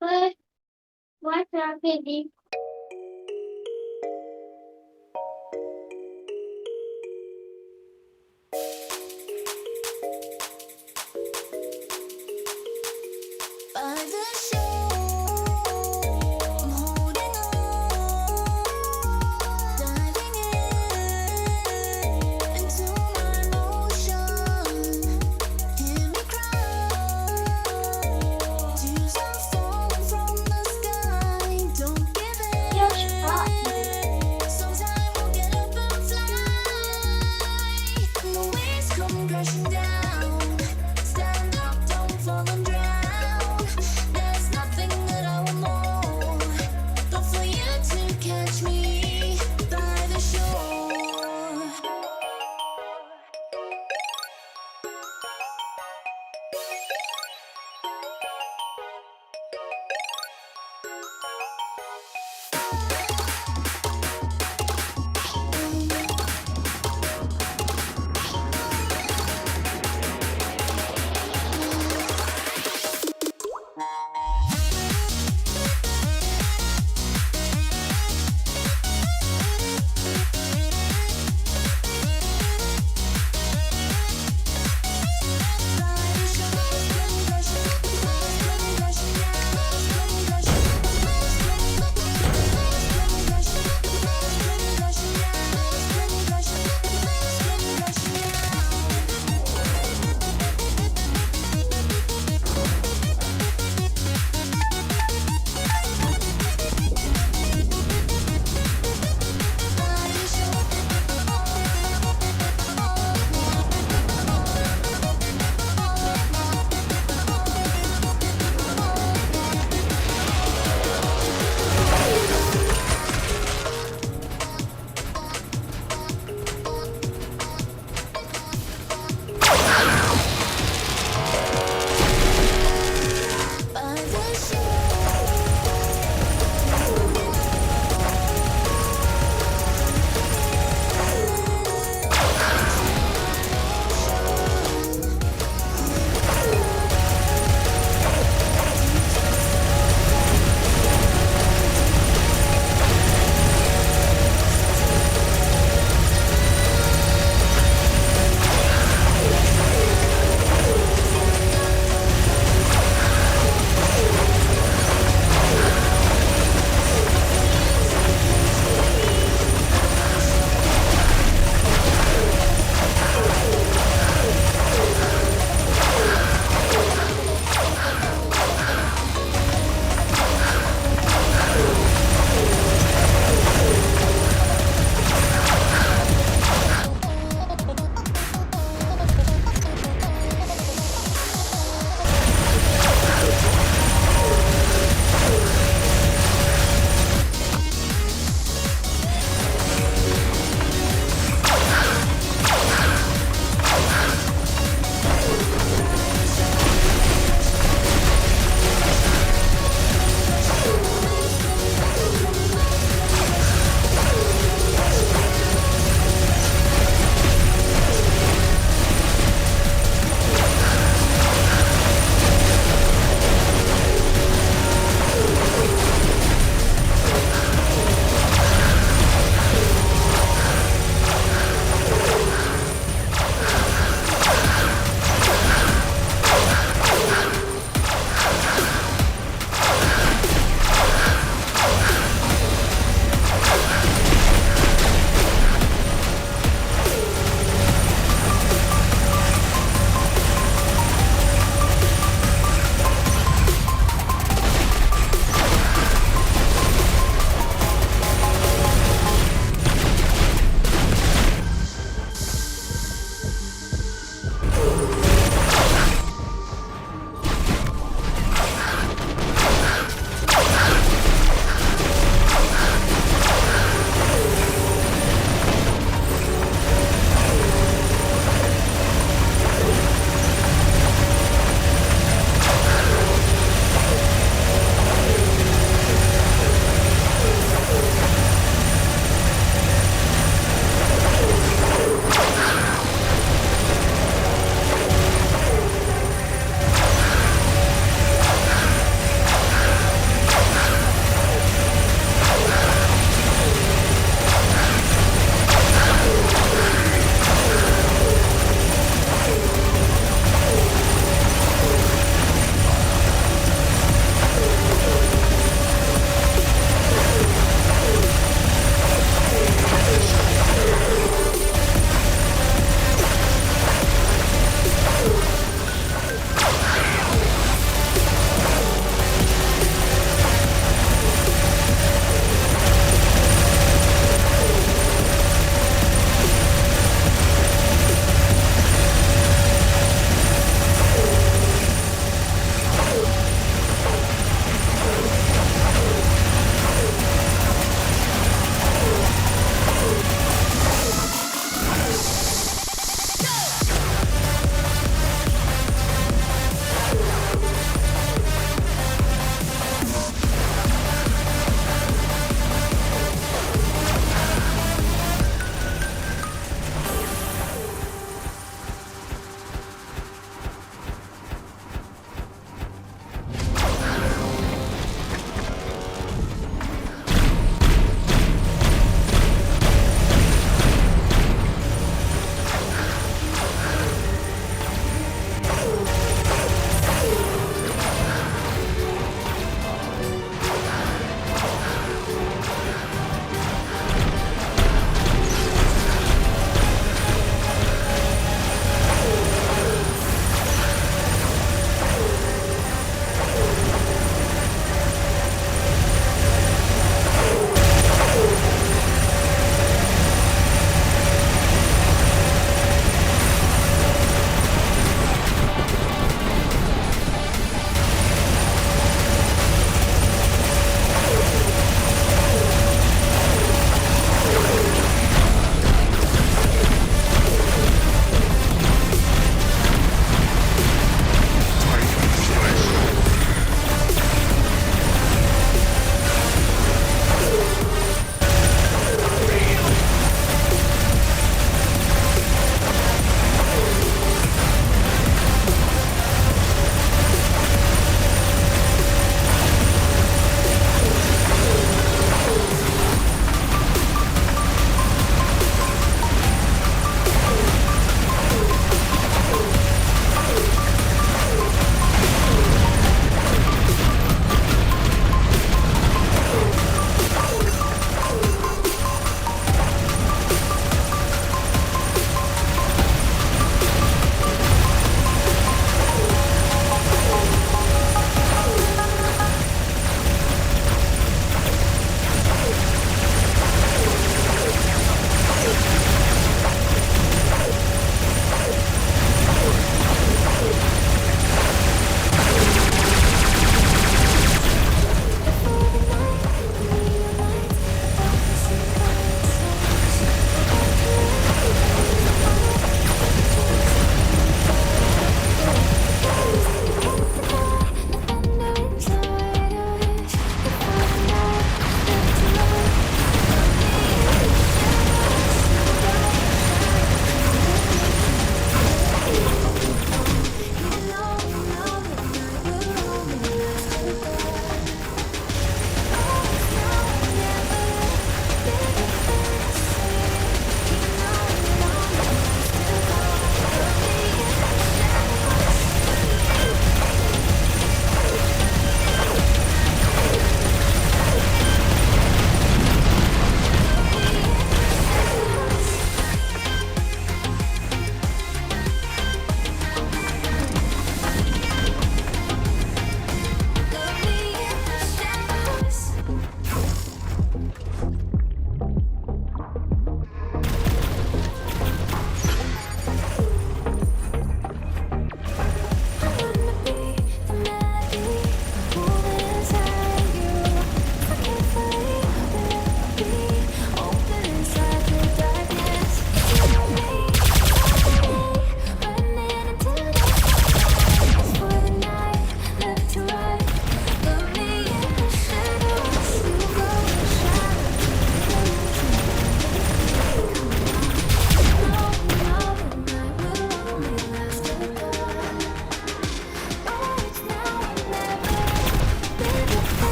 But what's happening? By the shore, I'm holding on, diving in into my emotion. Hear me cry, tears are falling from the sky. Don't give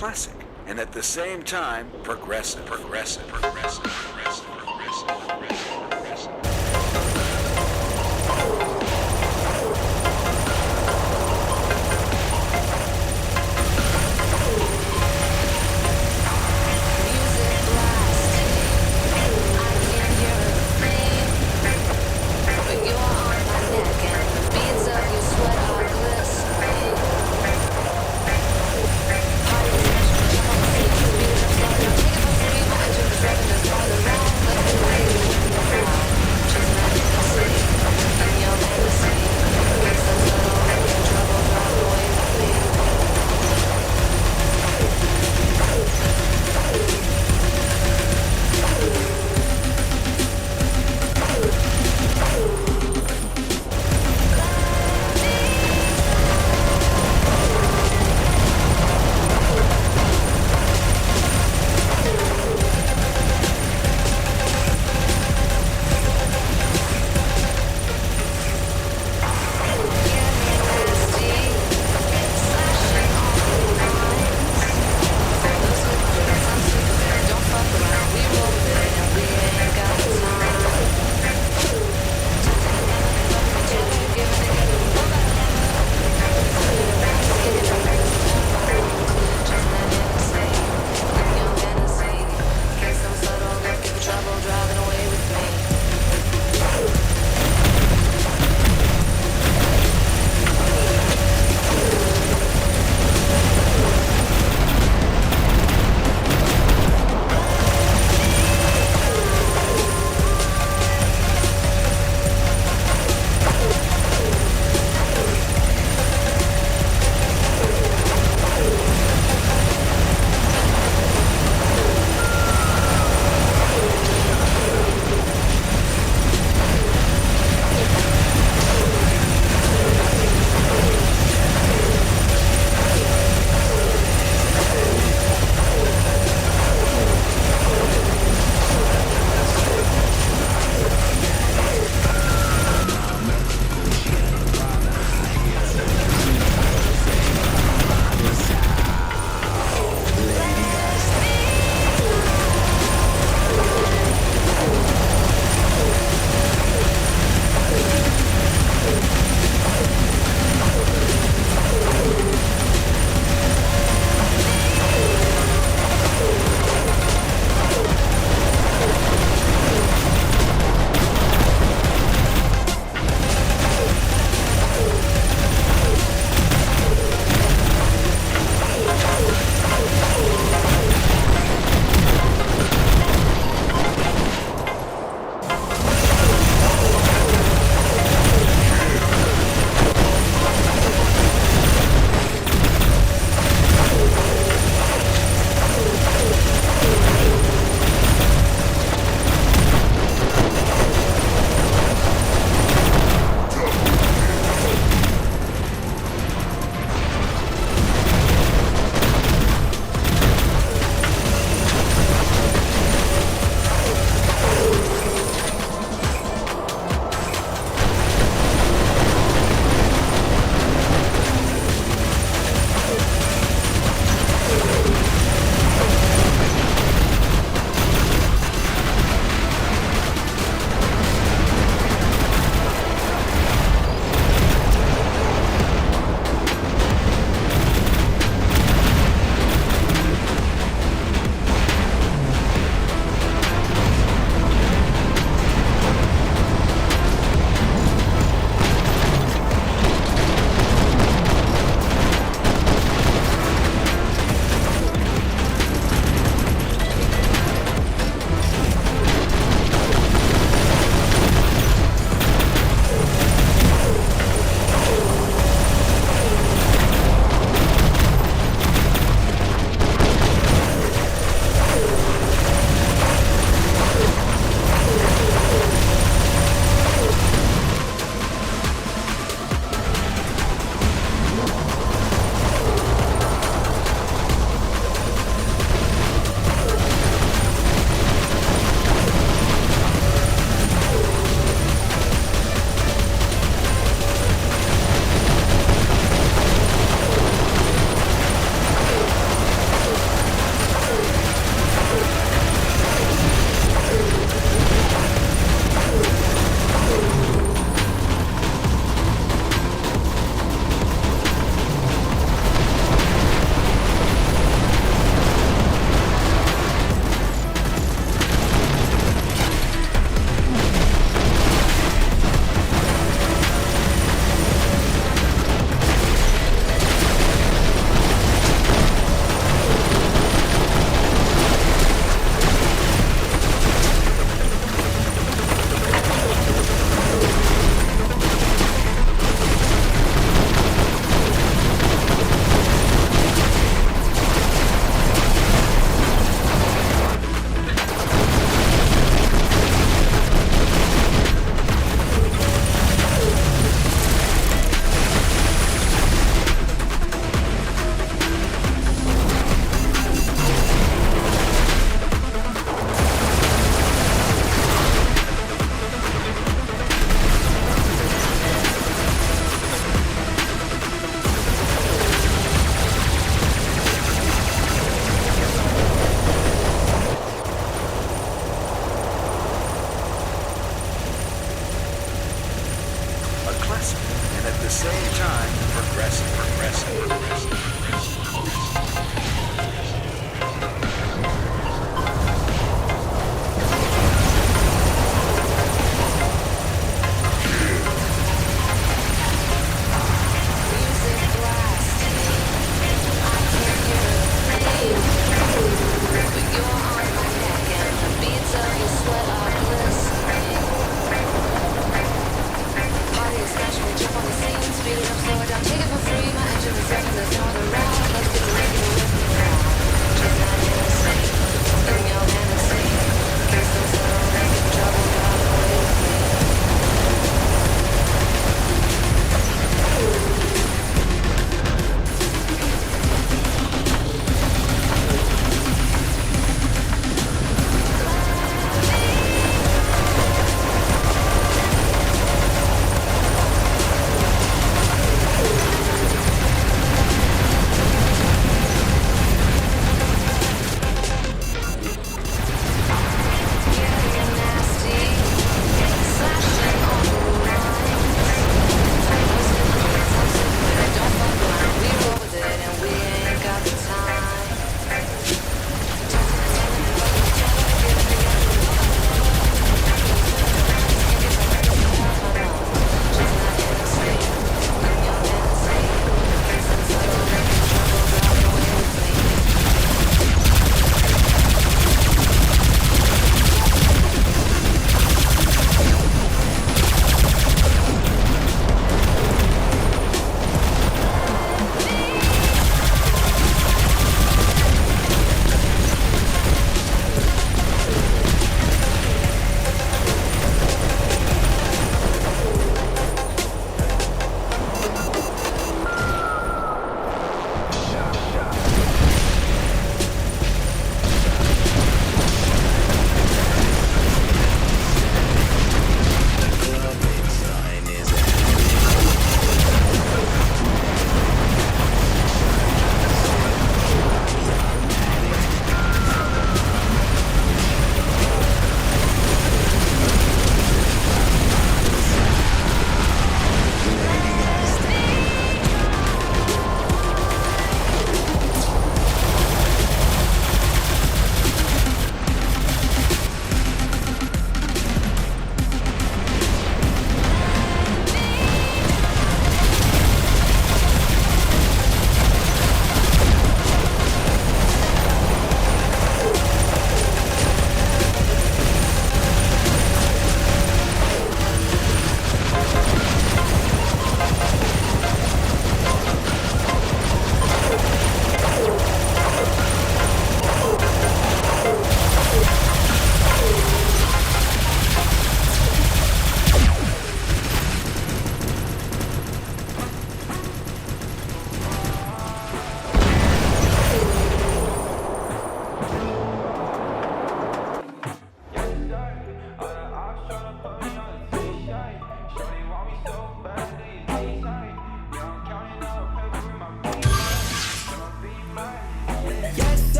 classic, and at the same time, progressive. Progressive. Progressive. Progressive. Progressive. Progressive. Music blasting. I can't hear a thing, but you are on my neck and the beads of your sweat are glistening. Party is passion, jump on the stage, beat it up slow. Now take it for free. My engine is revving.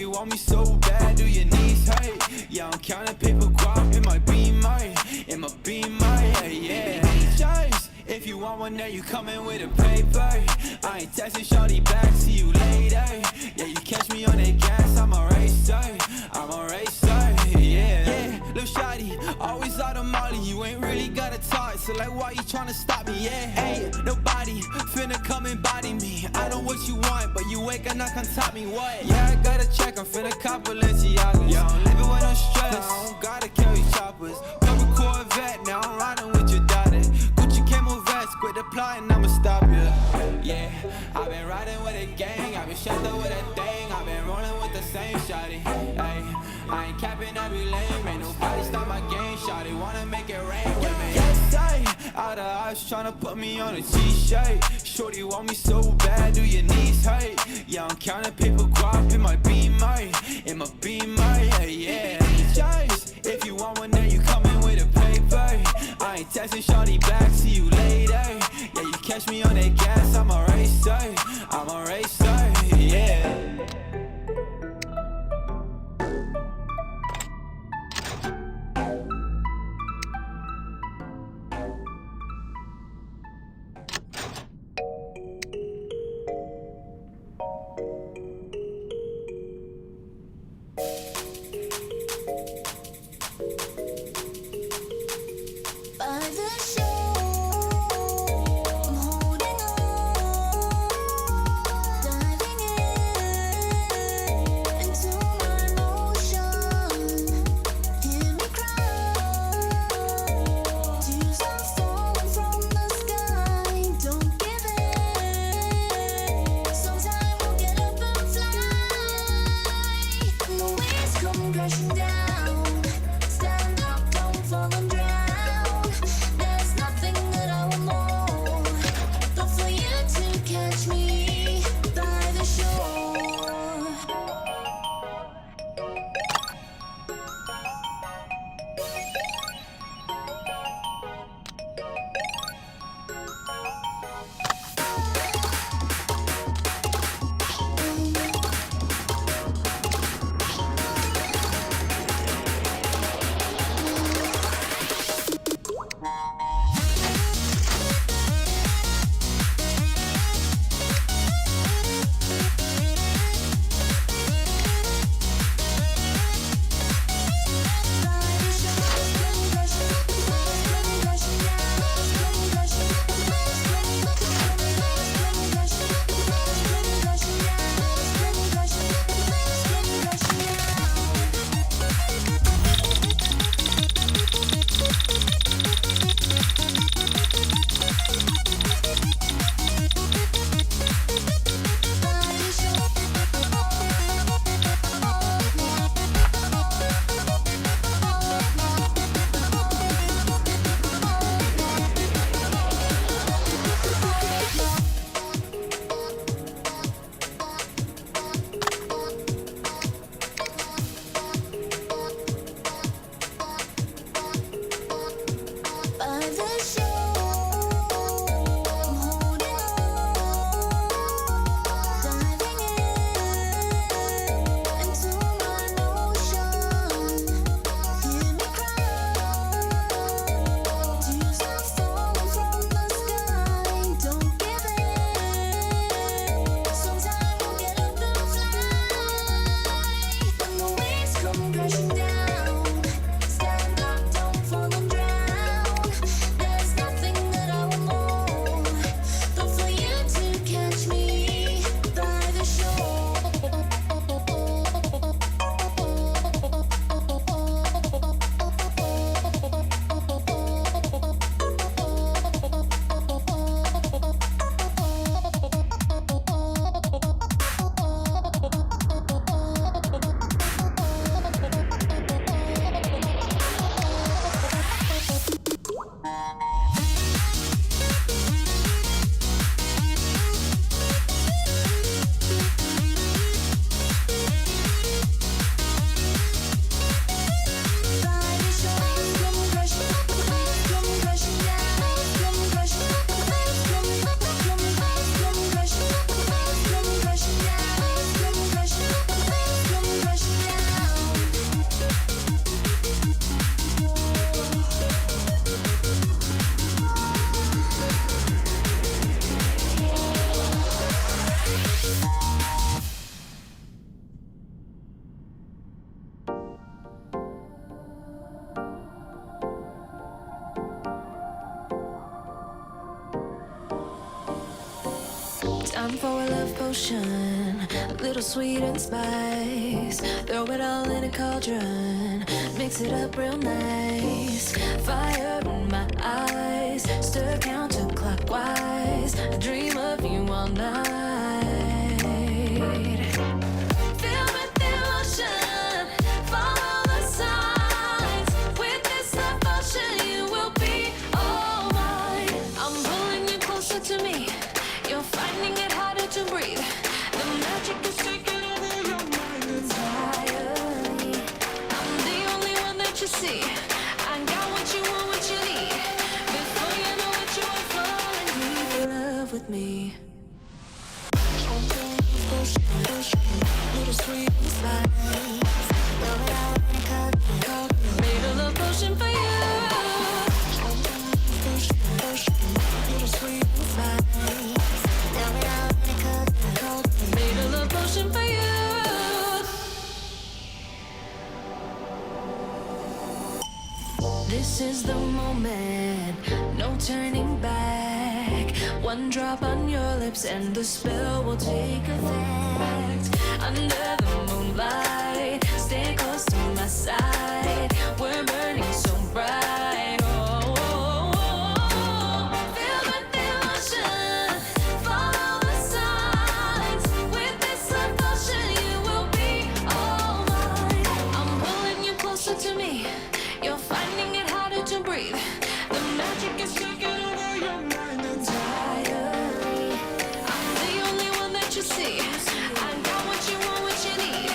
Shorty want me so bad, do your knees hurt? Yeah, I'm counting paper guap in my beamer, yeah, yeah. Just if you want one, then you coming with a paper. I ain't texting shorty back, see you later. Yeah, you catch me on that gas, I'm a racer, yeah. Lil' shawty, always out of Molly, you ain't really got a talk, so like why you tryna stop me, yeah? Hey, nobody finna come and body me, I know what you want, but you ain't gonna come top me, what? Yeah, I gotta check, I'm finna cop Balenciagas, yeah, I'm living with no stress, I don't gotta carry choppers, couple Corvette, now I'm riding with your daughter, Gucci camo vest, quit applying, I'ma stop ya, yeah, I've been riding with a gang, I've been shut up with a thing, I've been rolling with the same shawty, hey, I ain't capping every lane, ain't nobody stop my game, shawty wanna make it rain with me. Yes, I out of eyes tryna put me on a t-shirt. Shorty want me so bad, do your knees hurt? Yeah, I'm counting paper guap in my beamer, yeah. Just if you want one, then you coming with a paper. I ain't texting shorty back, see you later. Yeah, you catch me on that gas, I'm a racer, yeah. By the shore, I'm holding on, diving into my emotion. Hear me cry, tears are falling from the sky. Don't give in. Sometime we'll get up and fly. No, it's Time for a love potion, a little sweet and spice. Throw it all in a cauldron, mix it up real nice. Fire in my eyes, stir counterclockwise. I dream of you all night. Filled with emotion, follow the signs. With this love potion, you will be all mine. I'm pulling you closer to me. You're finding it harder to breathe. The magic is taking over your mind entirely. I'm the only one that you see. I got what you want, what you need. Before you know it, you are falling deep in love with me. Little sweet and spice. Made a love potion for you. Little sweet and spice. Made a love potion for you. This is the moment, no turning back. One drop on your lips and the spell will take effect. Under the moonlight, stay close to my side. We're burning so bright. Oh, oh, oh. Filled with emotion, follow the signs. With this love potion, you will be all mine. I'm pulling you closer to me. You're finding it harder to breathe. The magic is taking over your mind entirely. I'm the only one that you see. I got what you want, what you need.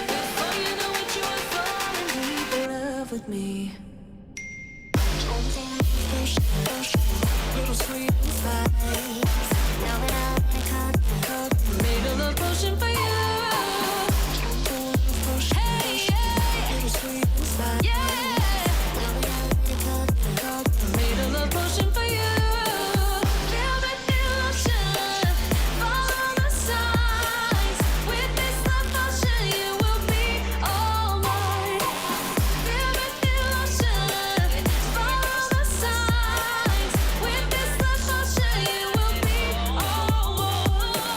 Before you know it, you are falling deep in love with me. Little sweet and spice. Made a love potion for you. Hey, yeah. Little sweet and spice. Yeah. Made a love potion for you. Filled with emotion, follow the signs. With this love potion, you will be all mine. Filled with emotion, follow the signs. With this love potion, you will be all mine.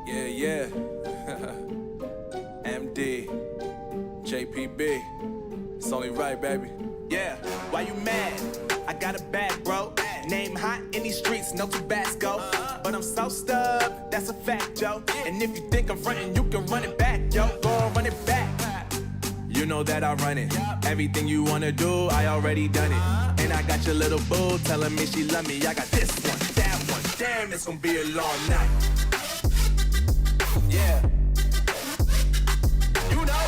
Yeah, yeah. MD, JPB. It's only right, baby. Yeah, why you mad? I got a bag, bro. Name hot in these streets, no Tabasco. But I'm so stubbed, that's a fact, yo. And if you think I'm frontin', you can run it back, yo. Go and run it back. You know that I run it. Everything you wanna do, I already done it. And I got your little boo telling me she love me. I got this one, that one. Damn, it's gonna be a long night. Yeah. You know.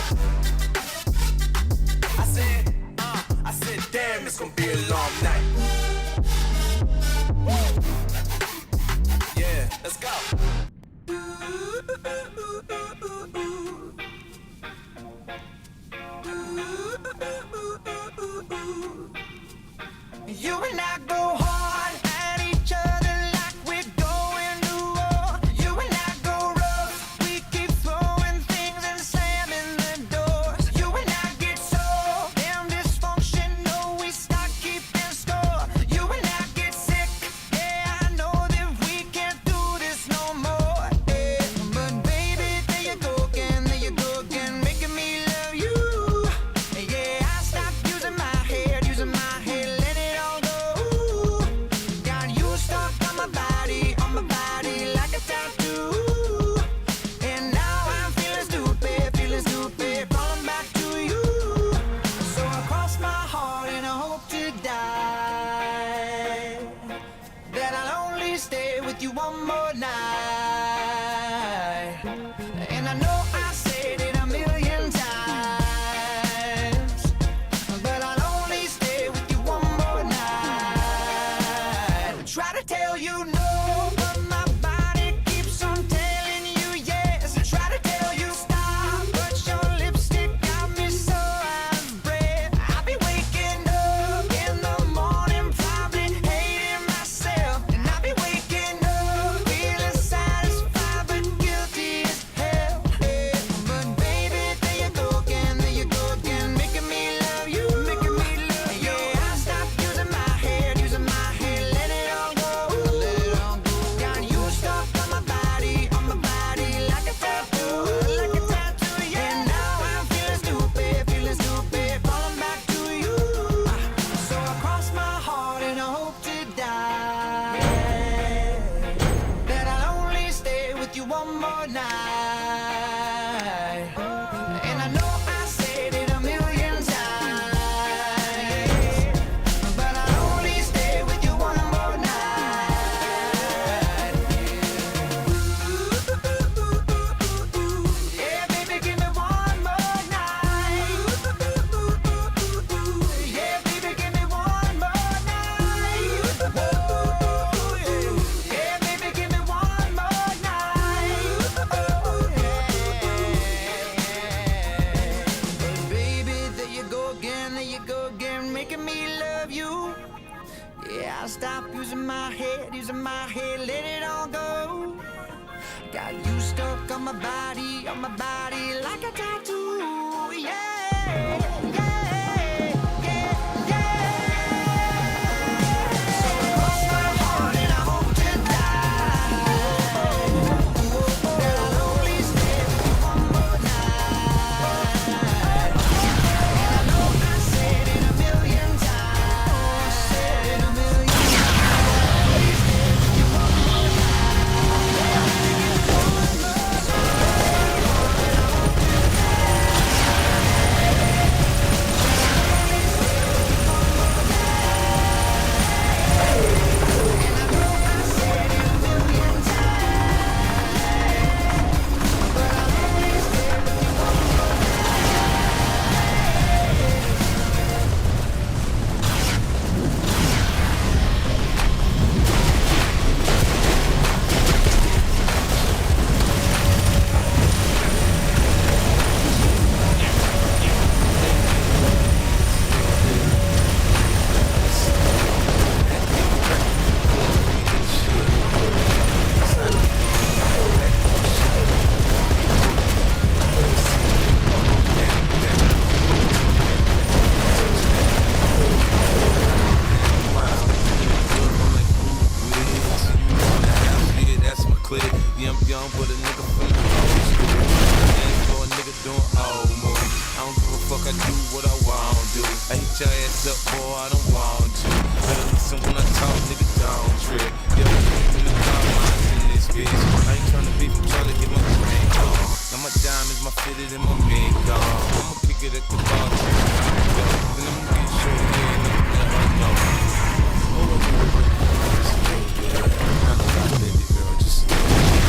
I said, damn, it's gonna be a long night. Yeah, let's go. You and I go hard at each other like we're going to war. You and I go rough, we keep throwing things and slamming the doors. You and I get so damn dysfunctional, we start keeping score. You and I get sick, yeah, I know that we can't do this no more. Yeah. But baby, there you go again, making me love you. Yeah, I stopped using my head, let it all go. Got you stuck on my body like a tattoo. And now I'm feeling stupid, falling back to you. So I cross my heart and I hope to die that I'll only stay with you one more night. And I know I said it a million times, but I'll only stay with you one more night. Try to tell you no, but my body keeps on telling you yes. Try to tell you stop, but your lipstick got me so out of breath. I'll be waking up in the morning, probably hating myself. And I'll be waking up feeling satisfied but guilty as hell. Yeah. But baby, there you go again, making me love you. ahead, let it all go. Got you stuck on my body like a tattoo. Yeah, yeah, yeah, yeah. So cross my heart and I hope to die that I'll only stay with you one more night. And I know I said it a million times, said it a million times. I'll only stay with you one more Yeah, I'm young, but a nigga from the old school. And for a nigga doing old movies. I don't give a fuck, I do what I want to. I hit your ass up, boy, I don't want to. Better listen when I talk, nigga, don't trip. Yeah, I'm in the car, mine's in this bitch. I ain't tryna beef, I'm tryna get my drink on. Now my diamonds, my fitted, and my mink on. I'ma kick it at the bar, then I'ma get short, yeah, and I'ma let her know. Oh, just a little bit. I know that, baby girl, just a little bit.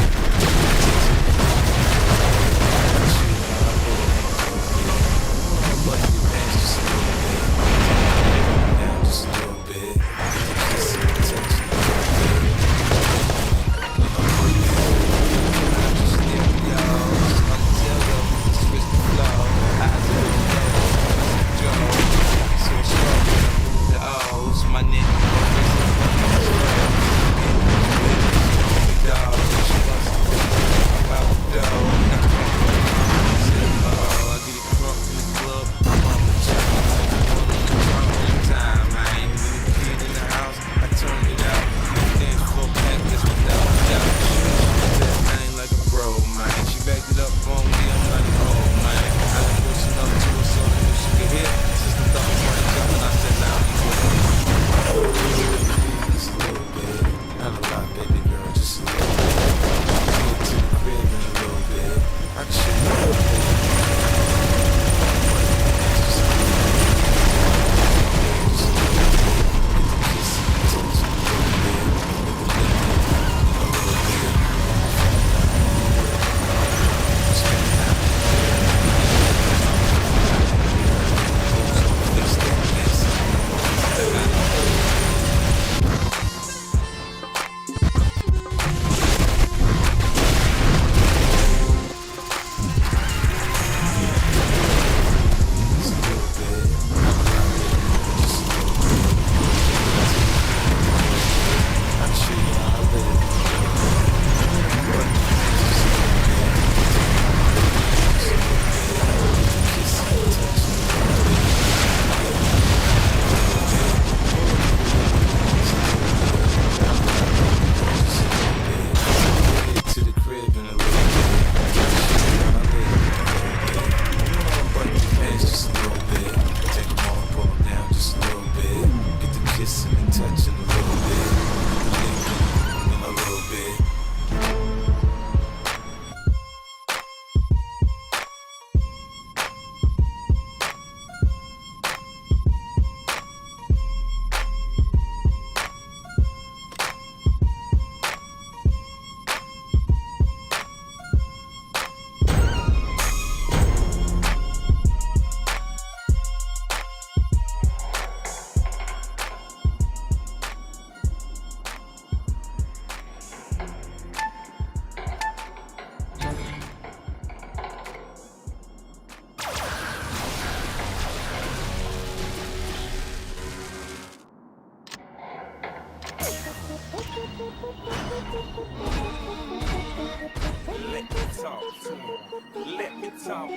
talk.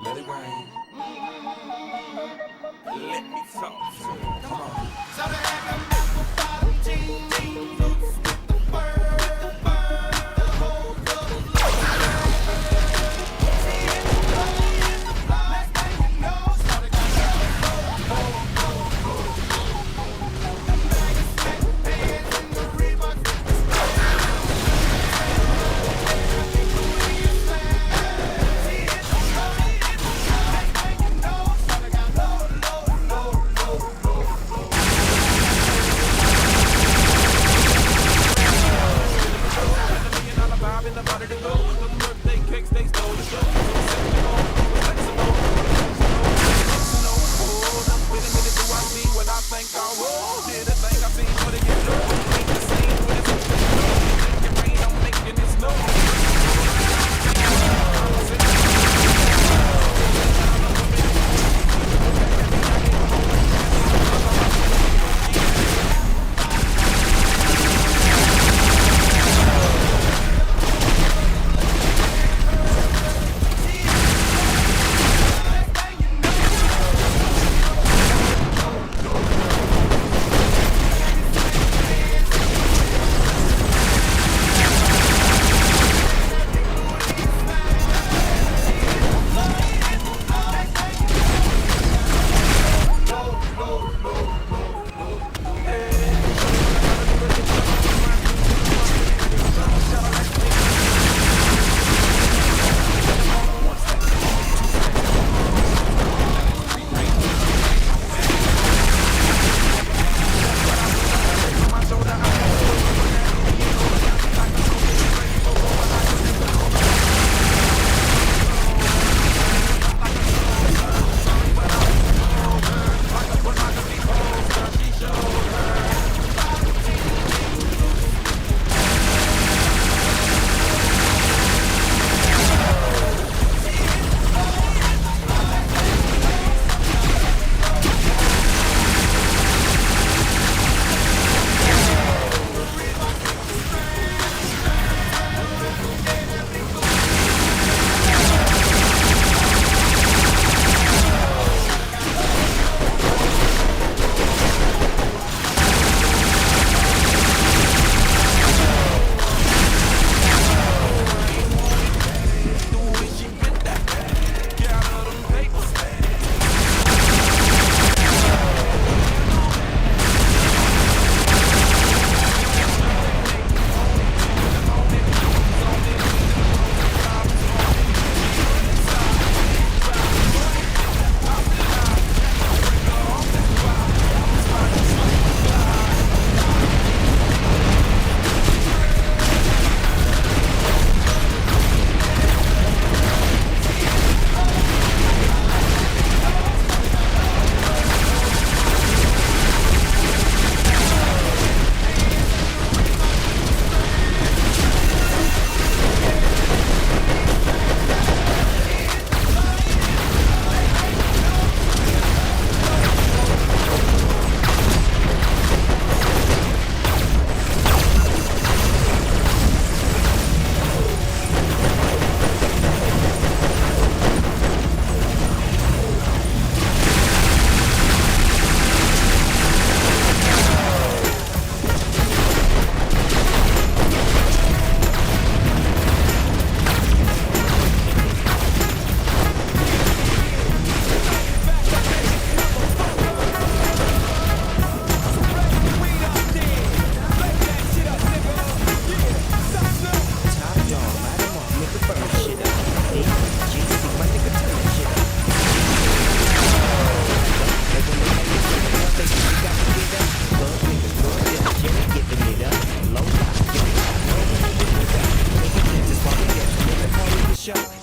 Let it rain. Let me talk. Come on. So they have them apple bottom jeans, boots with the fur, the whole double load. She hit the floor, next thing you know, started got the bag of sweatpants and the Reeboks with the style. She hit the floor, next thing you know, started got low. Vibe in the body to go. Them birthday cakes, they stole the show. Flexible. Wait a minute, do I see what I think I will? Did a thing I seen for the get low. Ain't the same when it's open. Make it rain, I'm making it snow.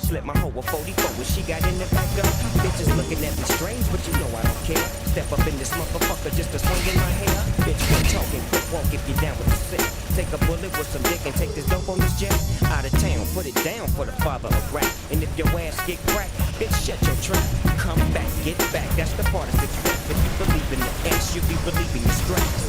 Slip my hoe a 44 when she got in the back door. Bitches looking at me strange, but you know I don't care. Step up in this motherfucker just to swing in my hair. Bitch, quit talking, quick walk if you down with the sick. Take a bullet with some dick and take this dope on this jet. Out of town, put it down for the father of rap. And if your ass get cracked, bitch, shut your trap. Come back, get back, that's the part of success. If you believe in the ass, you be believing the stress.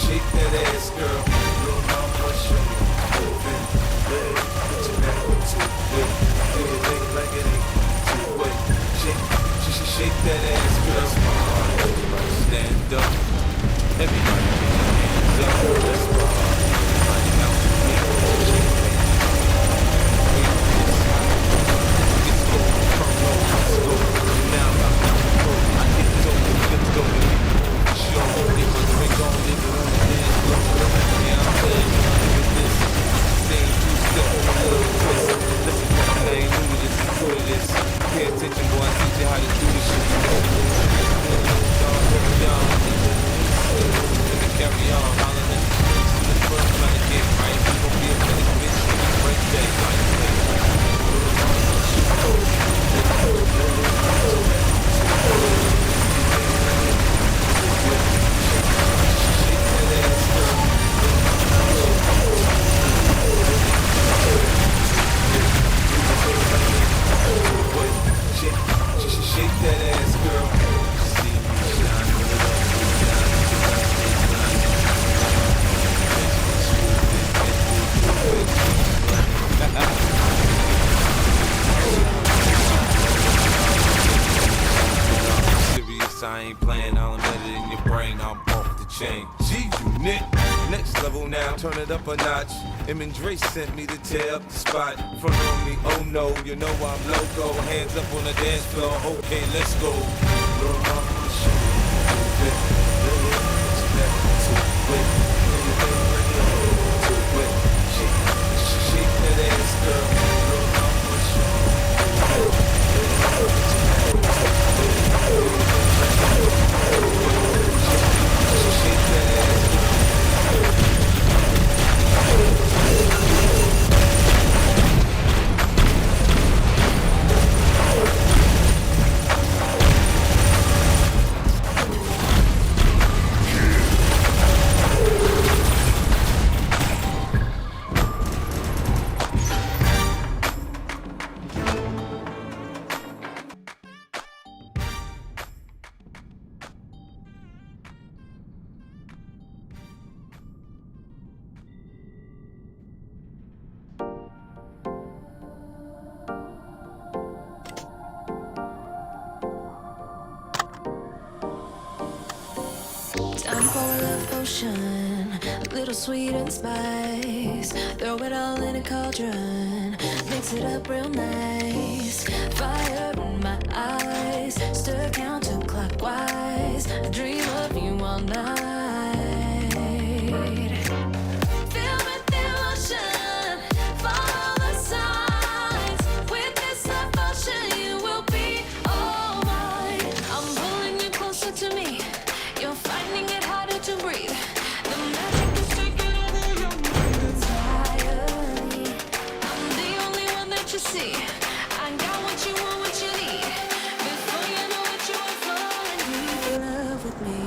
shake that ass, girl. Little mama, show me moving. Let it put your back to it. Do it ain't like it ain't too wet. Shake that ass, girl. Everybody stand up. Everybody put your hands up. Let's rock. Everybody out to me. Shake hands. Let's go. Come on, let's go. Now I'm about to go. I get it over. Let's go. Show me my drink on, nigga, on the dance floor. Yeah, I'm playing with this. Same two-step, a little twist. Listen, man, I ain't new to this, I'm true to this. Pay attention, boy, I teach you how to do this shit. Carry on, hollering in the streets. In the club, trying to get right. We gon' be a minute, bitch. Break day, like shake that ass, girl. See me shine, serious, I ain't playing, I'll embed it in your brain, I'm off the chain. G-Unit, next level now, turn it up a notch. Em and Dre sent me to tear up the spot. Front on me, oh no, you know I'm loco. Hands up on the dance floor, okay, let's go. Little mama, show me move it. Little bitch, back to it. Anything bring it on to it. Shake that ass, girl. Little mama, show me move it. Little bitch, back to it. Shake that ass, girl. Time for a love potion, a little sweet and spice. Throw it all in a cauldron, mix it up real nice. Fire in my eyes, stir counterclockwise. I dream of you all night. Feel with the emotion, follow the signs. With this devotion, you will be all mine. I'm pulling you closer to me. You're finding it harder to breathe. The magic is taking over your mind entirely. I'm the only one that you see. I got what you want, what you need. Before you know it, you are falling deep in love with me.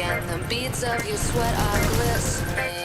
and the beads of your sweat are glistening.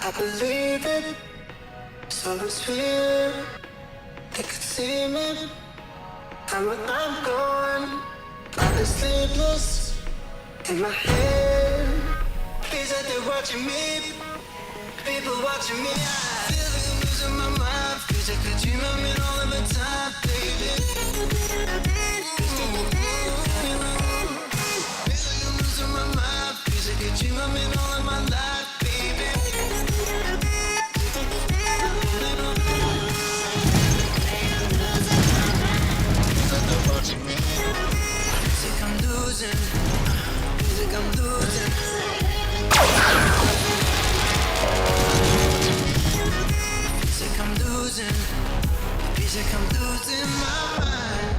I believe it. Someone's fear. They could see me. And when I'm gone, I'll be sleepless in my head. Please, that they're watching me. People watching me. I feel like I'm losing my mind. Feels like a dream I'm in all of the time, baby. Feels like I'm losing my mind. Feels like a dream I'm in all of my life, baby. Music I'm losing. Music I'm losing. Music I'm losing. Music I'm losing my mind.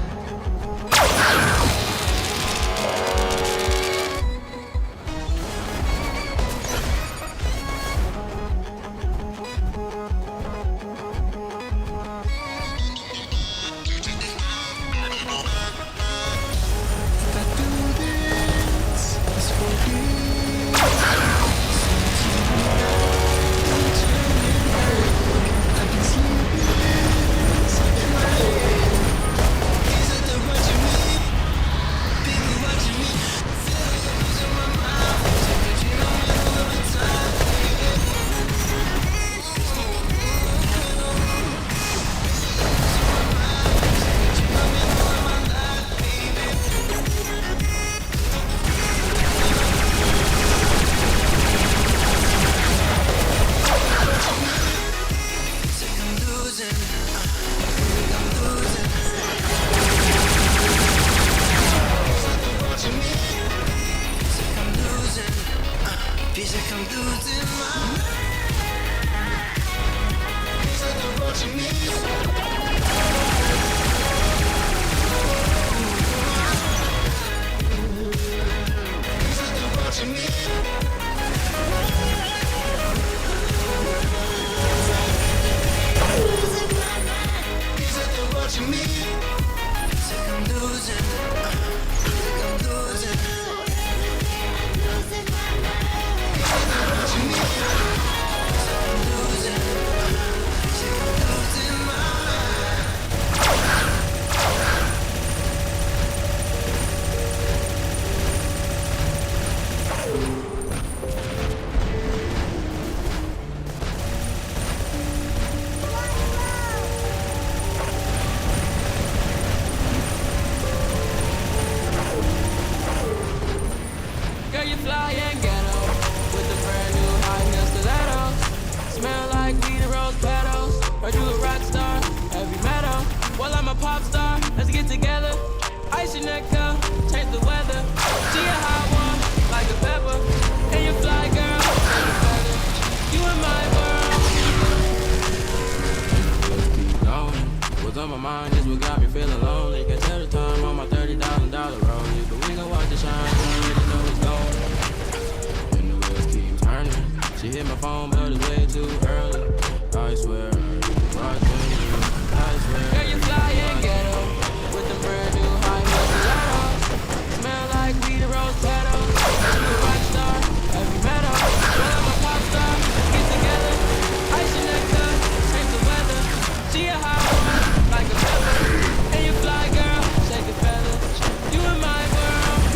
Music I'm losing my watching me. Watching me. Watching me. Music I'm losing. Music I'm losing. Girl, you fly and ghetto with the brand new high heel stilettos. Smell like weed and rose petals. Heard you a rock star, heavy metal. Well, I'm a pop star. Let's get together. Ice your neck up, change the weather. She a hot one, like a pepper. And you fly, girl, like a feather. You in my world. Let's keep going. What's on my mind is what got me feeling lonely. Can tell the time on my $30,000 rollie, but we gon' watch the shine. Already know it's going. And the wheels keep turning. She hit my phone, but it's way too early. I swear, I swear. Girl, you fly and ghetto with the brand new high heel stilettos. Smell like weed and rose petals. You a rock star, heavy metal. Well, I'm a pop star. Let's get together. Ice your neck up, change the weather. She a hot one, like a pepper. And you fly, girl, shake a feather. You in my world.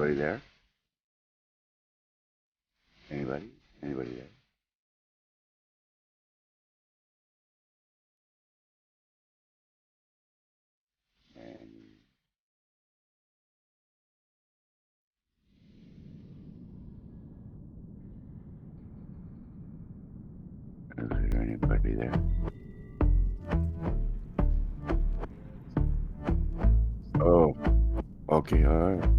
anybody there? Anybody? Anybody there? Is there anybody there? Oh, okay, alright.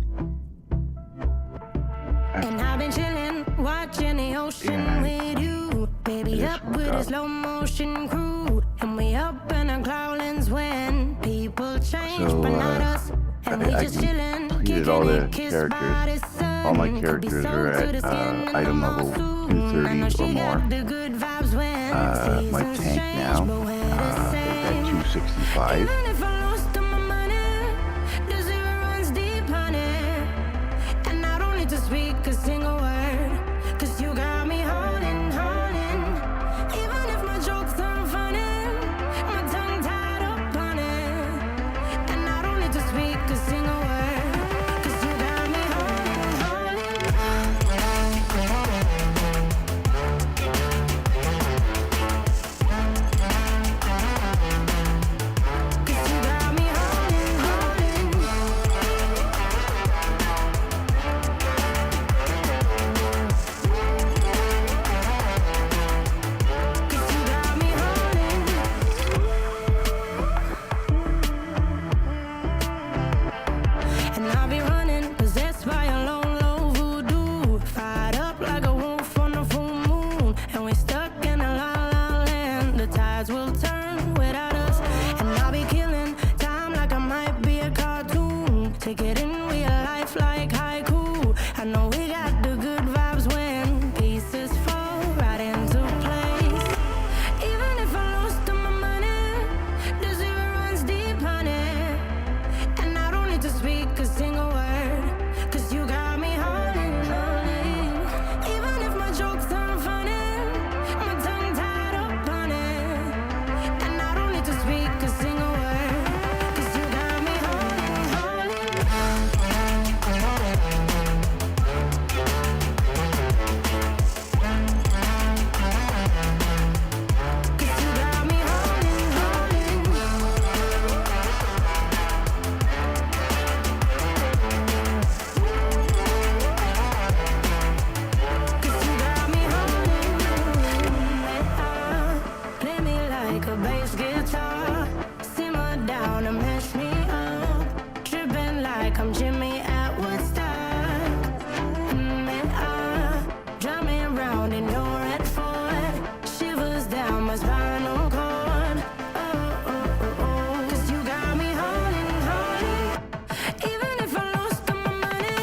And I've been chilling, watching the ocean with you. Baby up with a slow motion crew. And we up in our cloudlands when people change, but not us. And we just chilling, completed all the characters. All my characters are at item level 230 or more. My tank now is at 265. Speak a single word, 'cause you got me holding, holding. Even if my jokes aren't funny, my tongue tied up on it. And I don't need to speak a single word, 'cause you got me holding, holding. 'Cause you got me holding, holding. And I'll be running, possessed by a lone, low voodoo. Fired up like a wolf on a full moon. And we're stuck in a la-la land. The tides will turn without us. And I'll be killing time like I might be a cartoon. Take it in real life like haiku. I know we got the good vibes when pieces fall right into place. Even if I lost all my money, the zero runs deep, honey. And I don't need to speak a single word, 'cause you got me holding, holding. Even if my jokes aren't funny, my tongue tied up on it. And I don't need to speak a single word, 'cause you got me holding, holding. 'Cause you got me holding, holding. Play me like a bass guitar, simmer down and mess me up, tripping like I'm Jimmy at Woodstock. Drive me around in your red Ford, shivers down my spinal cord. Oh, oh, oh, oh. 'Cause you got me holding, holding. Even if I lost all my money,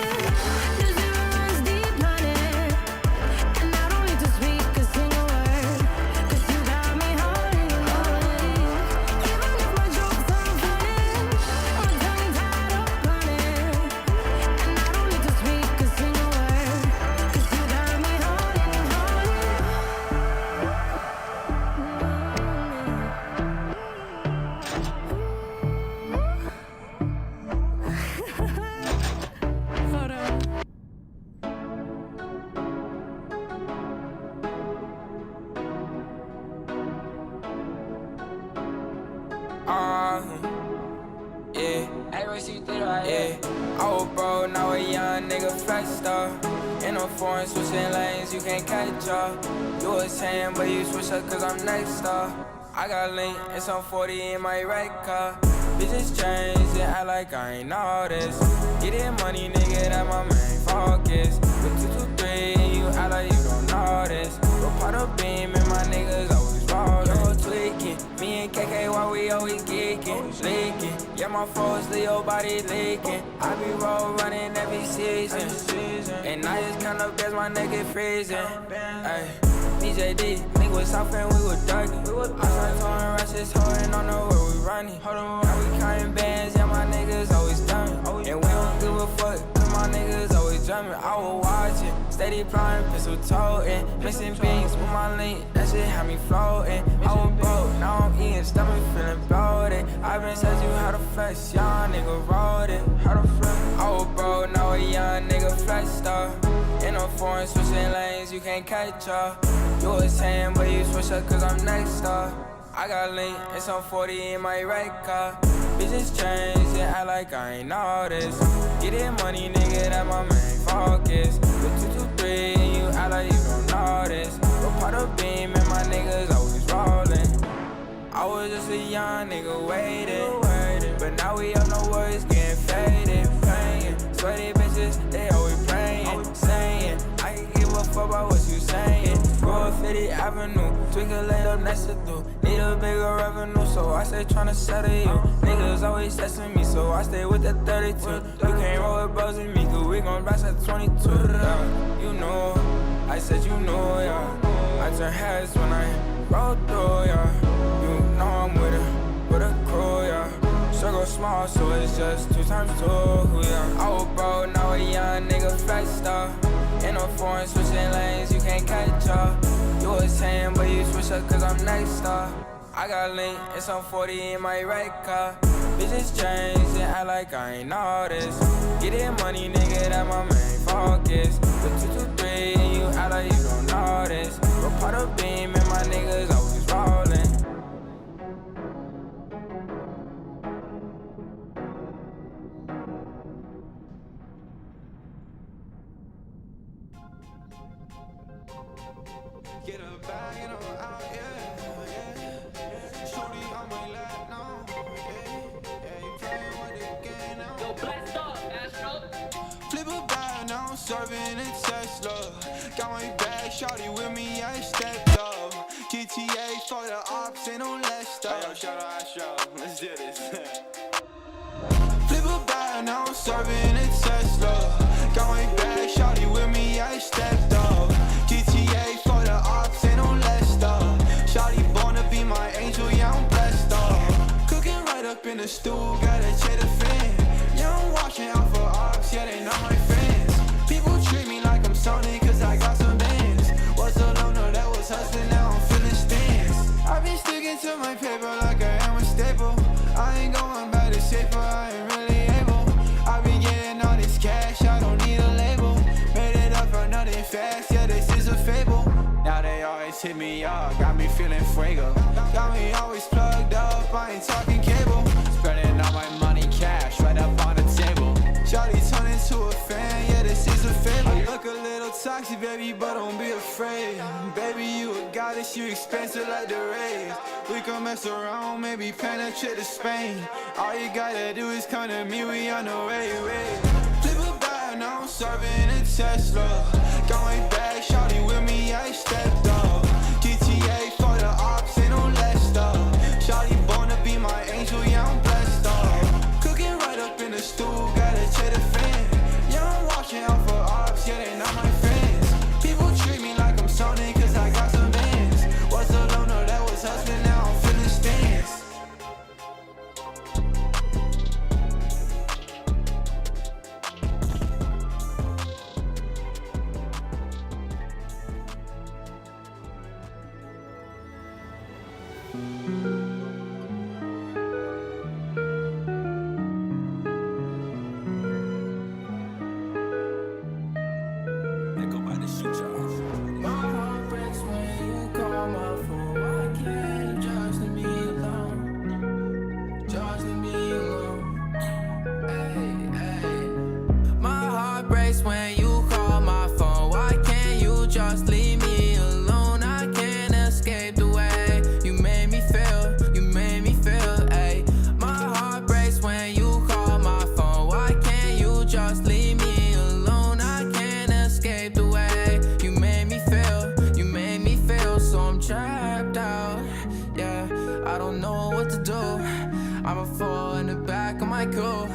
the zero runs deep, honey. And I don't need to speak a single word, 'cause you got me holding, holding. Even if my jokes aren't funny, my tongue tied up on it. And I don't need to speak a single word, 'cause you got me holding, holding. Hold on. Yeah. Yeah. I was broke, now a young nigga flexed up. In a foreign switching lanes, you can't catch up. You was saying, but you switch up 'cause I'm next up. I got link and some 40 in my red car. Bitches change and act like I ain't all this. Get it money, nigga, that my main focus. With 223 and you act like you don't know this. Go part of beam and my niggas always rollin'. Yo, tweaking, me and KK, why we always geeking, leaking. Yeah, my foes, Leo body leaking. I be roll running every season. And I just count up as my nigga freezing. Ay. BJD, nigga was south and we was ducking. I started throwing rushes, holding on the where we running. Now we counting bands, yeah, my niggas always done. And we don't give a fuck, 'cause my niggas always drumming. I was watching, steady plotting, pistol toting. Mixing beans with my link, that shit had me floating. I was broke, now I'm eating, stomach feeling bloated. I been said you how to flex, young nigga wrote it. How to flex? I was broke, now now a young nigga flex star. In a foreign switching lanes, you can't catch up. You was saying, but you switch up cause I'm next up. I got link and some 40 in my right car. Bitches change and act like I ain't all this. Get it money, nigga, that my main focus. With 223 and you act like you don't know this. Go part of beam and my niggas always rolling. I was just a young nigga waiting, but now we up, no worries, getting faded, playing. Sweaty bitches, they always praying, saying I can give a fuck about what you saying. Roll 50 Avenue, twinkle laid up next to do. Need a bigger revenue, so I stay tryna settle you. Niggas always testing me, so I stay with the 32. You can't roll with bros with me, cause we gon' rise at 22. You know, I said you know, yeah. I turn heads when I roll through, yeah. You know I'm with a crew, yeah. Circle small, so it's just 2 times 2, yeah. I was broke, now a young nigga flex star. In a foreign switching lanes, you can't catch up. You was saying, but you switch up cause I'm next star. I got link and some 40 in my right car. Bitches change and act like I ain't all this. Get it money, nigga, that my main focus. With 223 and you act like you don't know this. Go part of beam and my niggas always rolling. Get a bag and I'm out, yeah. Shorty on my lap now, yeah. You playing with the game now. Yo, blast off, Astro. Flip a bag, now I'm serving a Tesla. Got my bag, shorty with me, I stepped up. GTA for the ops, ain't no less stuff. Yo, shout out Astro, let's do this. Flip a bag, now I'm serving a Tesla. Got my bag, shorty with me, I stepped up. GTA for the ops, ain't no less stuff. Shawty born to be my angel, yeah, I'm blessed up. Cooking right up in the stool, gotta check the fan. Yeah, I'm watching out for ops, yeah, they not my friends. People treat me like I'm Sony, cause I got some bands. Was a loner that was hustling, now I'm feeling stands. I've been sticking to my paper like I am a staple. I ain't going back to safer, I ain't really able. I've been getting all this cash, I don't need a label. Made it up for nothing fast, yeah, this is a fable. Now they always hit me up, got me feeling fuego. Got me always plugged up, I ain't talking cable. Spreading all my money cash right up on the table. Shawty turn into a fan, yeah, this is a fable. I look a little toxic, baby, but don't be afraid. Baby, you a goddess, you expensive like the rays. We can mess around, maybe penetrate to Spain. All you gotta do is come to me, we on the way, Flip a bag, now I'm serving a Tesla. Got my bag, shawty with me, I stepped up. GTA for the ops, ain't no less stuff. Shawty born to be my angel, yeah, I'm blessed up. Cooking right up in the stool, gotta check the fan. Yeah, I'm watching out for ops, yeah, they not my friends. People treat me like I'm Sony, cause I got some bands. Was a loner that was hustling, now I'm feeling stands. My heart breaks when you call my phone. Why can't you just leave me alone? Just leave me alone. Hey, hey. My heart breaks when you call my phone. Why can't you just leave me alone? I can't escape the way you made me feel. You made me feel. Hey. My heart breaks when you call my phone. Why can't you just leave me alone? I can't escape the way. Trapped out, yeah, I don't know what to do. I'ma fall in the back of my coupe.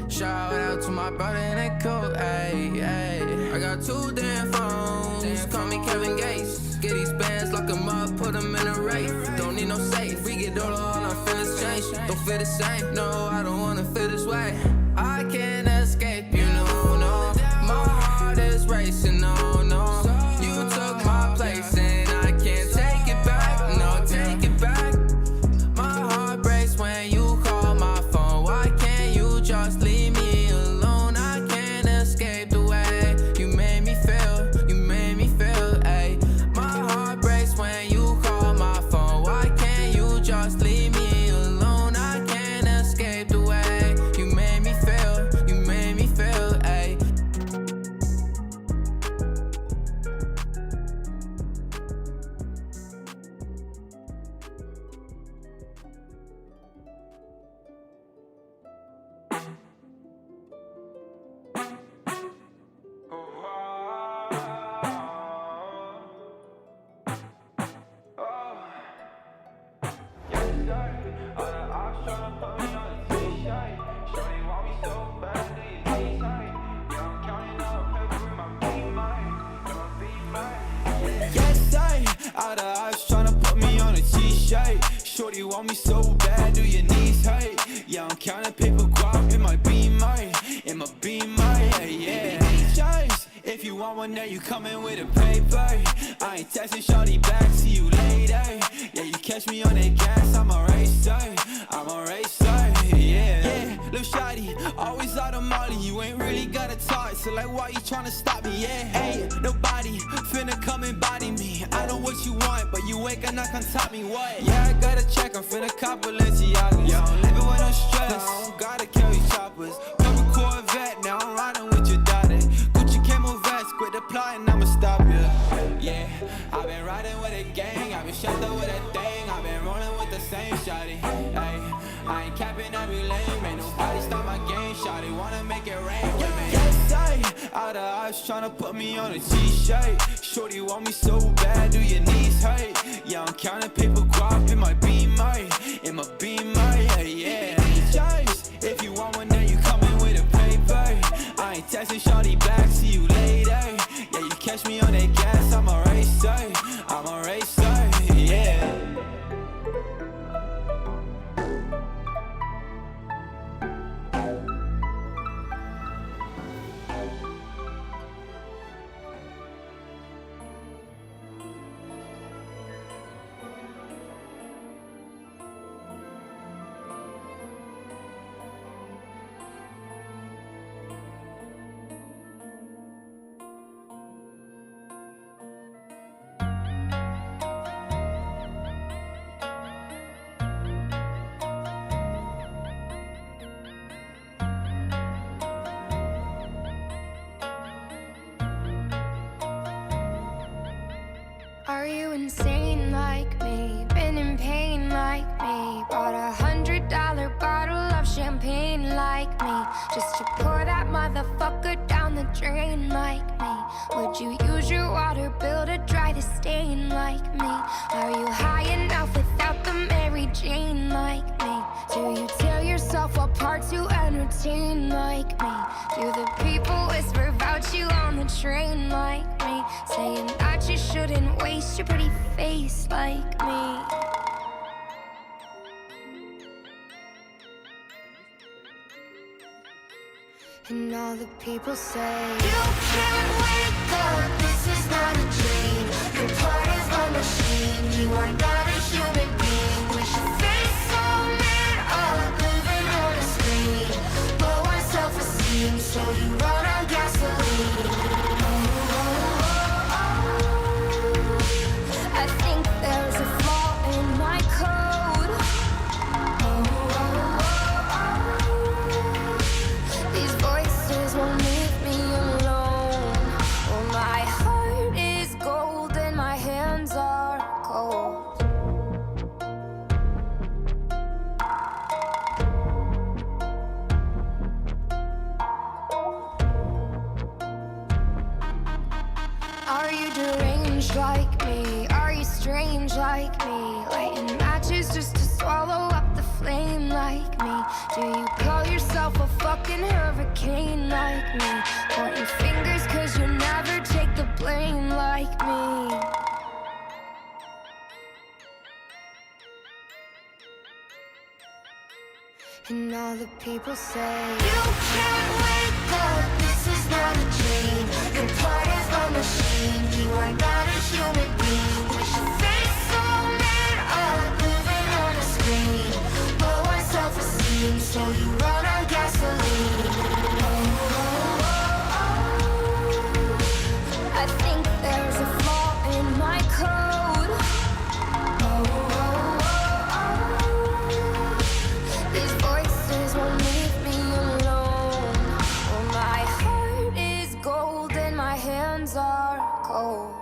Shout out to my brother in that coat, ayy, ayy. I got 2 damn phones, call me Kevin Gates. Get these bands, lock them up, put them in a race. Don't need no safe, we get all our feelings change. Don't feel the same, no, I don't wanna feel this way. I can't escape, you know, no. My heart is racing, no, no. You took my place and I can't take it back, no, take it back. My heart breaks when you call my phone. Why can't you just leave me alone? I can't escape All the ops tryna put me on a t-shirt. Shorty want me so bad, do you need sight? Yeah, I'm counting all the paper with my B-Mike. Yes, I. All the ops tryna put me on a t-shirt. Shorty want me so bad, do your knees hurt? Yeah, I'm counting paper guap in my B-Mike. In my B-Mike, yeah. Choice. If you want one, now you coming with a paper. I ain't texting shorty back, see you later. Yeah, you catch me on that gas, I'm a racer. I'm a racer, yeah. Lil' shawty, always out of Molly. You ain't really gotta talk, so like why you tryna stop me, yeah? Hey, nobody finna come and body me. I know what you want, but you ain't gonna come top me, what? Yeah, I gotta check, I'm finna cop Balenciagas. Yeah, I'm living with no stress, I don't gotta carry choppers. Purple Corvette, now I'm riding with your daughter. Gucci camo vest, quit the plotting, I'ma stop you. Yeah, I've been riding with a gang, I've been strapped up with a thing, I've been rolling with the same shawty. Ay, I ain't capping every lane, ain't nobody stop my game, shawty wanna make it rain with me. Yes, all the ops tryna put me on a t-shirt. Shorty want me so bad, do your knees hurt? Yeah, I'm counting paper guap in my B-Mike, in my B-Mike, yeah. Choice. If you want one, then you coming with a paper. I ain't texting shorty back, see you later. Yeah, you catch me on that gas, I'm a racer. I'm a racer, yeah. Are you insane like me? Been in pain like me? Bought $100 bottle of champagne like me, just to pour that motherfucker down the drain like me? Would you use your water bill to dry the stain like me? Are you high enough without the Mary Jane like me? Do you tear yourself apart to entertain like me? Do the people whisper about you on the train like me, saying that you shouldn't waste your pretty face like me? And all the people say, you can't wake up, this is not a dream. You're part of a machine, you are not a human being. With your face so made up, living on a screen. Low on self-esteem, so you run on gasoline. I think there's a flaw in my code. These voices won't leave me alone. Oh, my heart is gold and my hands are cold. Are you deranged like me? Are you strange like me? Lighting matches just to swallow up the flame like me? Do you call yourself a fucking hurricane like me? Pointing fingers cause you never take the blame like me? And all the people say, you can't wake up, this is not a dream. You're part of a machine, you are not a human being. With your face so made up, living on a screen. Low on self-esteem, so you run on gasoline. I think there's a flaw in my code. These voices won't leave me alone. Oh, my heart is gold and my hands are cold.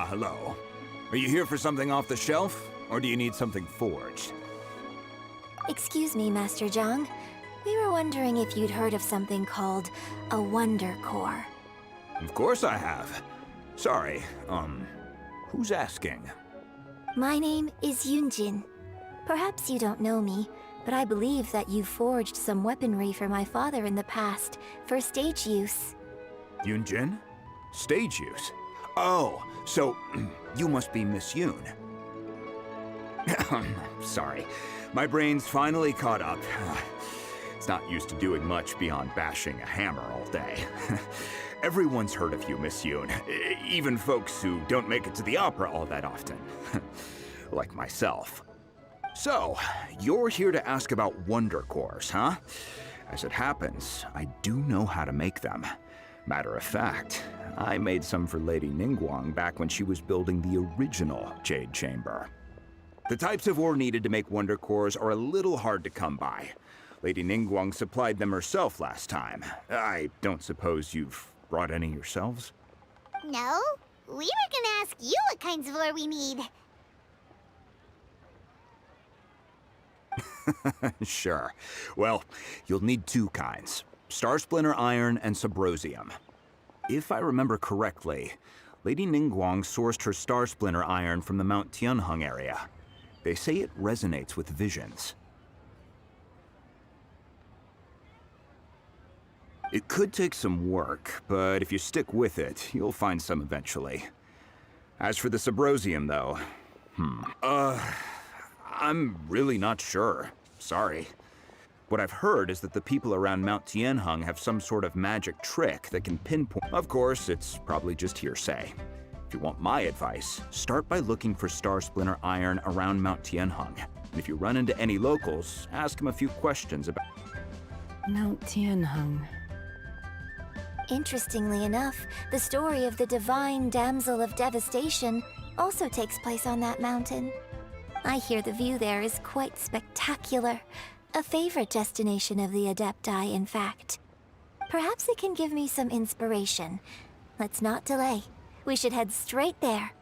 hello. Are you here for something off the shelf, or do you need something forged? Excuse me, Master Zhang. We were wondering if you'd heard of something called a Wonder Core. Of course I have. Sorry, who's asking? My name is Yunjin. Perhaps you don't know me, but I believe that you forged some weaponry for my father in the past for stage use. Yunjin? Stage use? Oh, so you must be Miss Yoon. Sorry, my brain's finally caught up. It's not used to doing much beyond bashing a hammer all day. Everyone's heard of you, Miss Yoon. Even folks who don't make it to the opera all that often. Like myself. So, you're here to ask about Wonder Cores, huh? As it happens, I do know how to make them. Matter of fact, I made some for Lady Ningguang back when she was building the original Jade Chamber. The types of ore needed to make Wonder Cores are a little hard to come by. Lady Ningguang supplied them herself last time. I don't suppose you've brought any yourselves? No, we were gonna ask you what kinds of ore we need. Sure. Well, you'll need two kinds. Star Splinter Iron and Subrosium. If I remember correctly, Lady Ningguang sourced her Star Splinter Iron from the Mount Tianheng area. They say it resonates with visions. It could take some work, but if you stick with it, you'll find some eventually. As for the Subrosium, though, I'm really not sure. Sorry. What I've heard is that the people around Mount Tianheng have some sort of magic trick that can pinpoint. Of course, it's probably just hearsay. If you want my advice, start by looking for Star Splinter Iron around Mount Tianheng. And if you run into any locals, ask them a few questions about Mount Tianheng. Interestingly enough, the story of the divine damsel of devastation also takes place on that mountain. I hear the view there is quite spectacular. A favorite destination of the Adepti, in fact. Perhaps it can give me some inspiration. Let's not delay. We should head straight there.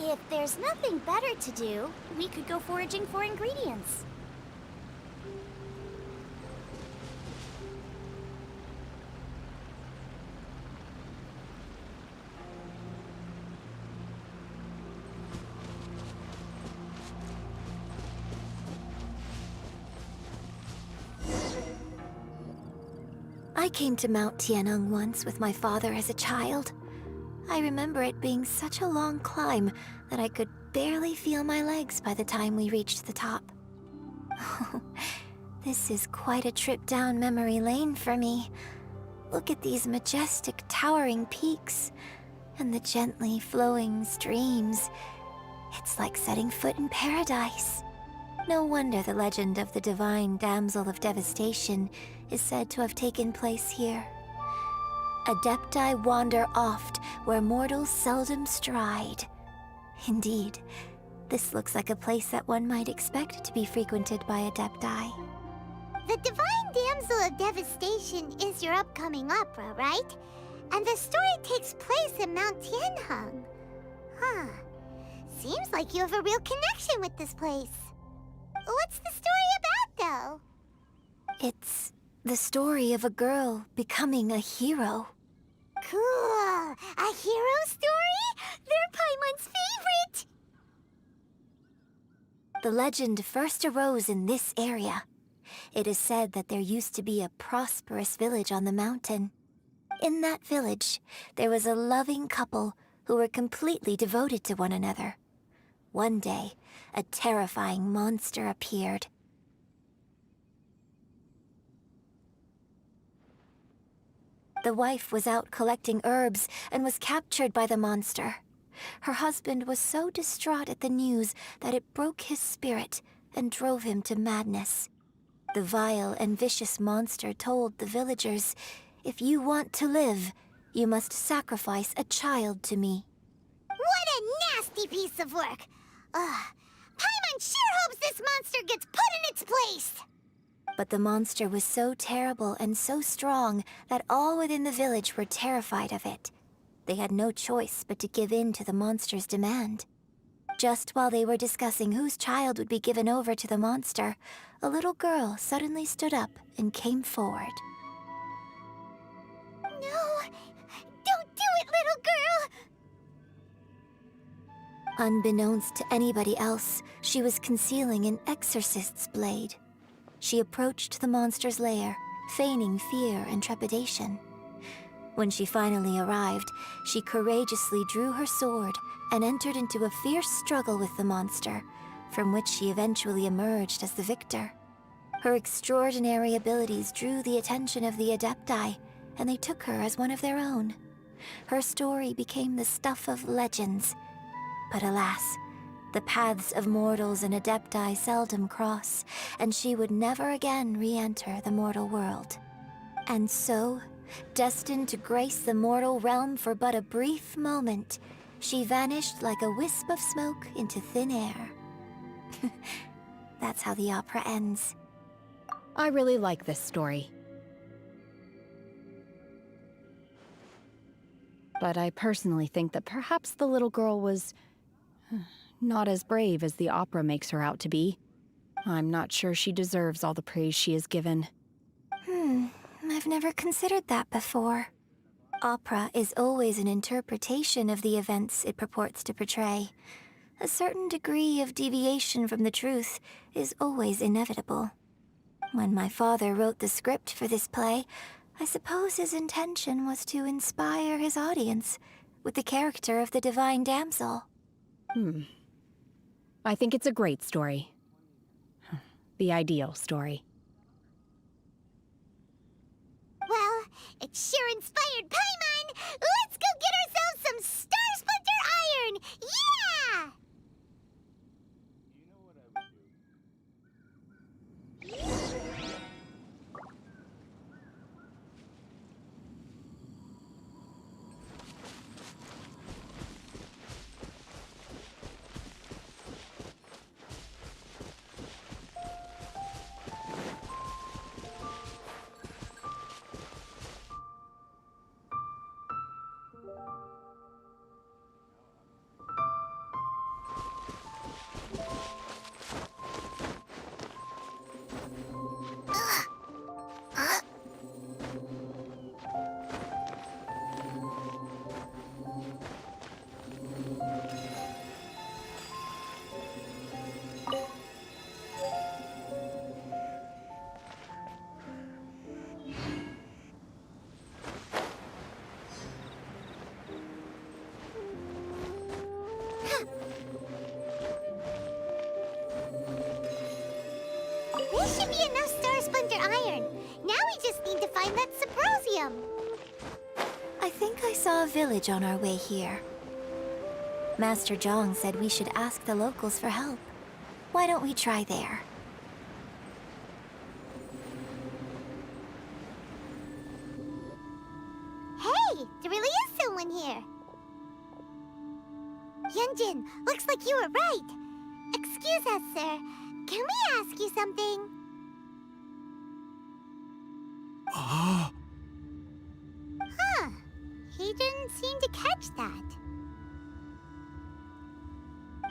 If there's nothing better to do, we could go foraging for ingredients. I came to Mount Tianheng once with my father as a child. I remember it being such a long climb that I could barely feel my legs by the time we reached the top. This is quite a trip down memory lane for me. Look at these majestic, towering peaks and the gently flowing streams. It's like setting foot in paradise. No wonder the legend of the divine damsel of devastation is said to have taken place here. Adepti wander oft where mortals seldom stride. Indeed, this looks like a place that one might expect to be frequented by Adepti. The Divine Damsel of Devastation is your upcoming opera, right? And the story takes place in Mount Tianheng. Huh. Seems like you have a real connection with this place. What's the story about, though? It's the story of a girl becoming a hero. Cool! A hero story? They're Paimon's favorite! The legend first arose in this area. It is said that there used to be a prosperous village on the mountain. In that village, there was a loving couple who were completely devoted to one another. One day, a terrifying monster appeared. The wife was out collecting herbs and was captured by the monster. her husband was so distraught at the news that it broke his spirit and drove him to madness. The vile and vicious monster told the villagers, "If you want to live, you must sacrifice a child to me." What a nasty piece of work! Ugh. Paimon sure hopes this monster gets put in its place! But the monster was so terrible and so strong that all within the village were terrified of it. They had no choice but to give in to the monster's demand. Just while they were discussing whose child would be given over to the monster, a little girl suddenly stood up and came forward. No! Don't do it, little girl! Unbeknownst to anybody else, she was concealing an exorcist's blade. She approached the monster's lair, feigning fear and trepidation. When she finally arrived, she courageously drew her sword and entered into a fierce struggle with the monster, from which she eventually emerged as the victor. Her extraordinary abilities drew the attention of the Adepti, and they took her as one of their own. Her story became the stuff of legends. But alas, the paths of mortals and Adepti seldom cross, and she would never again re-enter the mortal world. And so, destined to grace the mortal realm for but a brief moment, she vanished like a wisp of smoke into thin air. That's how the opera ends. I really like this story. But I personally think that perhaps the little girl was not as brave as the opera makes her out to be. I'm not sure she deserves all the praise she is given. I've never considered that before. Opera is always an interpretation of the events it purports to portray. A certain degree of deviation from the truth is always inevitable. When my father wrote the script for this play, I suppose his intention was to inspire his audience with the character of the divine damsel. I think it's a great story. The ideal story. Well, it sure inspired Paimon! Let's go get ourselves some Star Splinter Iron! Yeah! This should be enough Star Splinter Iron. Now we just need to find that Symposium. I think I saw a village on our way here. Master Zhang said we should ask the locals for help. Why don't we try there? Hey, there really is someone here. Yunjin, looks like you were right. Excuse us, sir. Can we ask you something? Huh. He didn't seem to catch that.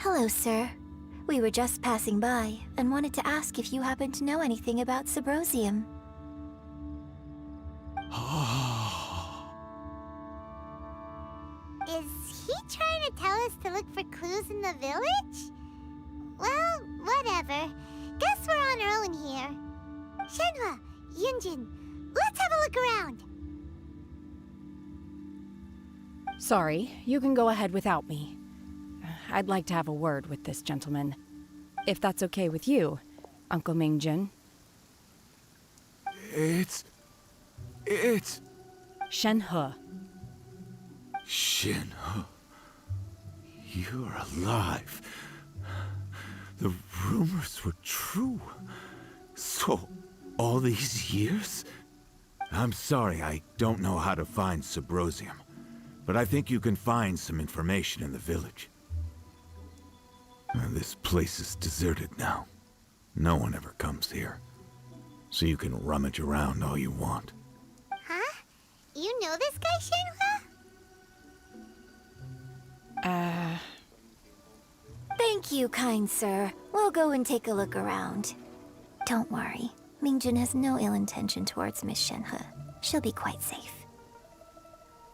Hello, sir. We were just passing by and wanted to ask if you happen to know anything about Sybrosium. Is he trying to tell us to look for clues in the village? Well, whatever. Guess we're on our own here. Shenhua, Yunjin, let's have a look around. Sorry, you can go ahead without me. I'd like to have a word with this gentleman. If that's okay with you, Uncle Mingjin. It's... Shenhe. Shenhe. You're alive. The rumors were true. So, all these years? I'm sorry, I don't know how to find Subrosium. But I think you can find some information in the village. This place is deserted now. No one ever comes here. So you can rummage around all you want. Huh? You know this guy, Shenhua? Thank you, kind sir. We'll go and take a look around. Don't worry. Mingjun has no ill intention towards Miss Shenhe. She'll be quite safe.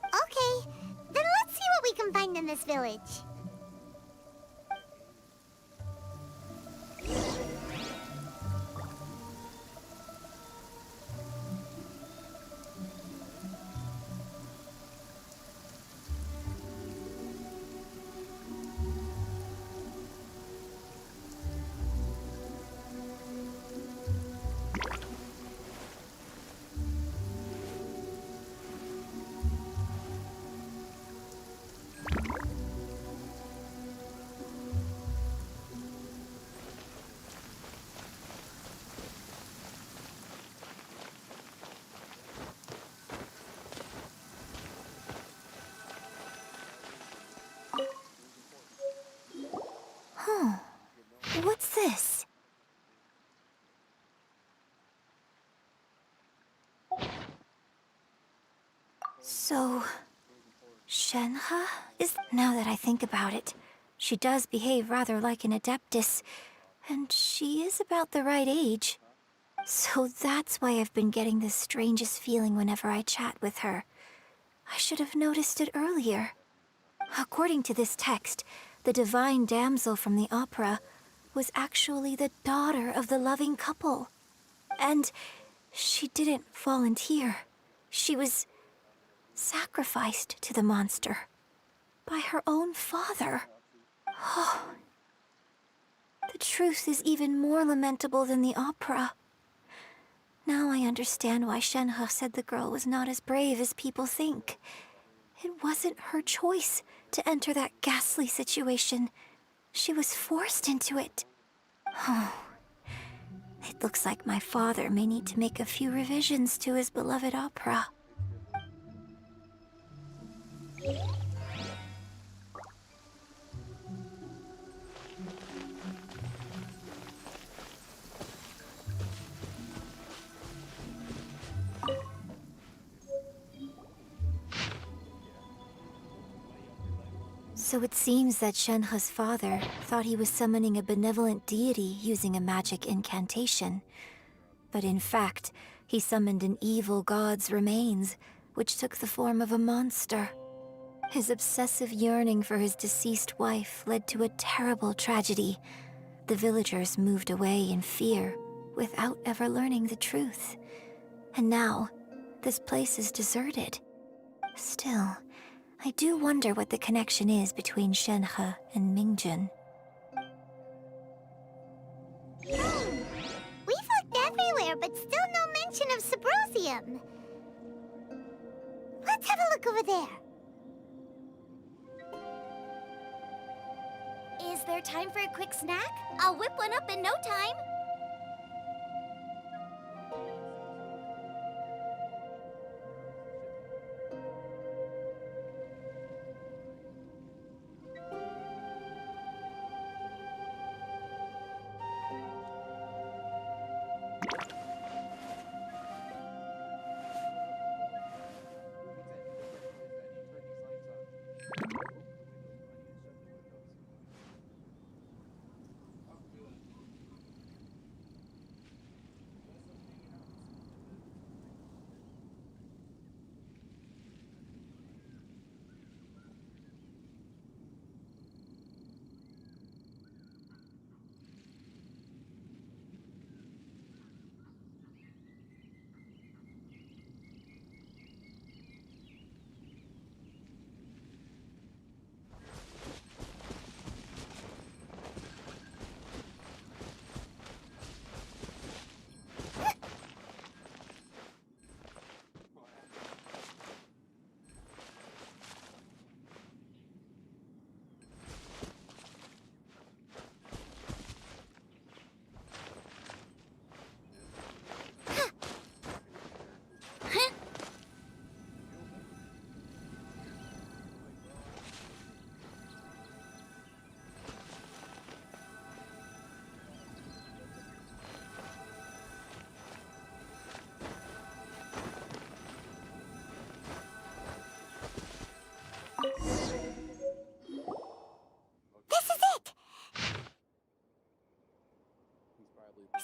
Okay, then let's see what we can find in this village. Huh. What's this? So... Shenhe? Now that I think about it, she does behave rather like an Adeptus, and she is about the right age. So that's why I've been getting the strangest feeling whenever I chat with her. I should have noticed it earlier. According to this text, the divine damsel from the opera was actually the daughter of the loving couple. And she didn't volunteer. She was sacrificed to the monster by her own father. Oh, the truth is even more lamentable than the opera. Now I understand why Shenhe said the girl was not as brave as people think. It wasn't her choice to enter that ghastly situation. She was forced into it. Oh, it looks like my father may need to make a few revisions to his beloved opera. So it seems that Shenhe's father thought he was summoning a benevolent deity using a magic incantation. But in fact, he summoned an evil god's remains, which took the form of a monster. His obsessive yearning for his deceased wife led to a terrible tragedy. The villagers moved away in fear, without ever learning the truth. And now, this place is deserted. Still, I do wonder what the connection is between Shenhe and Mingjun. We've looked everywhere, but still no mention of Subrosium. Let's have a look over there. Is there time for a quick snack? I'll whip one up in no time.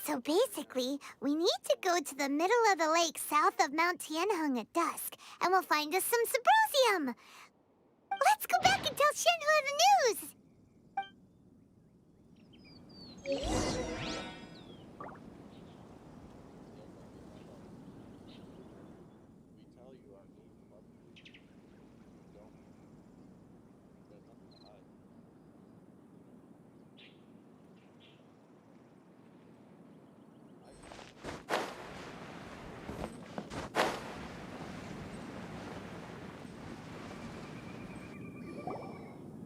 So basically, we need to go to the middle of the lake south of Mount Tianheng at dusk, and we'll find us some Subrosium! Let's go back and tell Shenhua the news!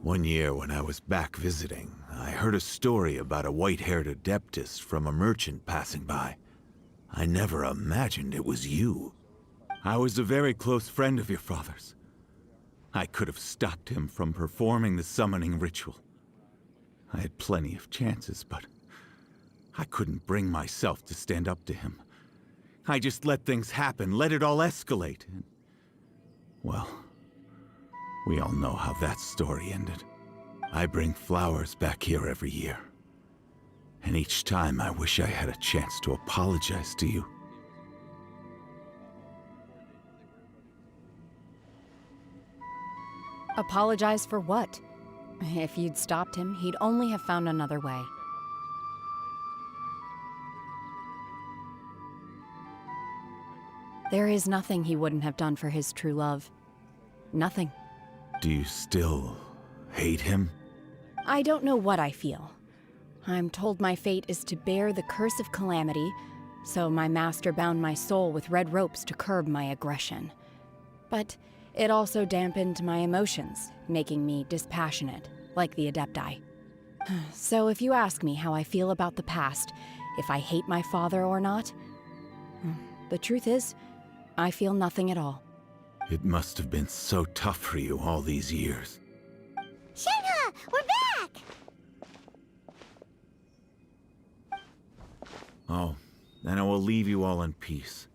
One year when I was back visiting, I heard a story about a white-haired adeptus from a merchant passing by. I never imagined it was you. I was a very close friend of your father's. I could have stopped him from performing the summoning ritual. I had plenty of chances, but I couldn't bring myself to stand up to him. I just let things happen, let it all escalate. And, well, we all know how that story ended. I bring flowers back here every year. And each time I wish I had a chance to apologize to you. Apologize for what? If you'd stopped him, he'd only have found another way. There is nothing he wouldn't have done for his true love. Nothing. Do you still hate him? I don't know what I feel. I'm told my fate is to bear the curse of calamity, so my master bound my soul with red ropes to curb my aggression. But it also dampened my emotions, making me dispassionate, like the Adepti. So if you ask me how I feel about the past, if I hate my father or not, the truth is, I feel nothing at all. It must have been so tough for you all these years. Shenhua, we're back! Oh, then I will leave you all in peace.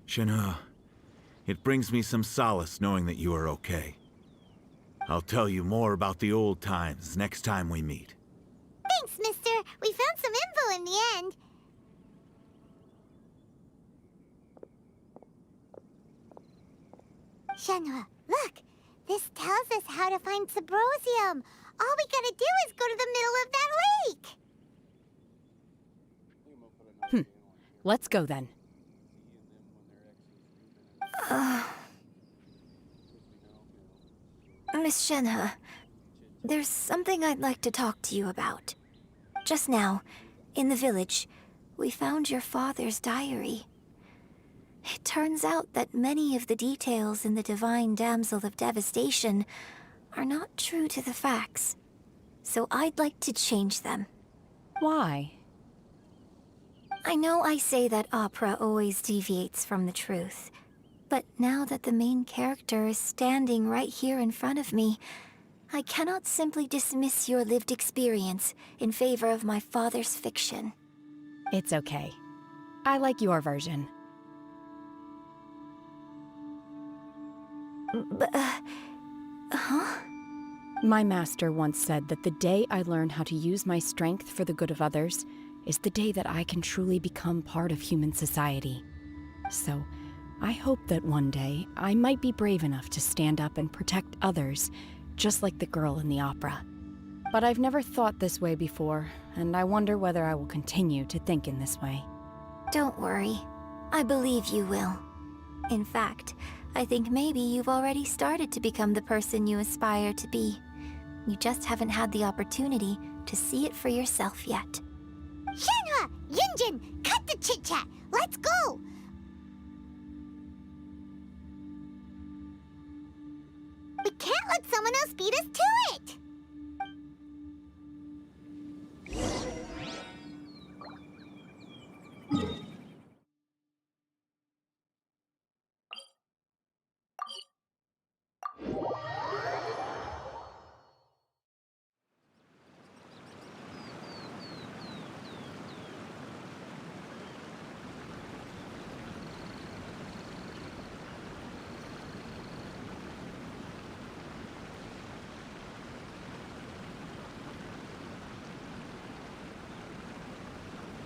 Shenhua, it brings me some solace knowing that you are okay. I'll tell you more about the old times next time we meet. Thanks, mister. We found some info in the end. Shenhua, look! This tells us how to find Subrosium. All we gotta do is go to the middle of that lake! Let's go then. Miss Shenhe, there's something I'd like to talk to you about. Just now, in the village, we found your father's diary. It turns out that many of the details in the Divine Damsel of Devastation are not true to the facts. So I'd like to change them. Why? I know I say that opera always deviates from the truth, but now that the main character is standing right here in front of me, I cannot simply dismiss your lived experience in favor of my father's fiction. It's okay. I like your version. Huh? My master once said that the day I learn how to use my strength for the good of others is the day that I can truly become part of human society. So, I hope that one day I might be brave enough to stand up and protect others, just like the girl in the opera. But I've never thought this way before, and I wonder whether I will continue to think in this way. Don't worry. I believe you will. In fact, I think maybe you've already started to become the person you aspire to be. You just haven't had the opportunity to see it for yourself yet. Shenhua! Yunjin! Cut the chit-chat! Let's go! We can't let someone else beat us to it!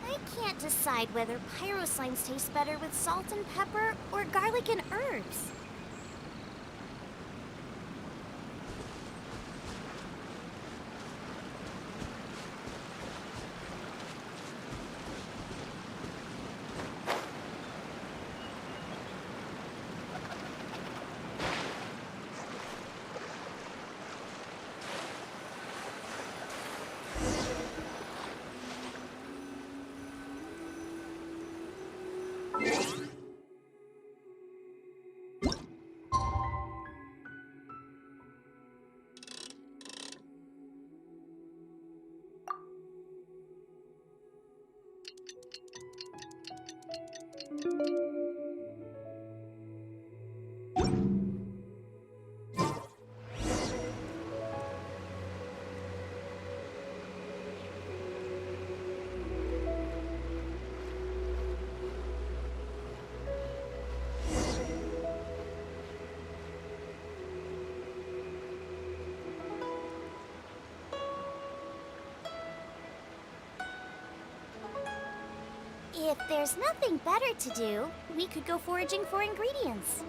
I can't decide whether pyro slimes taste better with salt and pepper or garlic and herbs. If there's nothing better to do, we could go foraging for ingredients.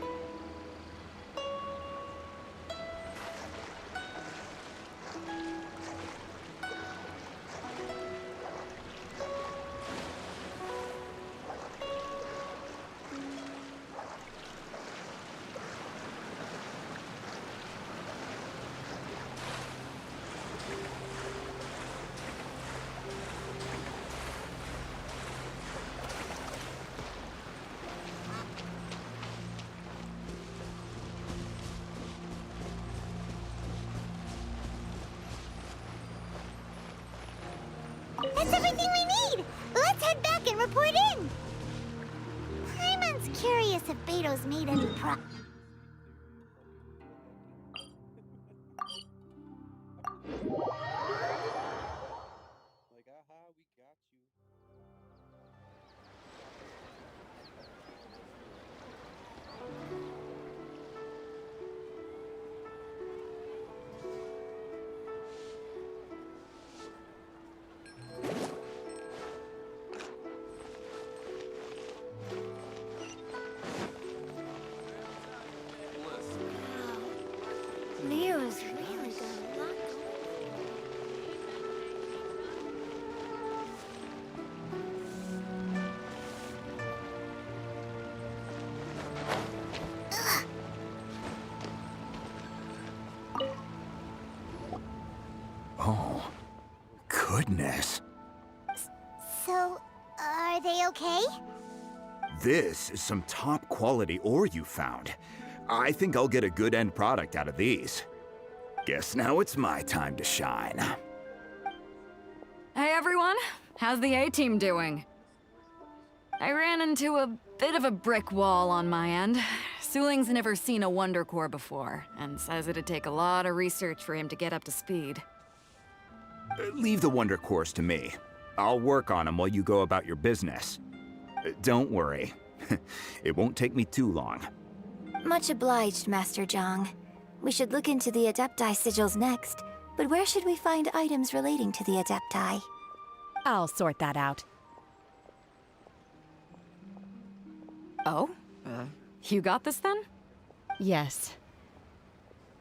That's everything we need! Let's head back and report in! Paimon's curious if Beto's made any Leo's really got a lot Oh, goodness. So, are they okay? This is some top quality ore you found. I think I'll get a good end product out of these. Guess now it's my time to shine. Hey everyone, how's the A-team doing? I ran into a bit of a brick wall on my end. Suling's never seen a Wonder Core before, and says it'd take a lot of research for him to get up to speed. Leave the Wonder Cores to me. I'll work on them while you go about your business. Don't worry. It won't take me too long. Much obliged, Master Zhang. We should look into the Adepti sigils next, but where should we find items relating to the Adepti? I'll sort that out. Oh? You got this then? Yes.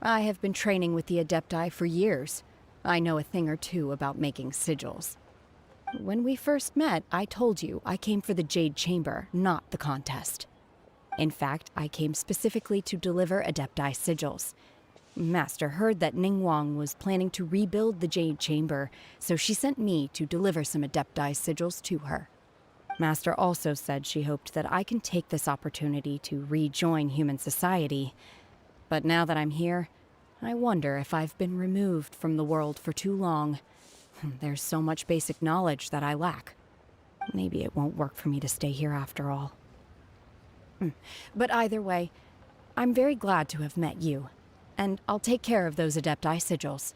I have been training with the Adepti for years. I know a thing or two about making sigils. When we first met, I told you I came for the Jade Chamber, not the contest. In fact, I came specifically to deliver Adepti sigils. Master heard that Ningguang was planning to rebuild the Jade Chamber, so she sent me to deliver some Adepti sigils to her. Master also said she hoped that I can take this opportunity to rejoin human society. But now that I'm here, I wonder if I've been removed from the world for too long. There's so much basic knowledge that I lack. Maybe it won't work for me to stay here after all. But either way, I'm very glad to have met you, and I'll take care of those Adepti sigils.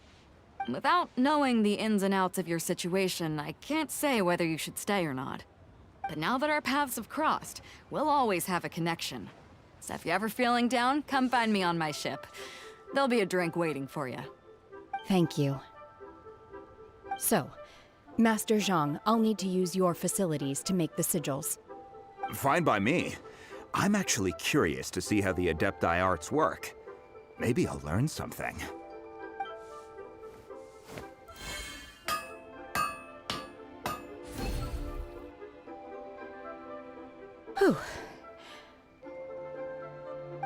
Without knowing the ins and outs of your situation, I can't say whether you should stay or not. But now that our paths have crossed, we'll always have a connection. So if you're ever feeling down, come find me on my ship. There'll be a drink waiting for you. Thank you. So, Master Zhang, I'll need to use your facilities to make the sigils. Fine by me. I'm actually curious to see how the Adepti arts work. Maybe I'll learn something. Whew.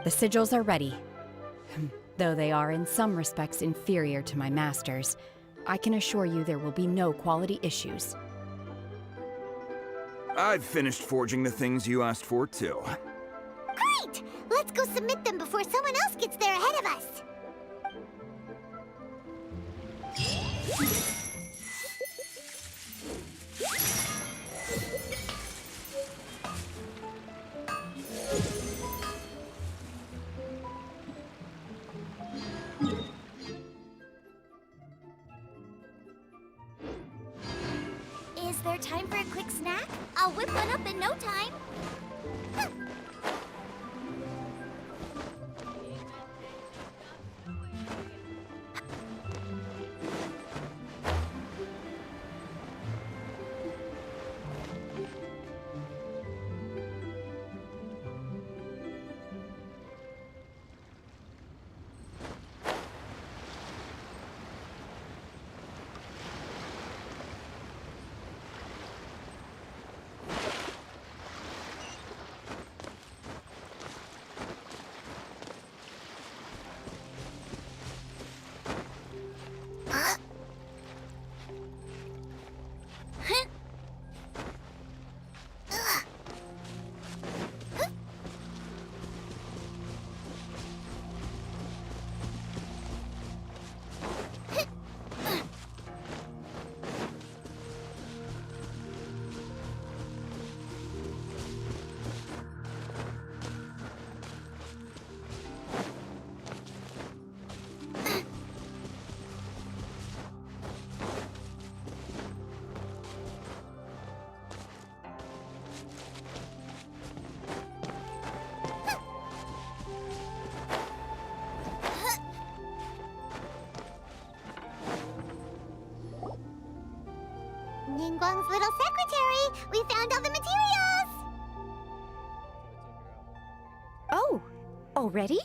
The sigils are ready. Though they are in some respects inferior to my master's, I can assure you there will be no quality issues. I've finished forging the things you asked for, too. Great! Let's go submit them before someone else gets there ahead of us. Is there time for a quick snack? I'll whip one up in no time. Ningguang's little secretary! We found all the materials! Oh, already?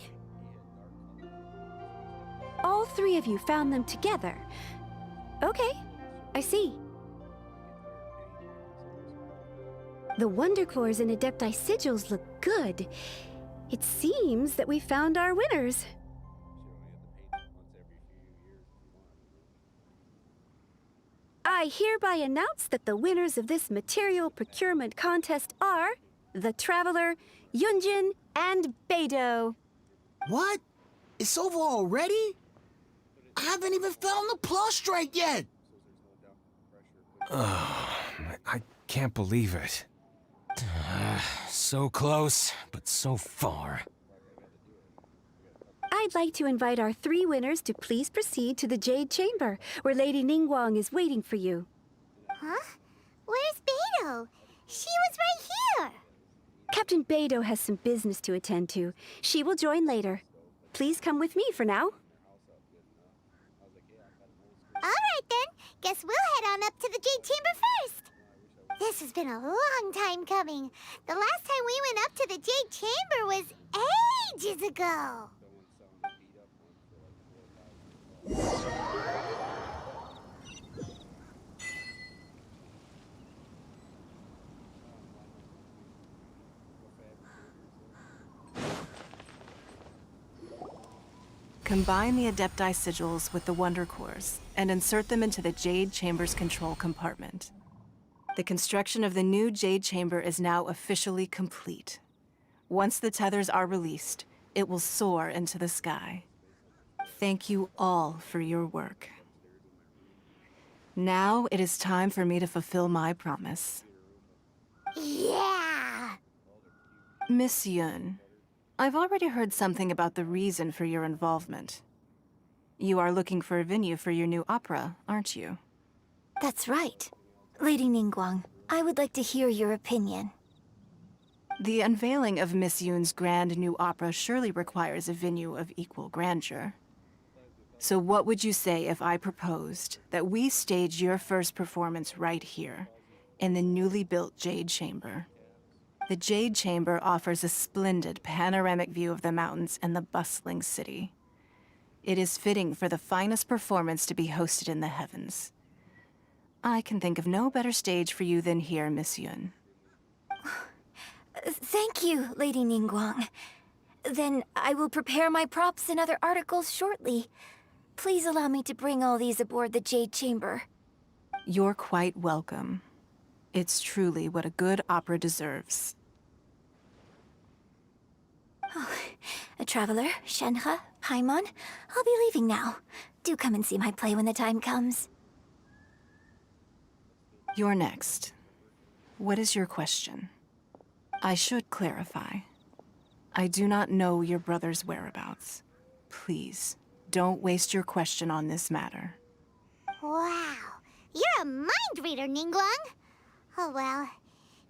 All three of you found them together. Okay, I see. The Wonder Cores and Adepti sigils look good. It seems that we found our winners. I hereby announce that the winners of this material procurement contest are the Traveler, Yunjin, and Beidou. What? It's over already? I haven't even found the prostrate yet! I can't believe it. So close, but so far. I'd like to invite our three winners to please proceed to the Jade Chamber, where Lady Ningguang is waiting for you. Huh? Where's Beidou? She was right here! Captain Beidou has some business to attend to. She will join later. Please come with me for now. Alright then, guess we'll head on up to the Jade Chamber first! This has been a long time coming. The last time we went up to the Jade Chamber was ages ago. Combine the Adepti sigils with the Wonder Cores and insert them into the Jade Chamber's control compartment. The construction of the new Jade Chamber is now officially complete. Once the tethers are released, it will soar into the sky. Thank you all for your work. Now it is time for me to fulfill my promise. Yeah! Miss Yun, I've already heard something about the reason for your involvement. You are looking for a venue for your new opera, aren't you? That's right. Lady Ningguang, I would like to hear your opinion. The unveiling of Miss Yun's grand new opera surely requires a venue of equal grandeur. So what would you say if I proposed that we stage your first performance right here, in the newly built Jade Chamber? The Jade Chamber offers a splendid panoramic view of the mountains and the bustling city. It is fitting for the finest performance to be hosted in the heavens. I can think of no better stage for you than here, Miss Yun. Thank you, Lady Ningguang. Then I will prepare my props and other articles shortly. Please allow me to bring all these aboard the Jade Chamber. You're quite welcome. It's truly what a good opera deserves. A traveler, Shenhe, Paimon, I'll be leaving now. Do come and see my play when the time comes. You're next. What is your question? I should clarify. I do not know your brother's whereabouts. Please, don't waste your question on this matter. Wow, you're a mind reader, Ningguang. Oh well,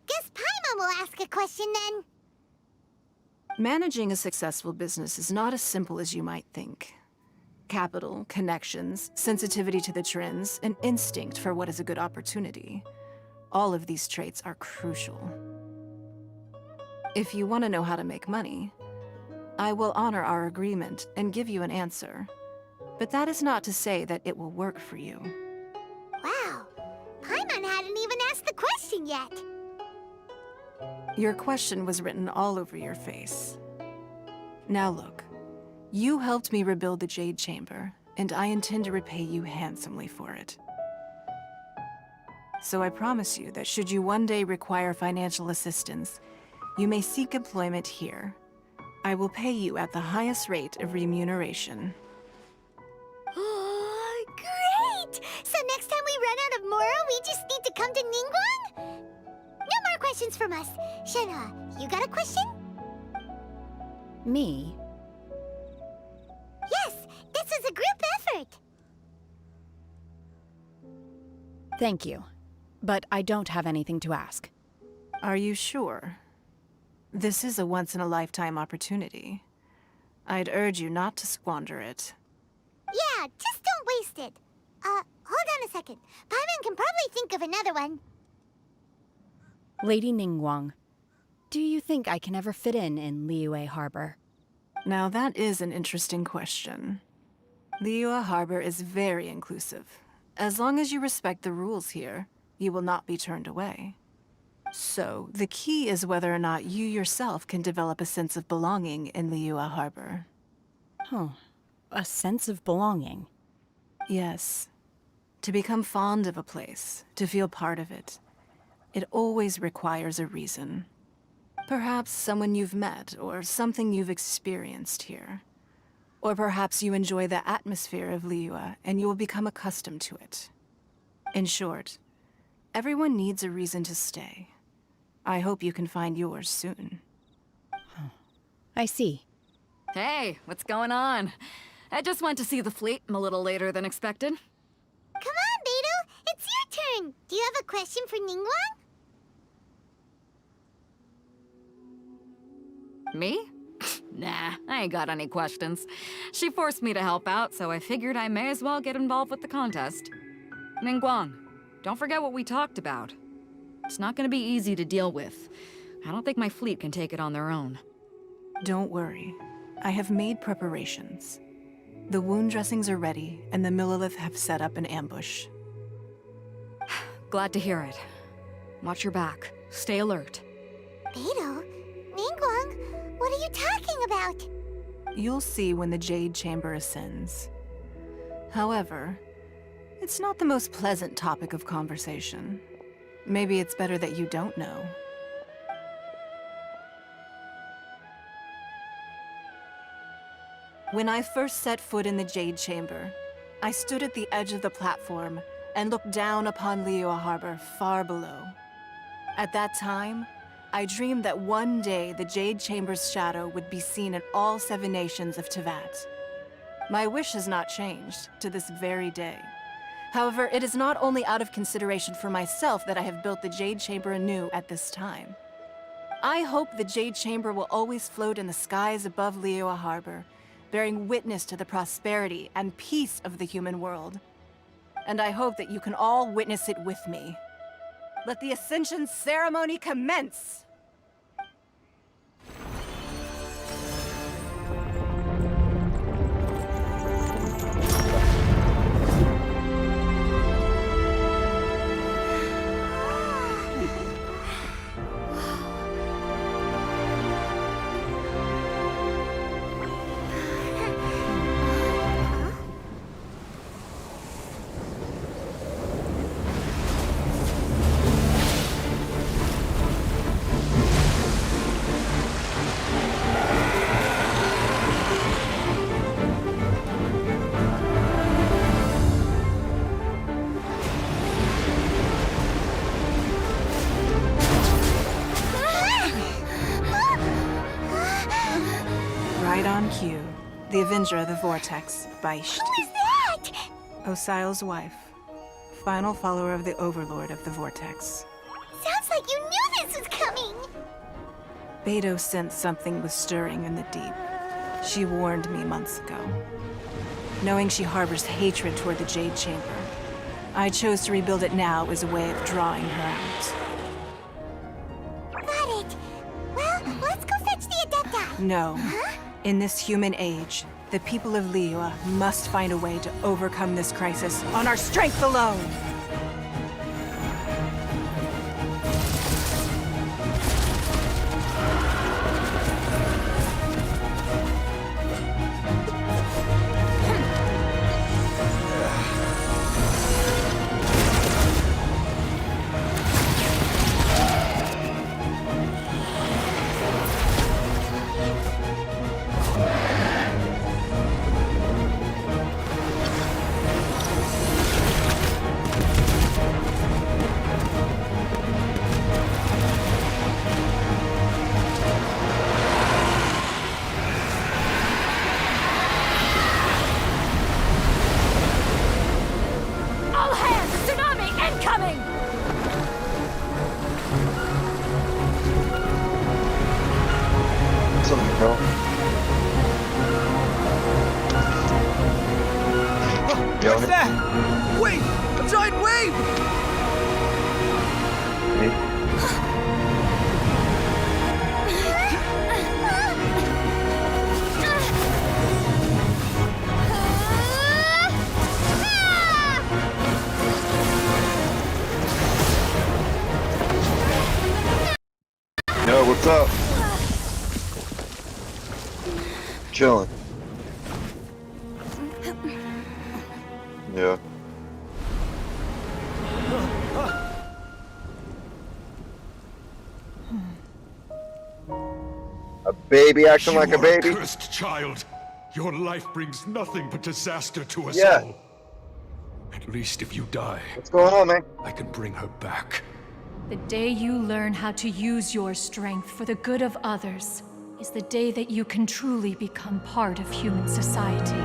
guess Paimon will ask a question then. Managing a successful business is not as simple as you might think. Capital, connections, sensitivity to the trends, and instinct for what is a good opportunity. All of these traits are crucial. If you want to know how to make money, I will honor our agreement and give you an answer. But that is not to say that it will work for you. Wow, Paimon hadn't even asked the question yet. Your question was written all over your face. Now look, you helped me rebuild the Jade Chamber, and I intend to repay you handsomely for it. So I promise you that should you one day require financial assistance, you may seek employment here. I will pay you at the highest rate of remuneration. Oh, great! So next time we run out of Moro, we just need to come to Ningguang? No more questions from us. Shenhe, you got a question? Me? Yes, this is a group effort. Thank you. But I don't have anything to ask. Are you sure? This is a once-in-a-lifetime opportunity. I'd urge you not to squander it. Yeah, just don't waste it. Hold on a second. Paimon can probably think of another one. Lady Ningguang, do you think I can ever fit in Liyue Harbor? Now that is an interesting question. Liyue Harbor is very inclusive. As long as you respect the rules here, you will not be turned away. So, the key is whether or not you yourself can develop a sense of belonging in Liyue Harbor. Oh, a sense of belonging. Yes. To become fond of a place, to feel part of it, it always requires a reason. Perhaps someone you've met, or something you've experienced here. Or perhaps you enjoy the atmosphere of Liyue, and you will become accustomed to it. In short, everyone needs a reason to stay. I hope you can find yours soon. I see. Hey, what's going on? I just went to see the fleet. I'm a little later than expected. Come on, Beidou, it's your turn. Do you have a question for Ningguang? Me? Nah, I ain't got any questions. She forced me to help out, so I figured I may as well get involved with the contest. Ningguang, don't forget what we talked about. It's not gonna be easy to deal with. I don't think my fleet can take it on their own. Don't worry. I have made preparations. The wound dressings are ready, and the Millelith have set up an ambush. Glad to hear it. Watch your back. Stay alert. Beidou? Ningguang, what are you talking about? You'll see when the Jade Chamber ascends. However, it's not the most pleasant topic of conversation. Maybe it's better that you don't know. When I first set foot in the Jade Chamber, I stood at the edge of the platform and looked down upon Liyue Harbor far below. At that time, I dreamed that one day the Jade Chamber's shadow would be seen in all 7 nations of Teyvat. My wish has not changed to this very day. However, it is not only out of consideration for myself that I have built the Jade Chamber anew at this time. I hope the Jade Chamber will always float in the skies above Liyue Harbor, bearing witness to the prosperity and peace of the human world. And I hope that you can all witness it with me. Let the Ascension ceremony commence! Right on cue. The Avenger of the Vortex, Beisht. Who is that? Osial's wife. Final follower of the Overlord of the Vortex. Sounds like you knew this was coming. Beidou sensed something was stirring in the deep. She warned me months ago. Knowing she harbors hatred toward the Jade Chamber, I chose to rebuild it now as a way of drawing her out. Got it. Well, let's go fetch the Adepta. No. Huh? In this human age, the people of Liyue must find a way to overcome this crisis on our strength alone! All hands! Tsunami incoming! Something, bro. What's that? Wait! A giant wave! Yo, what's up? Chilling. Yeah. A baby acting like a baby? You cursed child. Your life brings nothing but disaster to us Yeah. all. At least if you die, What's going on, man? I can bring her back. The day you learn how to use your strength for the good of others is the day that you can truly become part of human society.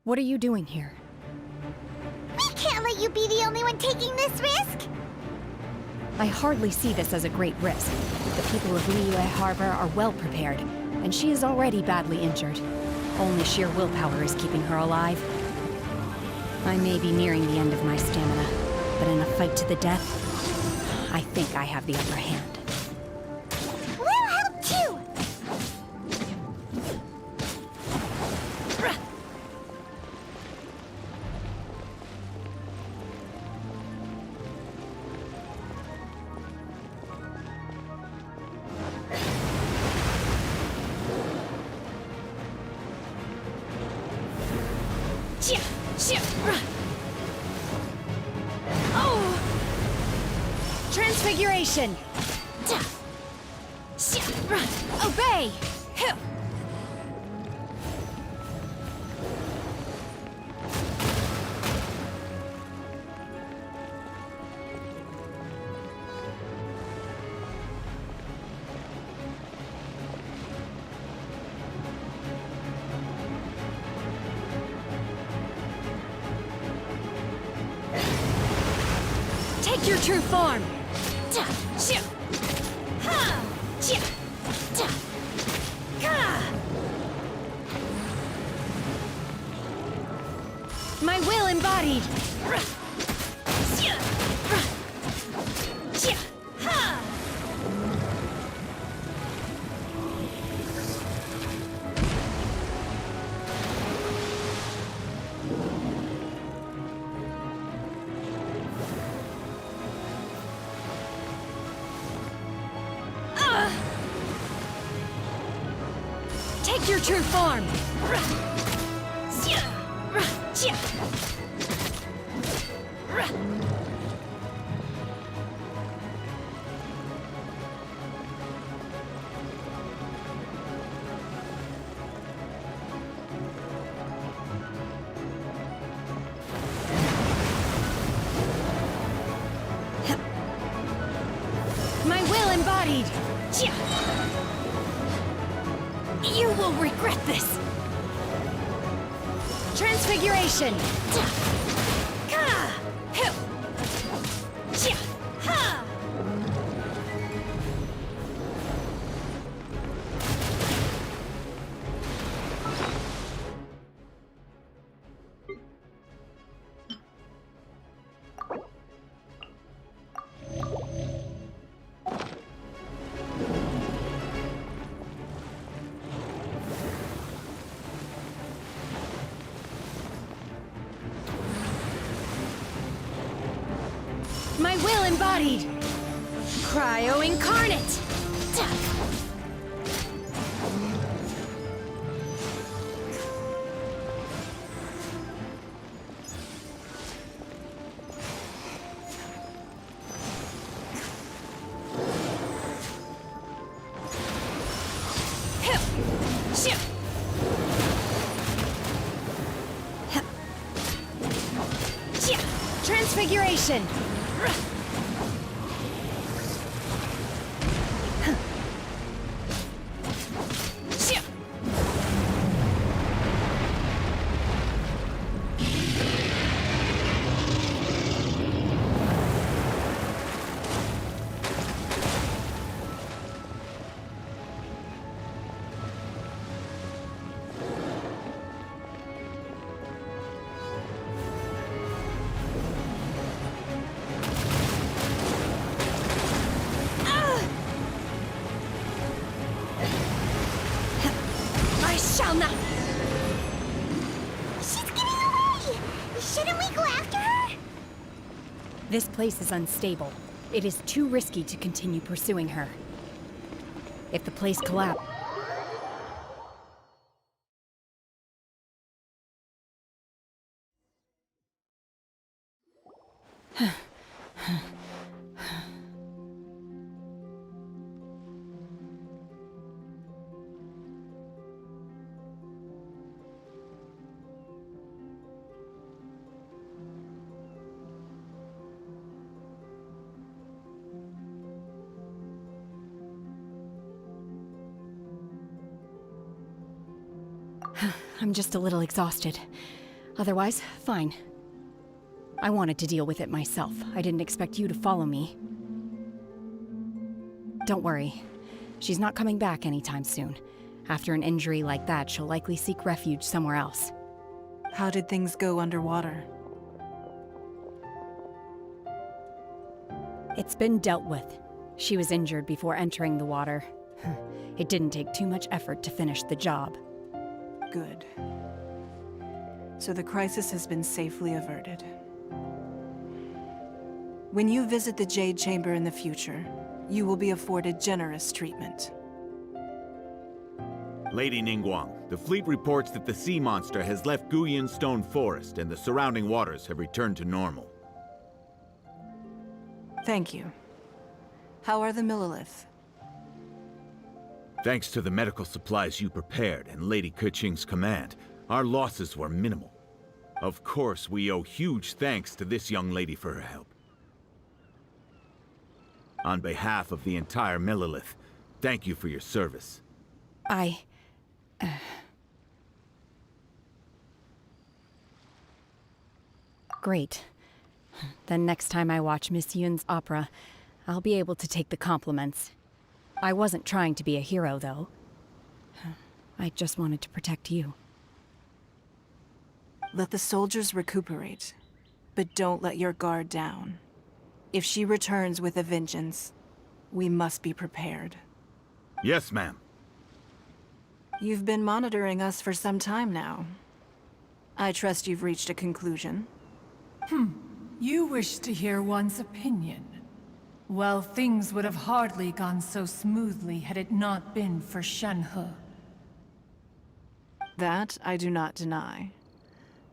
What are you doing here? We can't let you be the only one taking this risk. I hardly see this as a great risk. The people of Liyue Harbor are well prepared, and she is already badly injured. Only sheer willpower is keeping her alive. I may be nearing the end of my stamina, but in a fight to the death, I think I have the upper hand. Transfiguration! Obey! Take your true form! My will embodied! Take your true form! My will embodied! You will regret this! Transfiguration! My will embodied! Cryo incarnate! Transfiguration! Shall not! She's getting away! Shouldn't we go after her? This place is unstable. It is too risky to continue pursuing her. If the place collapses... I'm just a little exhausted. Otherwise, fine. I wanted to deal with it myself. I didn't expect you to follow me. Don't worry. She's not coming back anytime soon. After an injury like that, she'll likely seek refuge somewhere else. How did things go underwater? It's been dealt with. She was injured before entering the water. It didn't take too much effort to finish the job. Good. So the crisis has been safely averted. When you visit the Jade Chamber in the future, you will be afforded generous treatment. Lady Ningguang, the fleet reports that the sea monster has left Guyan Stone Forest and the surrounding waters have returned to normal. Thank you. How are the Millilith? Thanks to the medical supplies you prepared and Lady Keqing's command, our losses were minimal. Of course, we owe huge thanks to this young lady for her help. On behalf of the entire Millilith, thank you for your service. Great. Then next time I watch Miss Yun's opera, I'll be able to take the compliments. I wasn't trying to be a hero, though. I just wanted to protect you. Let the soldiers recuperate, but don't let your guard down. If she returns with a vengeance, we must be prepared. Yes, ma'am. You've been monitoring us for some time now. I trust you've reached a conclusion. You wish to hear one's opinion. Well, things would have hardly gone so smoothly had it not been for Shenhe. That I do not deny.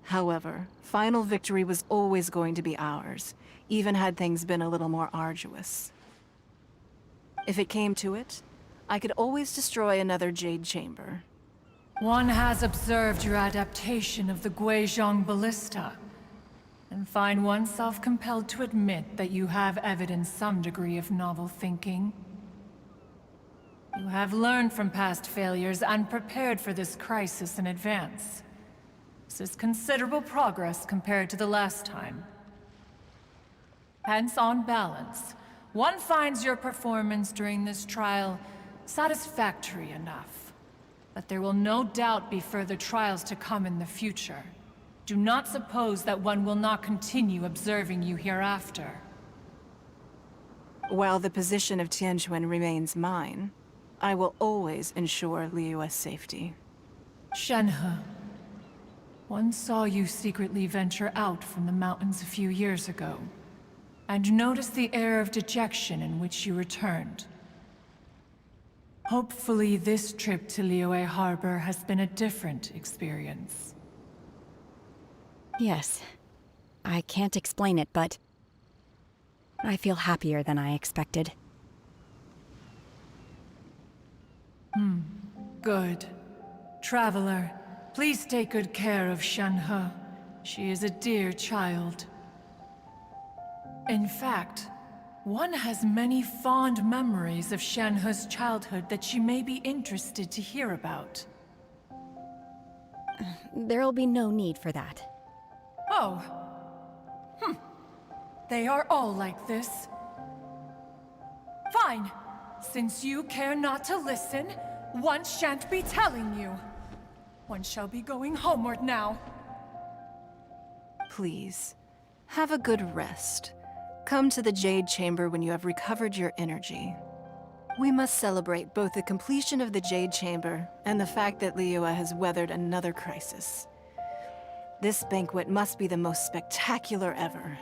However, final victory was always going to be ours, even had things been a little more arduous. If it came to it, I could always destroy another Jade Chamber. One has observed your adaptation of the Guizhong Ballista, and find oneself compelled to admit that you have evidenced some degree of novel thinking. You have learned from past failures and prepared for this crisis in advance. This is considerable progress compared to the last time. Hence, on balance, one finds your performance during this trial satisfactory enough. But there will no doubt be further trials to come in the future. Do not suppose that one will not continue observing you hereafter. While the position of Tianquan remains mine, I will always ensure Liyue's safety. Shenhe, one saw you secretly venture out from the mountains a few years ago, and noticed the air of dejection in which you returned. Hopefully this trip to Liyue Harbor has been a different experience. Yes. I can't explain it, but I feel happier than I expected. Good. Traveler, please take good care of Shenhe. She is a dear child. In fact, one has many fond memories of Shenhe's childhood that she may be interested to hear about. There'll be no need for that. Oh. They are all like this. Fine. Since you care not to listen, one shan't be telling you. One shall be going homeward now. Please, have a good rest. Come to the Jade Chamber when you have recovered your energy. We must celebrate both the completion of the Jade Chamber and the fact that Liyue has weathered another crisis. This banquet must be the most spectacular ever.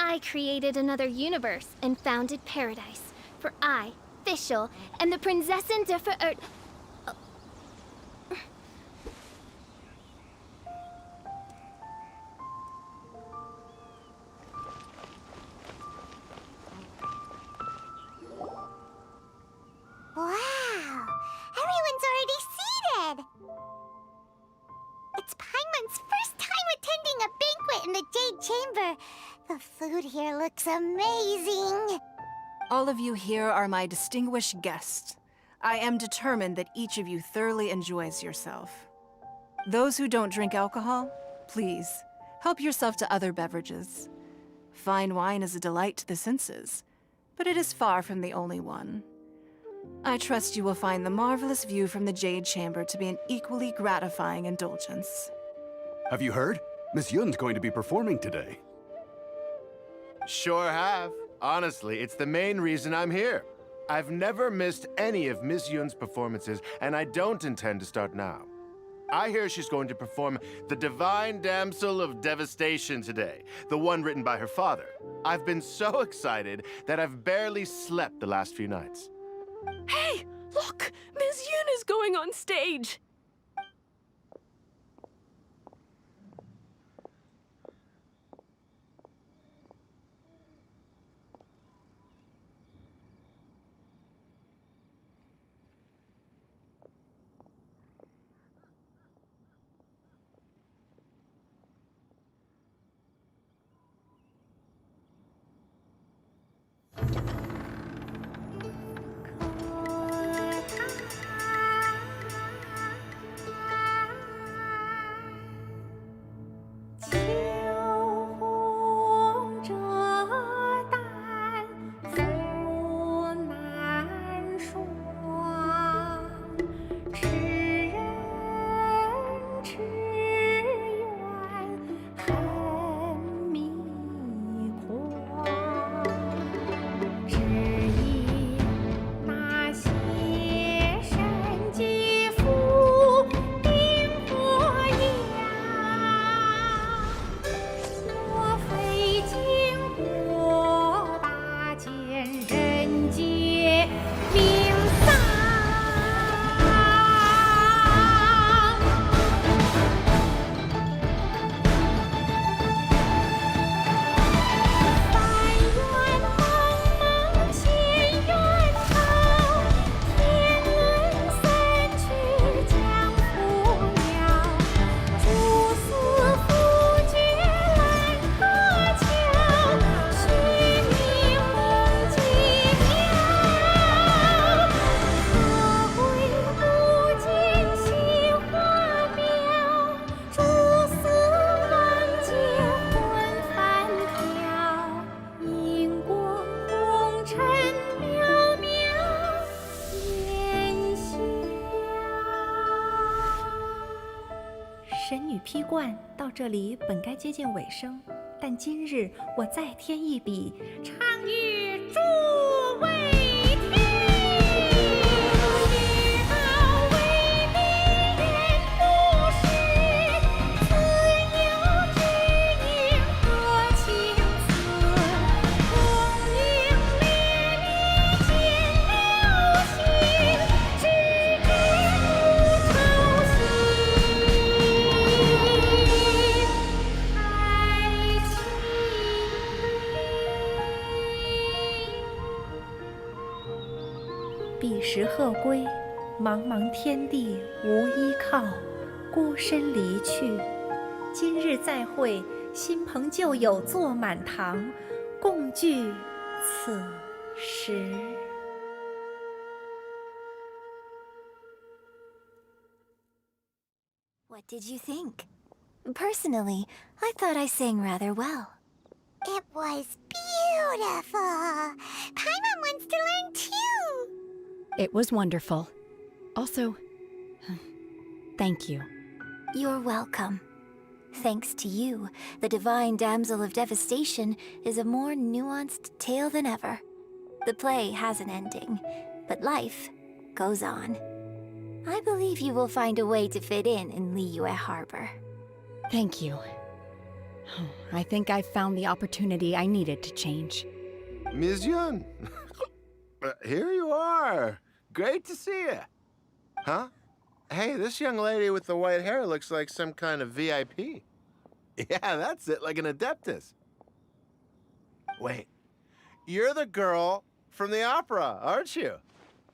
I created another universe and founded paradise. For I, Fischl, and the Prinzessin der Verirrt... Wow! Everyone's already seated! It's Paimon's first time attending a banquet in the Jade Chamber. The food here looks amazing. All of you here are my distinguished guests. I am determined that each of you thoroughly enjoys yourself. Those who don't drink alcohol, please, help yourself to other beverages. Fine wine is a delight to the senses, but it is far from the only one. I trust you will find the marvelous view from the Jade Chamber to be an equally gratifying indulgence. Have you heard? Miss Yun's going to be performing today. Sure have. Honestly, it's the main reason I'm here. I've never missed any of Miss Yun's performances, and I don't intend to start now. I hear she's going to perform The Divine Damsel of Devastation today, the one written by her father. I've been so excited that I've barely slept the last few nights. Hey, look! Miss Yun is going on stage!神女披冠到这里本该接近尾声，但今日我再添一笔，唱与诸位听。知道为民人不是，自有知音和情思，功名烈烈见了心，只知不操心。彼时鹤归，茫茫天地无依靠，孤身离去。今日再会，新朋旧友坐满堂，共聚此时。What did you think? Personally, I thought I sang rather well. It was beautiful. Paimon wants to learn too. It was wonderful. Also, thank you. You're welcome. Thanks to you, the Divine Damsel of Devastation is a more nuanced tale than ever. The play has an ending, but life goes on. I believe you will find a way to fit in Liyue Harbor. Thank you. I think I've found the opportunity I needed to change. Ms. Yun, here you are. Great to see you. Huh? Hey, this young lady with the white hair looks like some kind of VIP. Yeah, that's it, like an Adeptus. Wait, you're the girl from the opera, aren't you?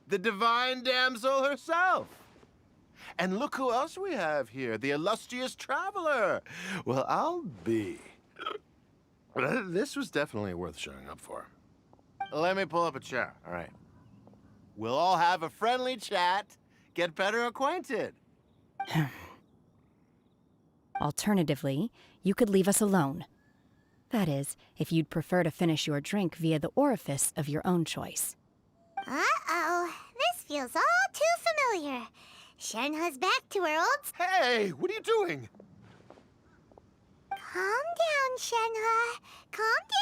The divine damsel herself. And look who else we have here, the illustrious traveler. Well, I'll be. This was definitely worth showing up for. Let me pull up a chair, all right? We'll all have a friendly chat, get better acquainted. Alternatively, you could leave us alone. That is, if you'd prefer to finish your drink via the orifice of your own choice. Uh-oh, this feels all too familiar. Shenhe's back to her old... Hey, what are you doing? Calm down, Shenhe. Calm down.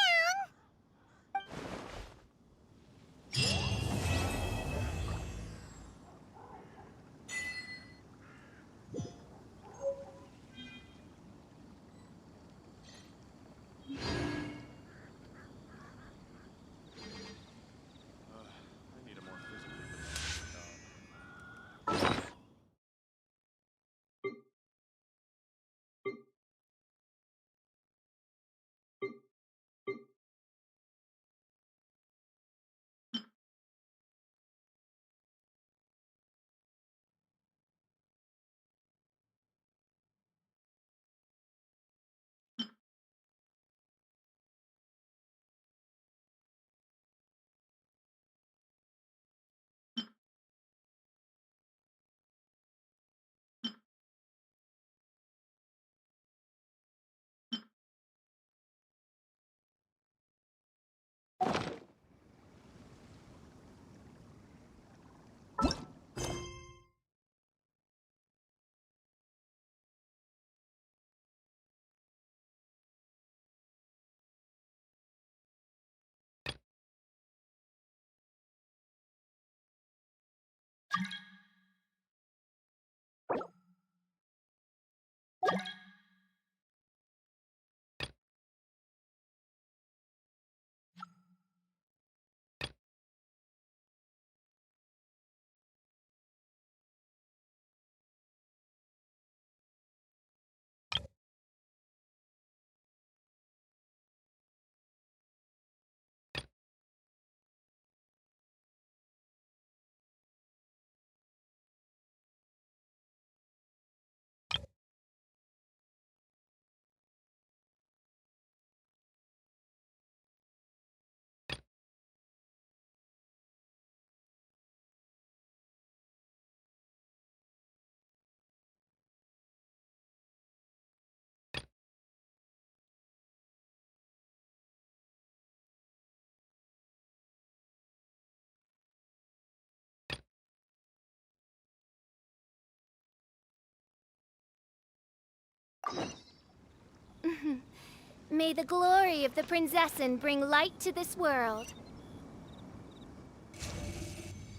May the glory of the Prinzessin bring light to this world.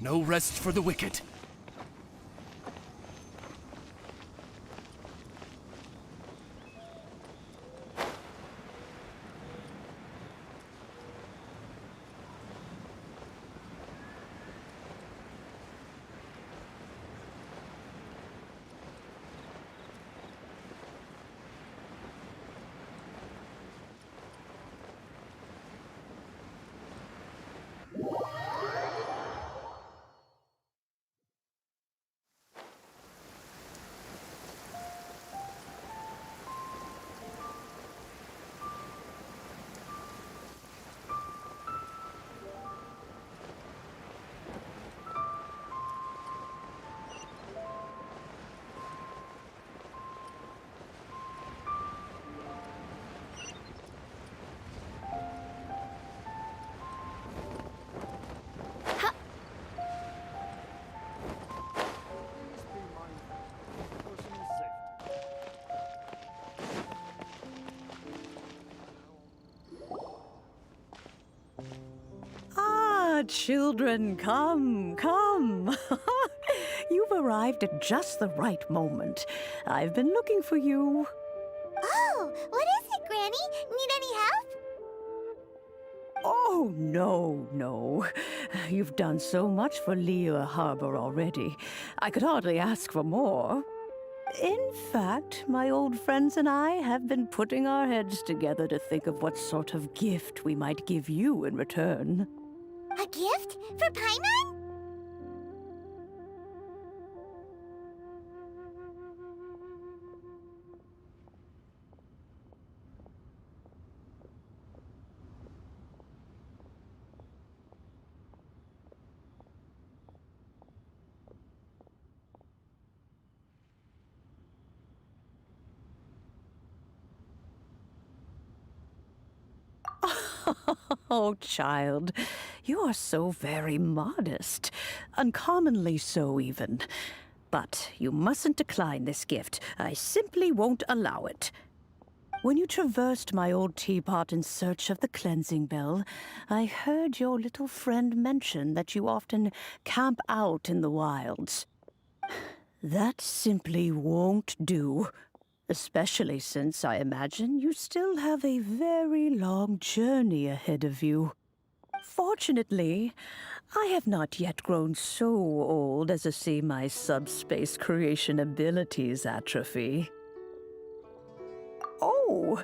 No rest for the wicked. Children, come, come. You've arrived at just the right moment. I've been looking for you. Oh, what is it, Jenny? Need any help? Oh, no. You've done so much for Liyue Harbor already. I could hardly ask for more. In fact, my old friends and I have been putting our heads together to think of what sort of gift we might give you in return. A gift? For Paimon? Oh, child, you are so very modest. Uncommonly so, even. But you mustn't decline this gift. I simply won't allow it. When you traversed my old teapot in search of the cleansing bell, I heard your little friend mention that you often camp out in the wilds. That simply won't do. Especially since I imagine you still have a very long journey ahead of you. Fortunately, I have not yet grown so old as to see my subspace creation abilities atrophy. Oh,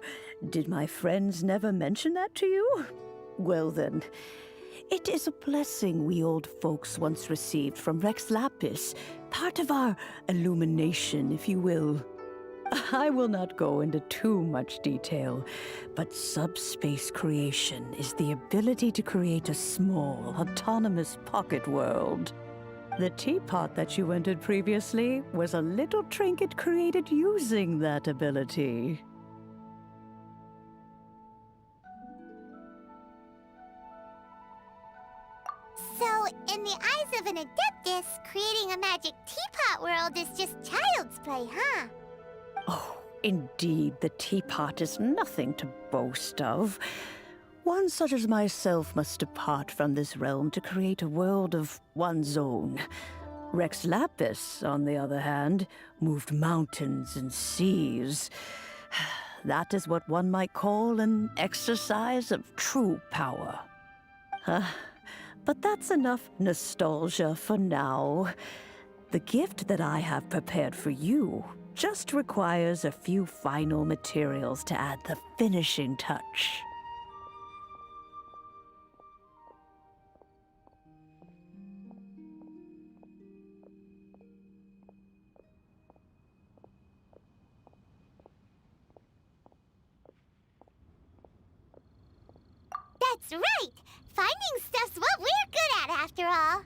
did my friends never mention that to you? Well then, it is a blessing we old folks once received from Rex Lapis, part of our illumination, if you will. I will not go into too much detail, but subspace creation is the ability to create a small, autonomous pocket world. The teapot that you entered previously was a little trinket created using that ability. So, in the eyes of an Adeptus, creating a magic teapot world is just child's play, huh? Oh, indeed, the teapot is nothing to boast of. One such as myself must depart from this realm to create a world of one's own. Rex Lapis, on the other hand, moved mountains and seas. That is what one might call an exercise of true power. But that's enough nostalgia for now. The gift that I have prepared for you just requires a few final materials to add the finishing touch. That's right! Finding stuff's what we're good at, after all.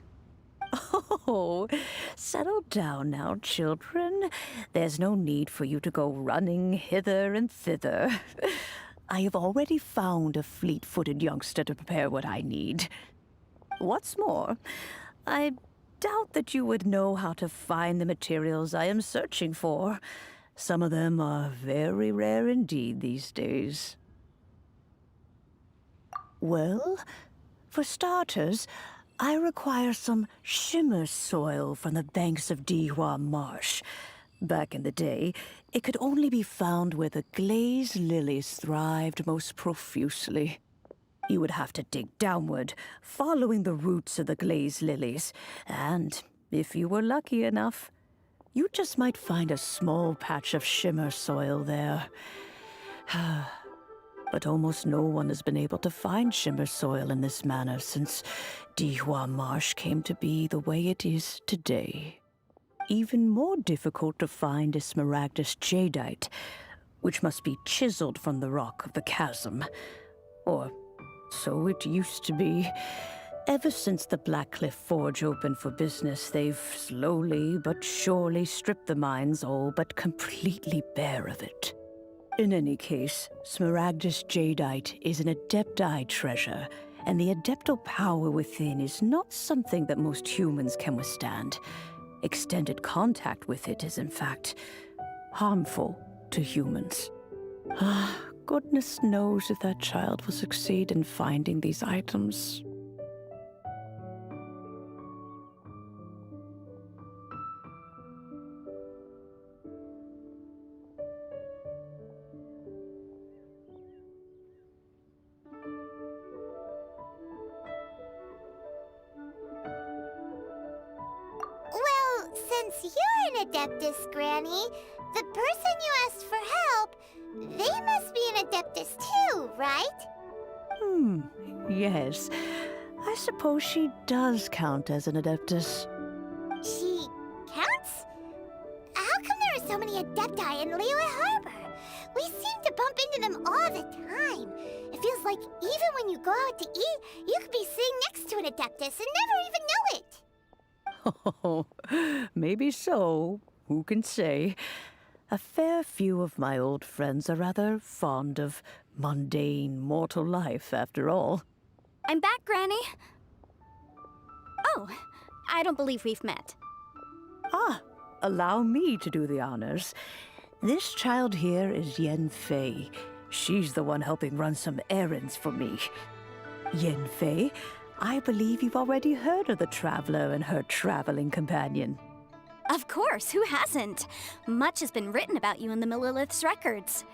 Oh, settle down now, children. There's no need for you to go running hither and thither. I have already found a fleet-footed youngster to prepare what I need. What's more, I doubt that you would know how to find the materials I am searching for. Some of them are very rare indeed these days. Well, for starters, I require some shimmer soil from the banks of Dihua Marsh. Back in the day, it could only be found where the glazed lilies thrived most profusely. You would have to dig downward, following the roots of the glazed lilies, and if you were lucky enough, you just might find a small patch of shimmer soil there. But almost no one has been able to find shimmer soil in this manner since Dihua Marsh came to be the way it is today. Even more difficult to find is Smaragdus jadeite, which must be chiseled from the rock of the chasm. Or so it used to be. Ever since the Blackcliff Forge opened for business, they've slowly but surely stripped the mines all but completely bare of it. In any case, Smaragdus jadeite is an Adepti treasure, and the Adeptal power within is not something that most humans can withstand. Extended contact with it is, in fact, harmful to humans. Goodness knows if that child will succeed in finding these items. since you're an Adeptus, Granny, the person you asked for help, they must be an Adeptus too, right? Yes. I suppose she does count as an Adeptus. She counts? How come there are so many Adepti in Liyue Harbor? We seem to bump into them all the time. It feels like even when you go out to eat, you could be sitting next to an Adeptus and never even know it. Oh, maybe so. Who can say? A fair few of my old friends are rather fond of mundane mortal life, after all. I'm back, Granny. Oh, I don't believe we've met. Ah, allow me to do the honors. This child here is Yen Fei. She's the one helping run some errands for me. Yen Fei, I believe you've already heard of the Traveler and her traveling companion. Of course, who hasn't? Much has been written about you in the Millelith's records.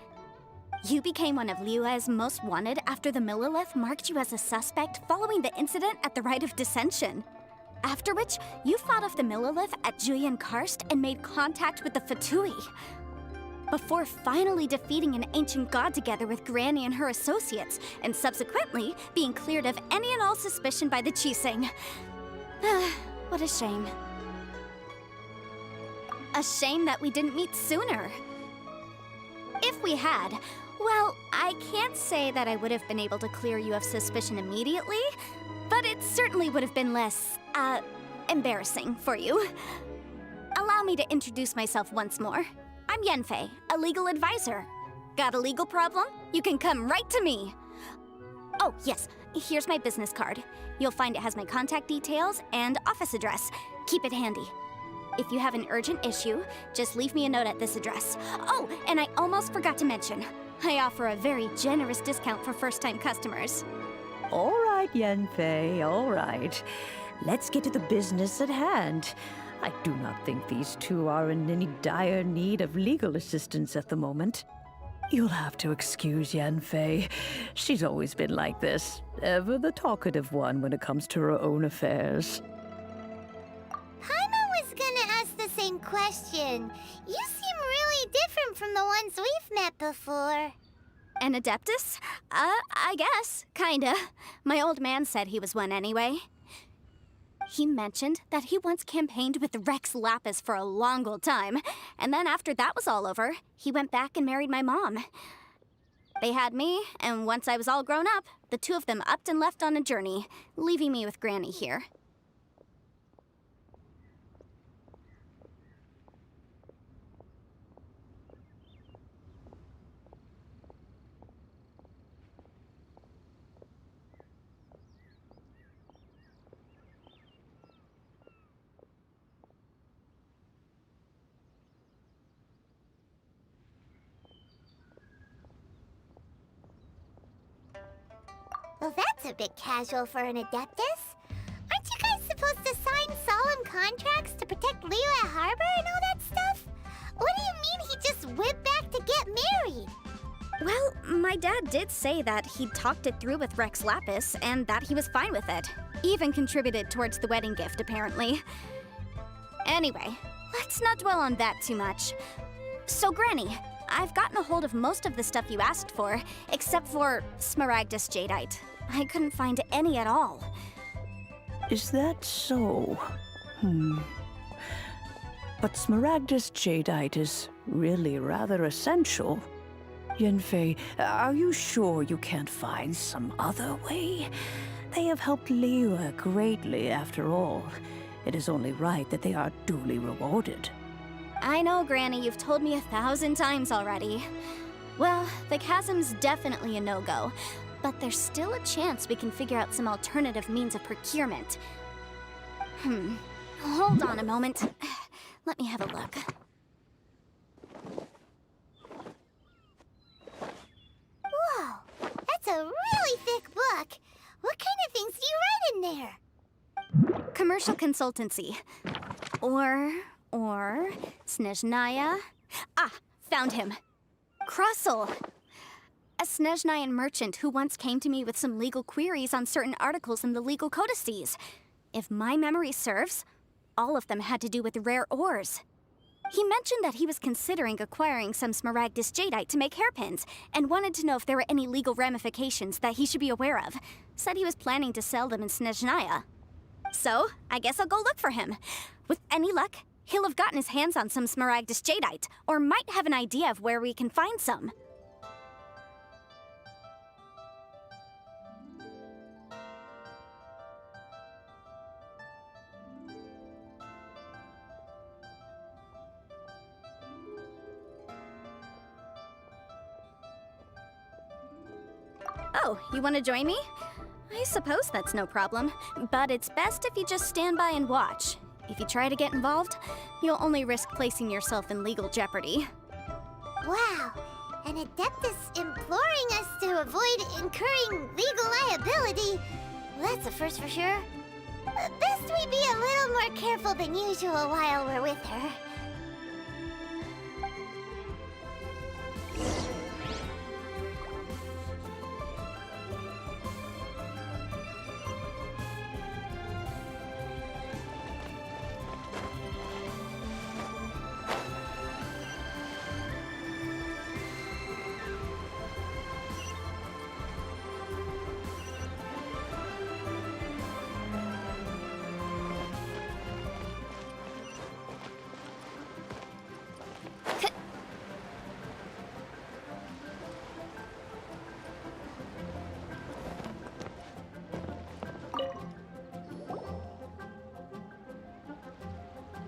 You became one of Liyue's most wanted after the Millelith marked you as a suspect following the incident at the Rite of Dissension. After which, you fought off the Millelith at Julian Karst and made contact with the Fatui. Before finally defeating an ancient god together with Granny and her associates, and subsequently being cleared of any and all suspicion by the Chiseng. What a shame. A shame that we didn't meet sooner. If we had, well, I can't say that I would have been able to clear you of suspicion immediately, but it certainly would have been less, embarrassing for you. Allow me to introduce myself once more. I'm Yen Fei, a legal advisor. Got a legal problem? You can come right to me. Oh, yes, here's my business card. You'll find it has my contact details and office address. Keep it handy. If you have an urgent issue, just leave me a note at this address. Oh, and I almost forgot to mention, I offer a very generous discount for first-time customers. All right, Yen Fei, all right. Let's get to the business at hand. I do not think these two are in any dire need of legal assistance at the moment. You'll have to excuse Yen Fei. She's always been like this, ever the talkative one when it comes to her own affairs. Paimon was gonna ask the same question. You seem really different from the ones we've met before. An Adeptus? I guess, kinda. My old man said he was one anyway. He mentioned that he once campaigned with Rex Lapis for a long old time, and then after that was all over, he went back and married my mom. They had me, and once I was all grown up, the two of them upped and left on a journey, leaving me with Granny here. Well, that's a bit casual for an Adeptus. Aren't you guys supposed to sign solemn contracts to protect Liyue Harbor and all that stuff? What do you mean he just went back to get married? Well, my dad did say that he'd talked it through with Rex Lapis and that he was fine with it. Even contributed towards the wedding gift, apparently. Anyway, let's not dwell on that too much. So, Granny, I've gotten a hold of most of the stuff you asked for, except for Smaragdus Jadeite. I couldn't find any at all. Is that so? But Smaragdus Jadeite is really rather essential. Yen Fei, are you sure you can't find some other way? They have helped Liyue greatly, after all. It is only right that they are duly rewarded. I know, Granny, you've told me 1,000 times already. Well, the chasm's definitely a no-go, but there's still a chance we can figure out some alternative means of procurement. Hold on a moment. Let me have a look. Whoa, that's a really thick book. What kind of things do you write in there? Commercial consultancy. Or Snezhnaya. Ah, found him. Krusel. A Snezhnayan merchant who once came to me with some legal queries on certain articles in the legal codices. If my memory serves, all of them had to do with rare ores. He mentioned that he was considering acquiring some Smaragdus jadeite to make hairpins, and wanted to know if there were any legal ramifications that he should be aware of. Said he was planning to sell them in Snezhnaya. So, I guess I'll go look for him. With any luck, he'll have gotten his hands on some Smaragdus jadeite, or might have an idea of where we can find some. Oh, you want to join me? I suppose that's no problem, but it's best if you just stand by and watch. If you try to get involved, you'll only risk placing yourself in legal jeopardy. Wow, an Adeptus imploring us to avoid incurring legal liability. Well, that's a first for sure. Best we be a little more careful than usual while we're with her.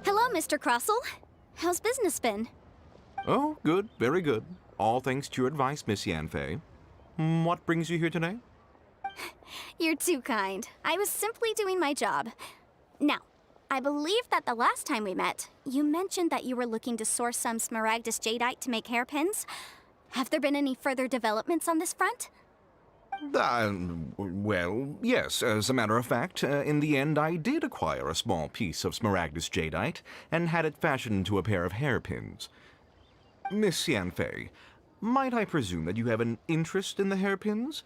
Hello, Mr. Crossell. How's business been? Oh, good, very good. All thanks to your advice, Miss Yanfei. What brings you here today? You're too kind. I was simply doing my job. Now, I believe that the last time we met, you mentioned that you were looking to source some Smaragdus jadeite to make hairpins. Have there been any further developments on this front? Well, yes. As a matter of fact, in the end, I did acquire a small piece of Smaragdus jadeite and had it fashioned into a pair of hairpins. Miss Yanfei, might I presume that you have an interest in the hairpins?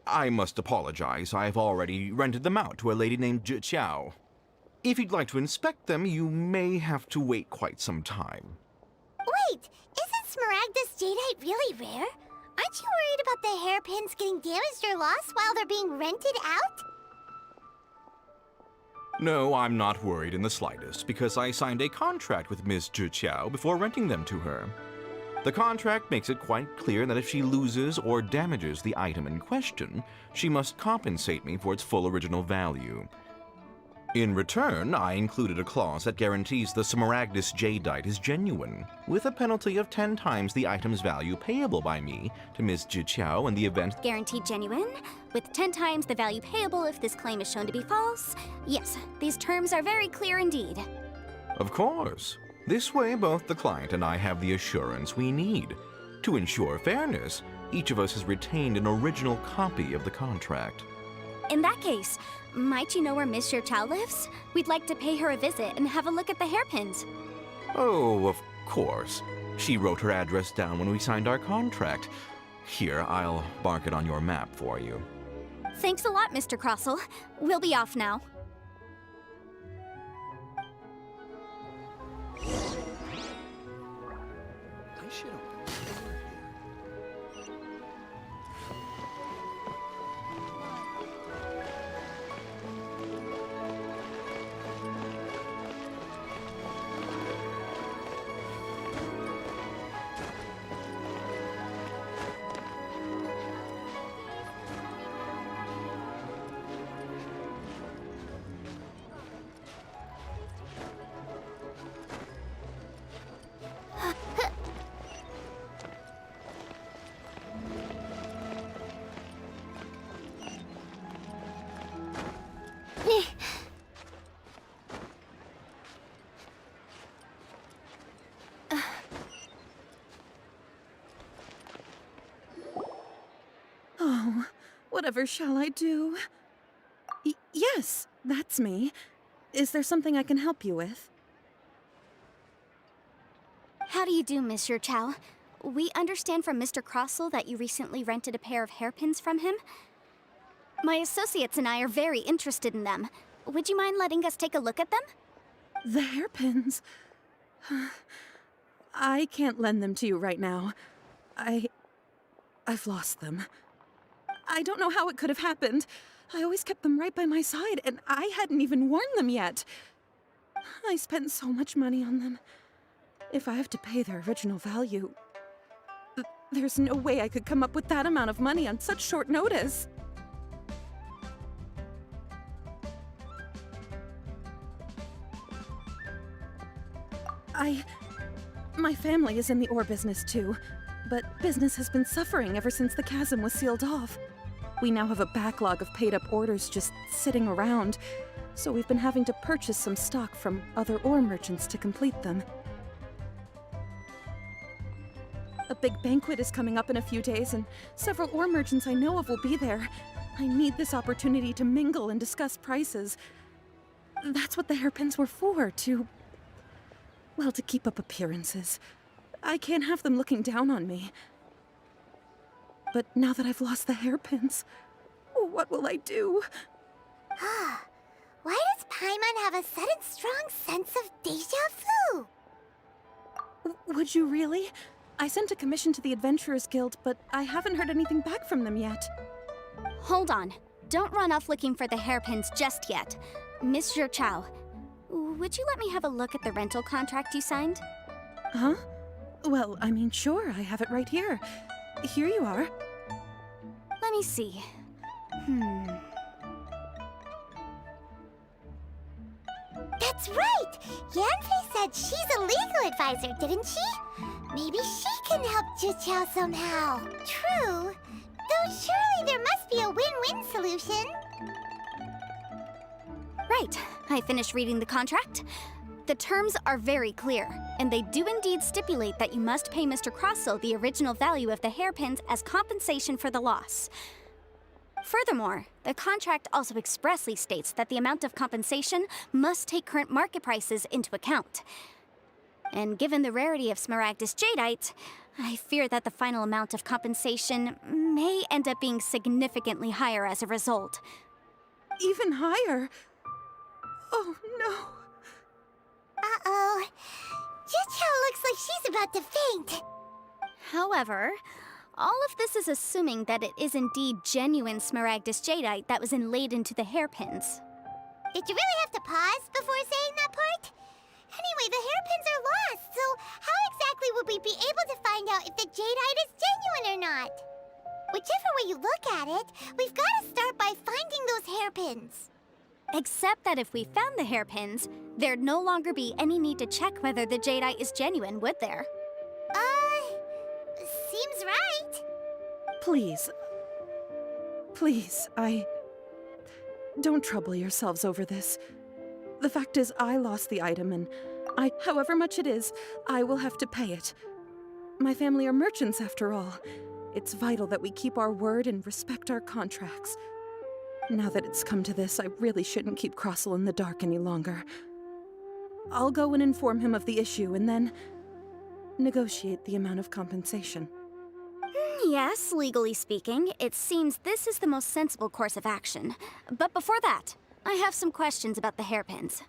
I must apologize. I've already rented them out to a lady named Zhi Qiao. If you'd like to inspect them, you may have to wait quite some time. Wait, isn't Smaragdus jadeite really rare? Aren't you worried about the hairpins getting damaged or lost while they're being rented out? No, I'm not worried in the slightest, because I signed a contract with Ms. Zhi Qiao before renting them to her. The contract makes it quite clear that if she loses or damages the item in question, she must compensate me for its full original value. In return, I included a clause that guarantees the Smaragdus jadeite is genuine, with a penalty of 10 times the item's value payable by me to Ms. Zhi Qiao in the event— Guaranteed genuine, with 10 times the value payable if this claim is shown to be false. Yes, these terms are very clear indeed. Of course. This way, both the client and I have the assurance we need. To ensure fairness, each of us has retained an original copy of the contract. In that case, might you know where Miss Zhi Qiao lives? We'd like to pay her a visit and have a look at the hairpins. Oh, of course. She wrote her address down when we signed our contract. Here, I'll mark it on your map for you. Thanks a lot, Mr. Crossell. We'll be off now. Oh, whatever shall I do? Yes, that's me. Is there something I can help you with? How do you do, Miss Zhi Qiao? We understand from Mr. Crossell that you recently rented a pair of hairpins from him. My associates and I are very interested in them. Would you mind letting us take a look at them? The hairpins. I can't lend them to you right now. I've lost them. I don't know how it could have happened. I always kept them right by my side, and I hadn't even worn them yet. I spent so much money on them. If I have to pay their original value, there's no way I could come up with that amount of money on such short notice. My family is in the ore business too, but business has been suffering ever since the chasm was sealed off. We now have a backlog of paid-up orders just sitting around, so we've been having to purchase some stock from other ore merchants to complete them. A big banquet is coming up in a few days, and several ore merchants I know of will be there. I need this opportunity to mingle and discuss prices. That's what the hairpins were for, to keep up appearances. I can't have them looking down on me. But now that I've lost the hairpins, what will I do? Why does Paimon have a sudden strong sense of déjà vu? Would you really? I sent a commission to the Adventurers Guild, but I haven't heard anything back from them yet. Hold on. Don't run off looking for the hairpins just yet. Miss Zhiqiao, would you let me have a look at the rental contract you signed? Huh? Well, I mean, sure, I have it right here. Here you are. Let me see. That's right! Yanfei said she's a legal advisor, didn't she? Maybe she can help Zhiqiao somehow. True. Though surely there must be a win-win solution. Right. I finished reading the contract. The terms are very clear, and they do indeed stipulate that you must pay Mr. Crossel the original value of the hairpins as compensation for the loss. Furthermore, the contract also expressly states that the amount of compensation must take current market prices into account. And given the rarity of Smaragdus Jadeite, I fear that the final amount of compensation may end up being significantly higher as a result. Even higher? Oh, no. Uh-oh. Zhiqiao looks like she's about to faint. However, all of this is assuming that it is indeed genuine Smaragdus Jadeite that was inlaid into the hairpins. Did you really have to pause before saying that part? Anyway, the hairpins are lost, so how exactly would we be able to find out if the Jadeite is genuine or not? Whichever way you look at it, we've got to start by finding those hairpins. Except that if we found the hairpins, there'd no longer be any need to check whether the Jadeite is genuine, would there? Seems right. Please. Please, don't trouble yourselves over this. The fact is, I lost the item, and however much it is, I will have to pay it. My family are merchants, after all. It's vital that we keep our word and respect our contracts. Now that it's come to this, I really shouldn't keep Crossel in the dark any longer. I'll go and inform him of the issue, and then negotiate the amount of compensation. Yes, legally speaking, it seems this is the most sensible course of action. But before that, I have some questions about the hairpins.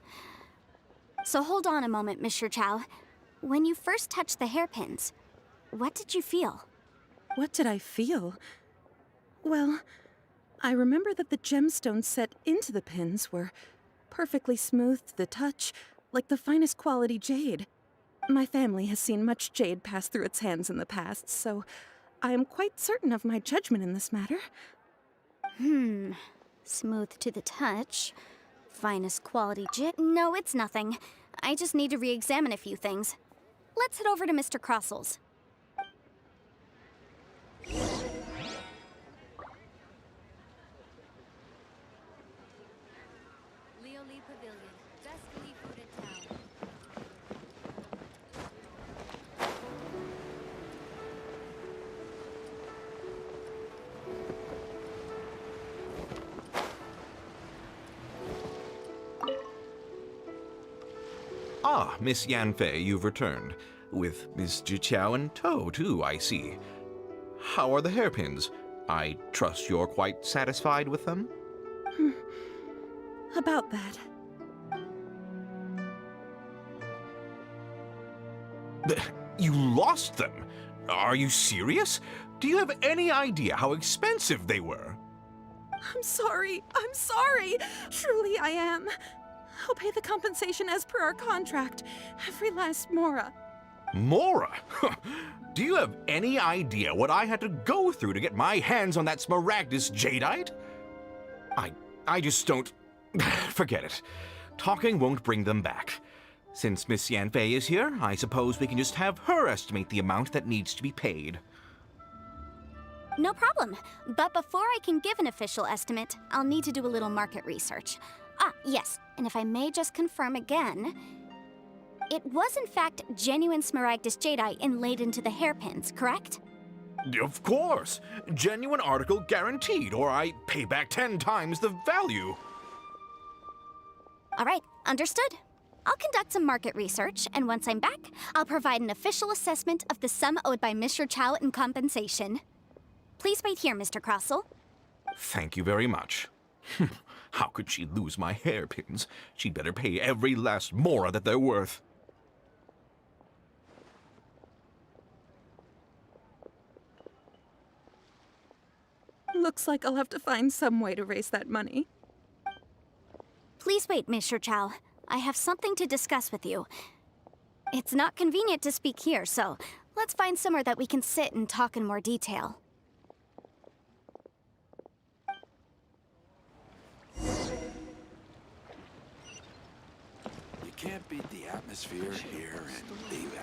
So hold on a moment, Miss Zhiqiao. When you first touched the hairpins, what did you feel? What did I feel? Well, I remember that the gemstones set into the pins were perfectly smooth to the touch, like the finest quality jade. My family has seen much jade pass through its hands in the past, so I am quite certain of my judgment in this matter. Smooth to the touch. Finest quality jade. No, it's nothing. I just need to re-examine a few things. Let's head over to Mr. Crossel's. Ah, Miss Yanfei, you've returned. With Miss Zhiqiao in tow, too, I see. How are the hairpins? I trust you're quite satisfied with them? About that. You lost them? Are you serious? Do you have any idea how expensive they were? I'm sorry. I'm sorry. Truly, I am. I'll pay the compensation as per our contract. Every last mora. Mora? Do you have any idea what I had to go through to get my hands on that Smaragdus jadeite? I just don't... Forget it. Talking won't bring them back. Since Miss Yanfei is here, I suppose we can just have her estimate the amount that needs to be paid. No problem. But before I can give an official estimate, I'll need to do a little market research. Ah, yes, and if I may just confirm again, it was in fact genuine Smaragdus jadeite inlaid into the hairpins, correct? Of course! Genuine article guaranteed, or I pay back 10 times the value. All right, understood. I'll conduct some market research, and once I'm back, I'll provide an official assessment of the sum owed by Mr. Chow in compensation. Please wait here, Mr. Crossell. Thank you very much. How could she lose my hairpins? She'd better pay every last mora that they're worth. Looks like I'll have to find some way to raise that money. Please wait, Mr. Chow. I have something to discuss with you. It's not convenient to speak here, so let's find somewhere that we can sit and talk in more detail. You can't beat the atmosphere here and leave it.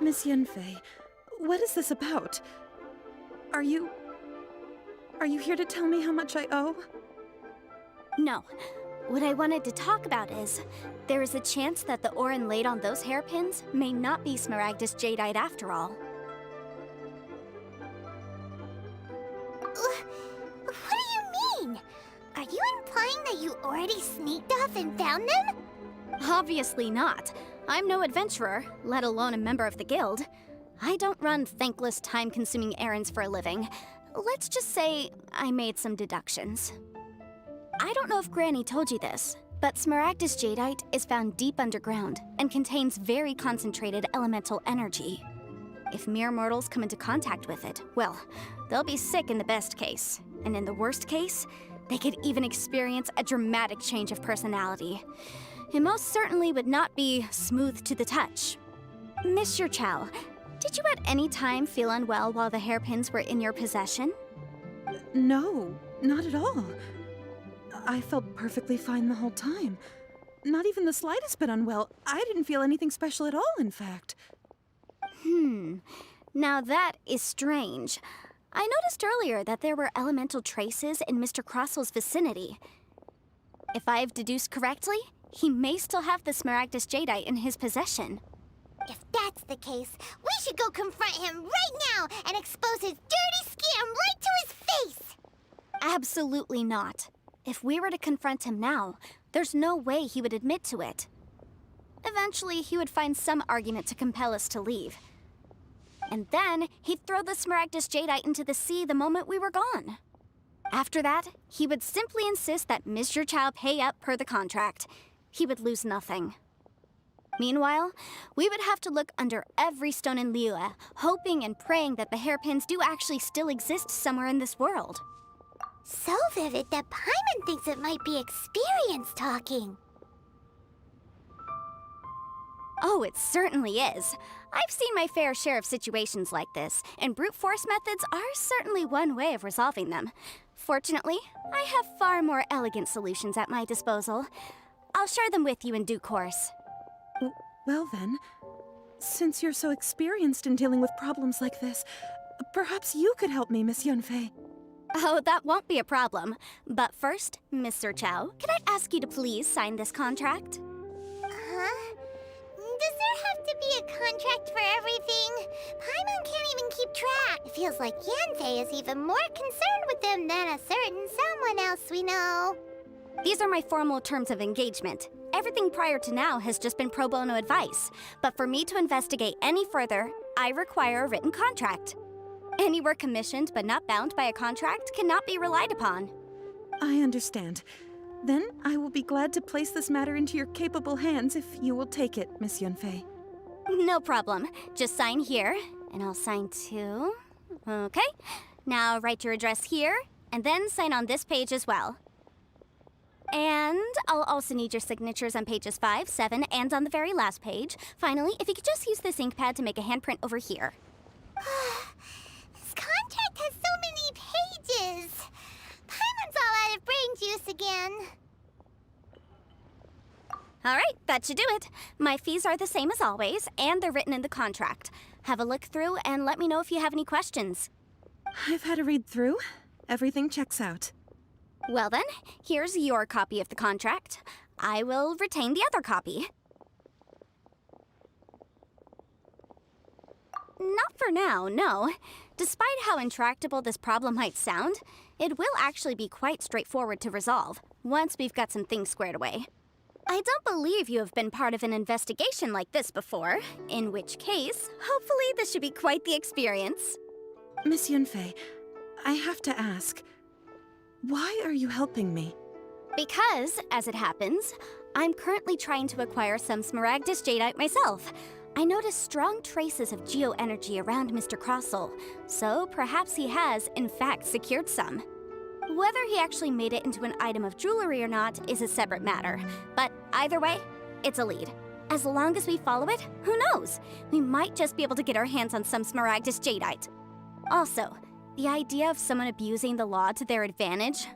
Miss Yanfei, what is this about? Are you here to tell me how much I owe? No. What I wanted to talk about is, there is a chance that the ore inlaid on those hairpins may not be Smaragdus jadeite after all. What do you mean? Are you implying that you already sneaked off and found them? Obviously not. I'm no adventurer, let alone a member of the guild. I don't run thankless, time-consuming errands for a living. Let's just say I made some deductions. I don't know if Granny told you this, but Smaragdus jadeite is found deep underground and contains very concentrated elemental energy. If mere mortals come into contact with it, well, they'll be sick in the best case. And in the worst case, they could even experience a dramatic change of personality. It most certainly would not be smooth to the touch. Mr. Chow, did you at any time feel unwell while the hairpins were in your possession? No, not at all. I felt perfectly fine the whole time. Not even the slightest bit unwell. I didn't feel anything special at all, in fact. Now that is strange. I noticed earlier that there were elemental traces in Mr. Crossell's vicinity. If I've deduced correctly, he may still have the Smaragdus jadeite in his possession. If that's the case, we should go confront him right now and expose his dirty scam right to his face! Absolutely not. If we were to confront him now, there's no way he would admit to it. Eventually, he would find some argument to compel us to leave. And then, he'd throw the Smaragdus jadeite into the sea the moment we were gone. After that, he would simply insist that Mr. Chow pay up per the contract. He would lose nothing. Meanwhile, we would have to look under every stone in Liyue, hoping and praying that the hairpins do actually still exist somewhere in this world. So vivid that Paimon thinks it might be experience talking. Oh, it certainly is. I've seen my fair share of situations like this, and brute force methods are certainly one way of resolving them. Fortunately, I have far more elegant solutions at my disposal. I'll share them with you in due course. Well then, since you're so experienced in dealing with problems like this, perhaps you could help me, Miss Yanfei. Oh, that won't be a problem. But first, Mr. Chow, can I ask you to please sign this contract? Huh? Does there have to be a contract for everything? Paimon can't even keep track. It feels like Yanfei is even more concerned with them than a certain someone else we know. These are my formal terms of engagement. Everything prior to now has just been pro bono advice. But for me to investigate any further, I require a written contract. Any work commissioned but not bound by a contract cannot be relied upon. I understand. Then I will be glad to place this matter into your capable hands if you will take it, Miss Yunfei. No problem. Just sign here, and I'll sign too. Okay. Now write your address here, and then sign on this page as well. And I'll also need your signatures on pages 5, 7, and on the very last page. Finally, if you could just use this ink pad to make a handprint over here. This contract has so many pages. Paimon's all out of brain juice again. All right, that should do it. My fees are the same as always, and they're written in the contract. Have a look through and let me know if you have any questions. I've had a read through. Everything checks out. Well then, here's your copy of the contract. I will retain the other copy. Not for now, no. Despite how intractable this problem might sound, it will actually be quite straightforward to resolve, once we've got some things squared away. I don't believe you have been part of an investigation like this before, in which case, hopefully this should be quite the experience. Miss Yunfei, I have to ask, why are you helping me? Because, as it happens, I'm currently trying to acquire some Smaragdus Jadeite myself. I noticed strong traces of geoenergy around Mr. Crossel, so perhaps he has, in fact, secured some. Whether he actually made it into an item of jewelry or not is a separate matter, but either way, it's a lead. As long as we follow it, who knows? We might just be able to get our hands on some Smaragdus Jadeite. Also, the idea of someone abusing the law to their advantage,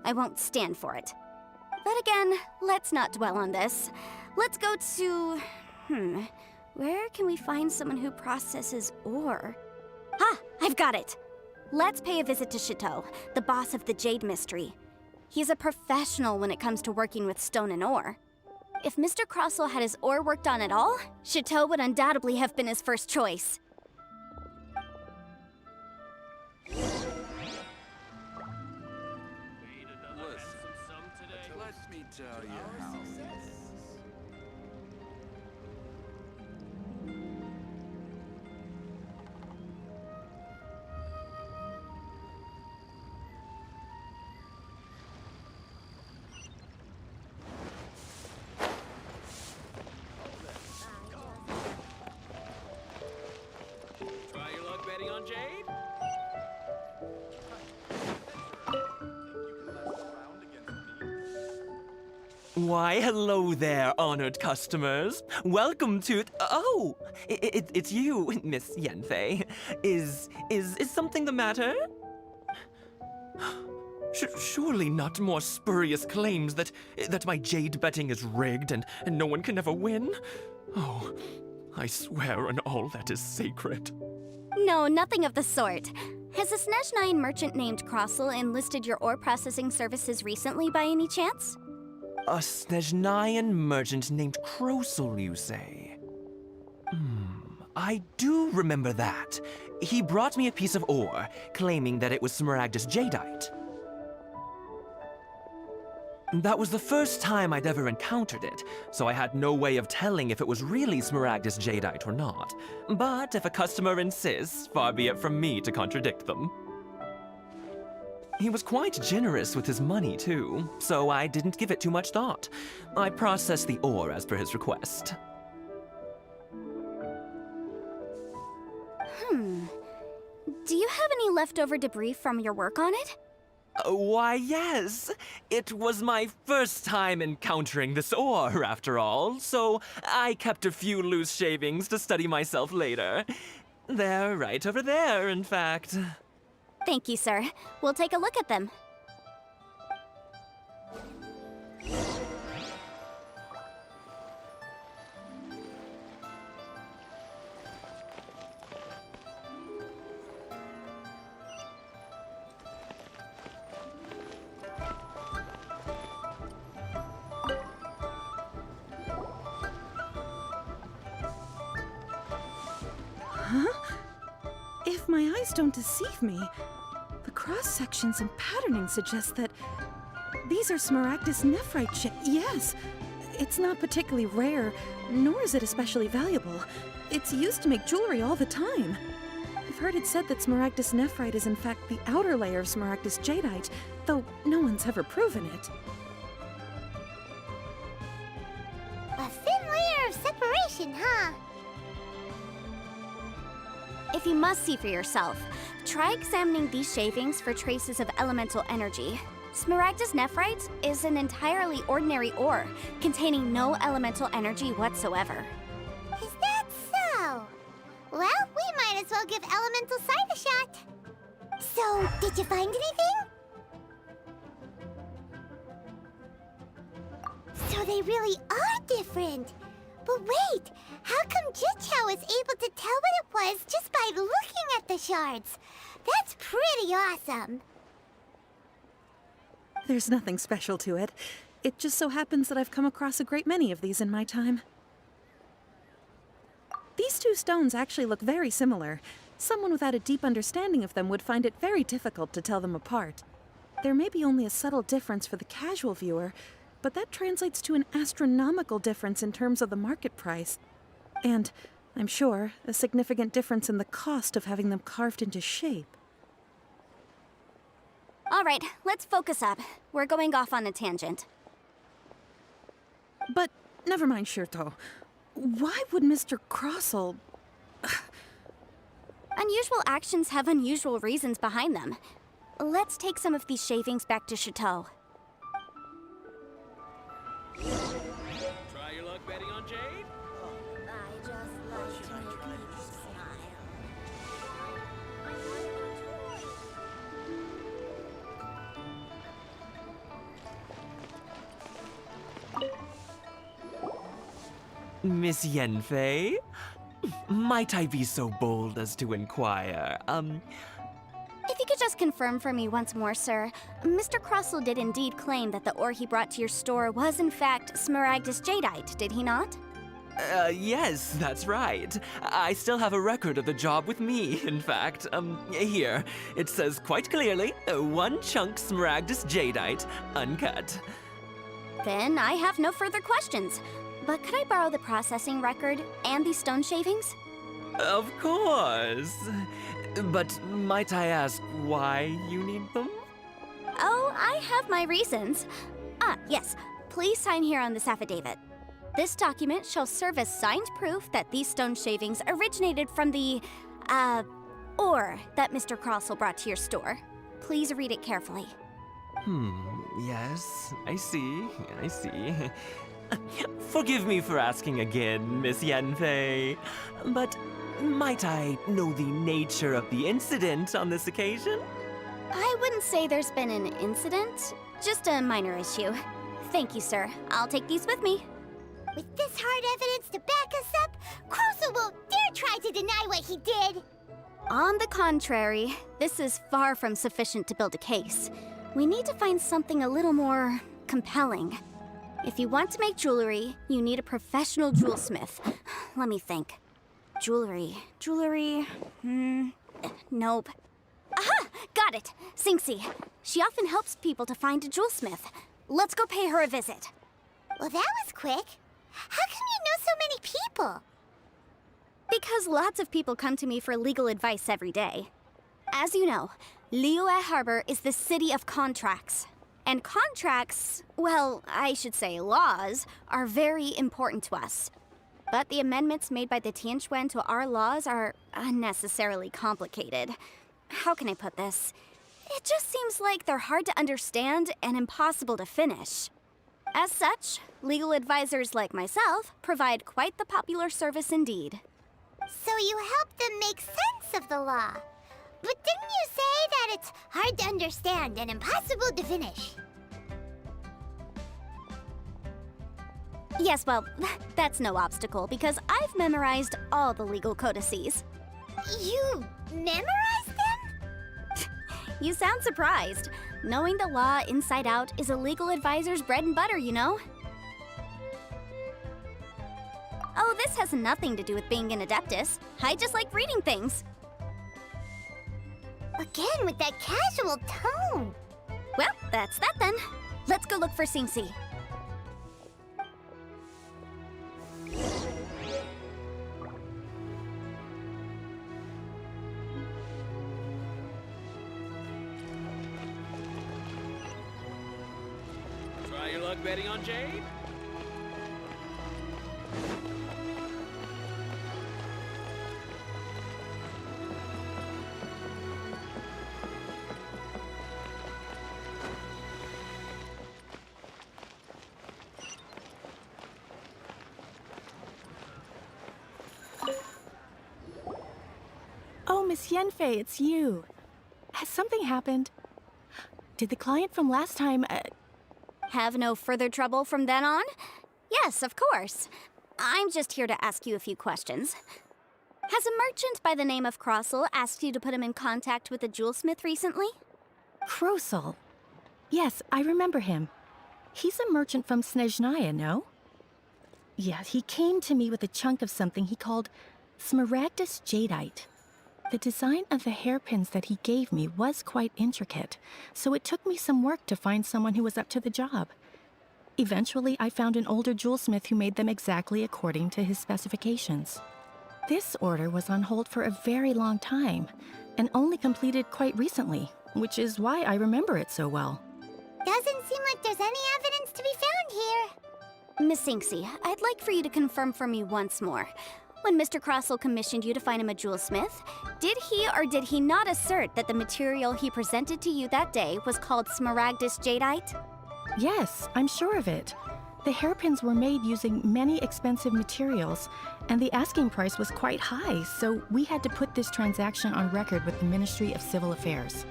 I won't stand for it. But again, let's not dwell on this. Let's go to... where can we find someone who processes ore? Ha! I've got it! Let's pay a visit to Chateau, the boss of the Jade Mystery. He's a professional when it comes to working with stone and ore. If Mr. Crossel had his ore worked on at all, Chateau would undoubtedly have been his first choice. Let me tell you how. Try your luck betting on Jade? Why, hello there, honored customers. Welcome to... Oh, it's you, Miss Yanfei. Is something the matter? Surely not more spurious claims that my jade betting is rigged and no one can ever win? Oh, I swear on all that is sacred. No, nothing of the sort. Has a Snezhnayan merchant named Crossel enlisted your ore processing services recently by any chance? A Snezhnayan merchant named Crossel, you say? I do remember that. He brought me a piece of ore, claiming that it was Smaragdus Jadeite. That was the first time I'd ever encountered it, so I had no way of telling if it was really Smaragdus Jadeite or not. But if a customer insists, far be it from me to contradict them. He was quite generous with his money, too, so I didn't give it too much thought. I processed the ore as per his request. Do you have any leftover debris from your work on it? Why, yes. It was my first time encountering this ore, after all, so I kept a few loose shavings to study myself later. They're right over there, in fact. Thank you, sir. We'll take a look at them. eyes don't deceive me. The cross-sections and patterning suggest that these are Smaragdus nephrite Yes, it's not particularly rare, nor is it especially valuable. It's used to make jewelry all the time. I've heard it said that Smaragdus nephrite is in fact the outer layer of Smaragdus jadeite, though no one's ever proven it. A thin layer of separation, huh? If you must see for yourself, try examining these shavings for traces of elemental energy. Smaragdus nephrite is an entirely ordinary ore, containing no elemental energy whatsoever. Is that so? Well, we might as well give Elemental Sight a shot. So, did you find anything? So they really are different. But wait, how come Jichao was able to tell what it was just by looking at the shards? That's pretty awesome. There's nothing special to it. It just so happens that I've come across a great many of these in my time. These two stones actually look very similar. Someone without a deep understanding of them would find it very difficult to tell them apart. There may be only a subtle difference for the casual viewer, but that translates to an astronomical difference in terms of the market price. And, I'm sure, a significant difference in the cost of having them carved into shape. All right, let's focus up. We're going off on a tangent. But, never mind, Shirto. Why would Mr. Crossell... Unusual actions have unusual reasons behind them. Let's take some of these shavings back to Chateau. Try your luck betting on Jade? I just like to make people smile. Miss Yanfei? Might I be so bold as to inquire, If you could just confirm for me once more, sir. Mr. Crossell did indeed claim that the ore he brought to your store was in fact Smaragdus jadeite, did he not? Yes, that's right. I still have a record of the job with me, in fact. Here. It says quite clearly, 1 chunk Smaragdus jadeite, uncut. Then I have no further questions. But could I borrow the processing record and these stone shavings? Of course. But might I ask why you need them? Oh, I have my reasons. Ah, yes. Please sign here on this affidavit. This document shall serve as signed proof that these stone shavings originated from the, ore that Mr. Crossell brought to your store. Please read it carefully. Yes, I see. Forgive me for asking again, Miss Yanfei, but might I know the nature of the incident on this occasion? I wouldn't say there's been an incident, just a minor issue. Thank you, sir. I'll take these with me. With this hard evidence to back us up, Crossell won't dare try to deny what he did. On the contrary, this is far from sufficient to build a case. We need to find something a little more compelling. If you want to make jewelry, you need a professional jewelsmith. Let me think. Jewelry. Nope. Aha! Got it! Xingxi. She often helps people to find a jewelsmith. Let's go pay her a visit. Well, that was quick. How come you know so many people? Because lots of people come to me for legal advice every day. As you know, Liyue Harbor is the city of contracts. And contracts, well, I should say laws, are very important to us. But the amendments made by the Tianquan to our laws are unnecessarily complicated. How can I put this? It just seems like they're hard to understand and impossible to finish. As such, legal advisors like myself provide quite the popular service indeed. So you help them make sense of the law. But didn't you say that it's hard to understand and impossible to finish? Yes, well, that's no obstacle because I've memorized all the legal codices. You memorized them? You sound surprised. Knowing the law inside out is a legal advisor's bread and butter, you know? Oh, this has nothing to do with being an adeptus. I just like reading things. Again with that casual tone. Well, that's that then. Let's go look for Singsi. Try your luck betting on Jade? Oh, Miss Yenfei, it's you. Has something happened? Did the client from last time, Have no further trouble from then on? Yes, of course. I'm just here to ask you a few questions. Has a merchant by the name of Crossel asked you to put him in contact with a jewelsmith recently? Krosel? Yes, I remember him. He's a merchant from Snezhnaya, no? Yeah, he came to me with a chunk of something he called Smaragdus Jadeite. The design of the hairpins that he gave me was quite intricate, so it took me some work to find someone who was up to the job. Eventually, I found an older jewelsmith who made them exactly according to his specifications. This order was on hold for a very long time, and only completed quite recently, which is why I remember it so well. Doesn't seem like there's any evidence to be found here. Miss Singsi, I'd like for you to confirm for me once more. When Mr. Crossel commissioned you to find him a jewelsmith, did he or did he not assert that the material he presented to you that day was called Smaragdus Jadeite? Yes, I'm sure of it. The hairpins were made using many expensive materials, and the asking price was quite high, so we had to put this transaction on record with the Ministry of Civil Affairs.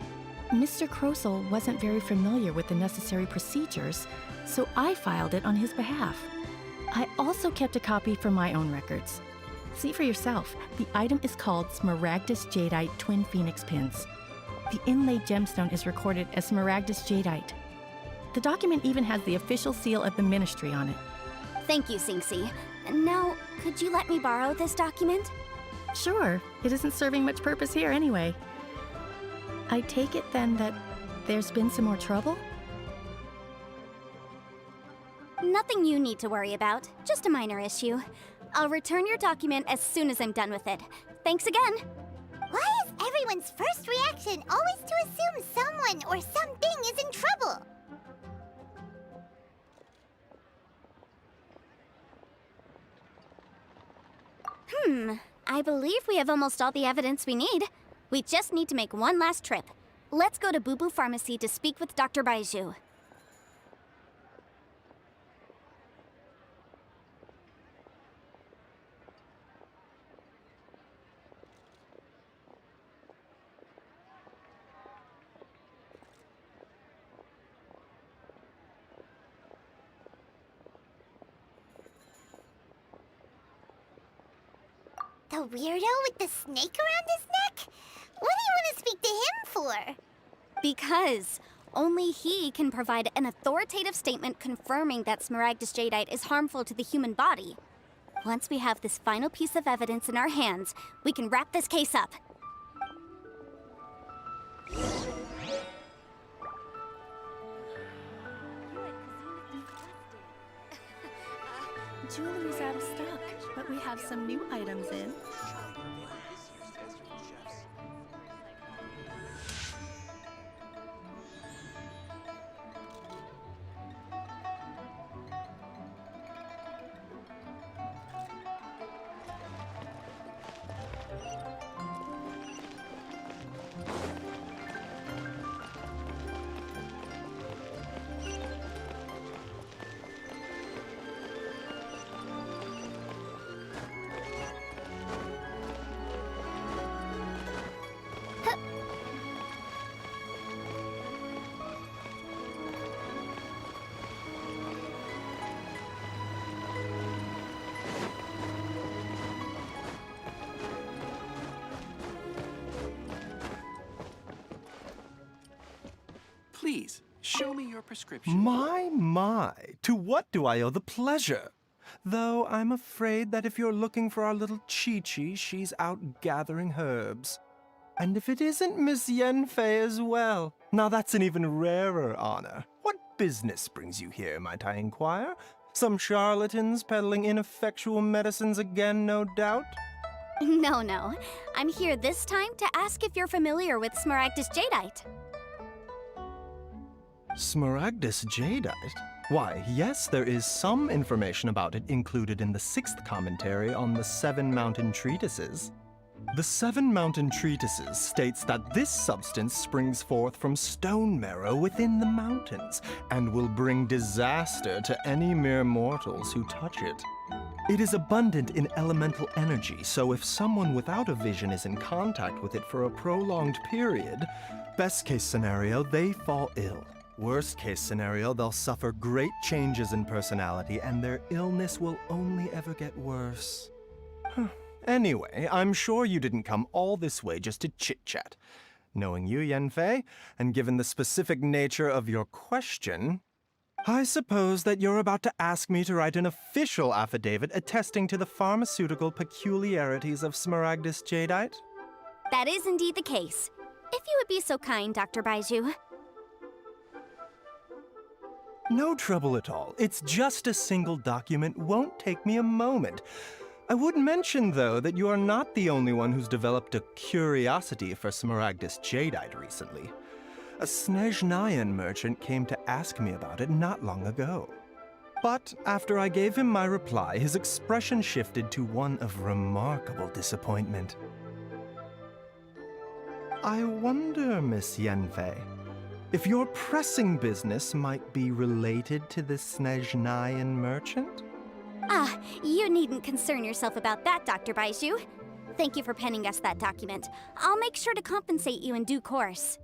Mr. Krosel wasn't very familiar with the necessary procedures, so I filed it on his behalf. I also kept a copy for my own records. See for yourself, the item is called Smaragdus Jadeite Twin Phoenix Pins. The inlaid gemstone is recorded as Smaragdus Jadeite. The document even has the official seal of the ministry on it. Thank you, Singsi. Now, could you let me borrow this document? Sure, it isn't serving much purpose here anyway. I take it then that there's been some more trouble? Nothing you need to worry about, just a minor issue. I'll return your document as soon as I'm done with it. Thanks again. Why is everyone's first reaction always to assume someone or something is in trouble? I believe we have almost all the evidence we need. We just need to make one last trip. Let's go to Bubu Pharmacy to speak with Dr. Baiju. The weirdo with the snake around his neck? What do you want to speak to him for? Because only he can provide an authoritative statement confirming that Smaragdus Jadeite is harmful to the human body. Once we have this final piece of evidence in our hands, we can wrap this case up. Jewelry's out of stock, but we have some new items in. Please, show me your prescription. My, to what do I owe the pleasure? Though I'm afraid that if you're looking for our little Chi-Chi, she's out gathering herbs. And if it isn't Miss Yanfei as well? Now that's an even rarer honor. What business brings you here, might I inquire? Some charlatans peddling ineffectual medicines again, no doubt? No. I'm here this time to ask if you're familiar with Smaragdus Jadeite. Smaragdus Jadeite? Why, yes, there is some information about it included in the 6th commentary on the 7 Mountain Treatises. The 7 Mountain Treatises states that this substance springs forth from stone marrow within the mountains and will bring disaster to any mere mortals who touch it. It is abundant in elemental energy, so if someone without a vision is in contact with it for a prolonged period, best case scenario, they fall ill. Worst case scenario, they'll suffer great changes in personality and their illness will only ever get worse. Anyway, I'm sure you didn't come all this way just to chit-chat. Knowing you, Yanfei, and given the specific nature of your question, I suppose that you're about to ask me to write an official affidavit attesting to the pharmaceutical peculiarities of Smaragdus Jadeite? That is indeed the case. If you would be so kind, Dr. Baizhu. No trouble at all. It's just a single document. Won't take me a moment. I would mention, though, that you are not the only one who's developed a curiosity for Smaragdus Jadeite recently. A Snezhnayan merchant came to ask me about it not long ago. But after I gave him my reply, his expression shifted to one of remarkable disappointment. I wonder, Miss Yanfei, if your pressing business might be related to the Snezhnayan merchant? You needn't concern yourself about that, Dr. Baizhu. Thank you for penning us that document. I'll make sure to compensate you in due course.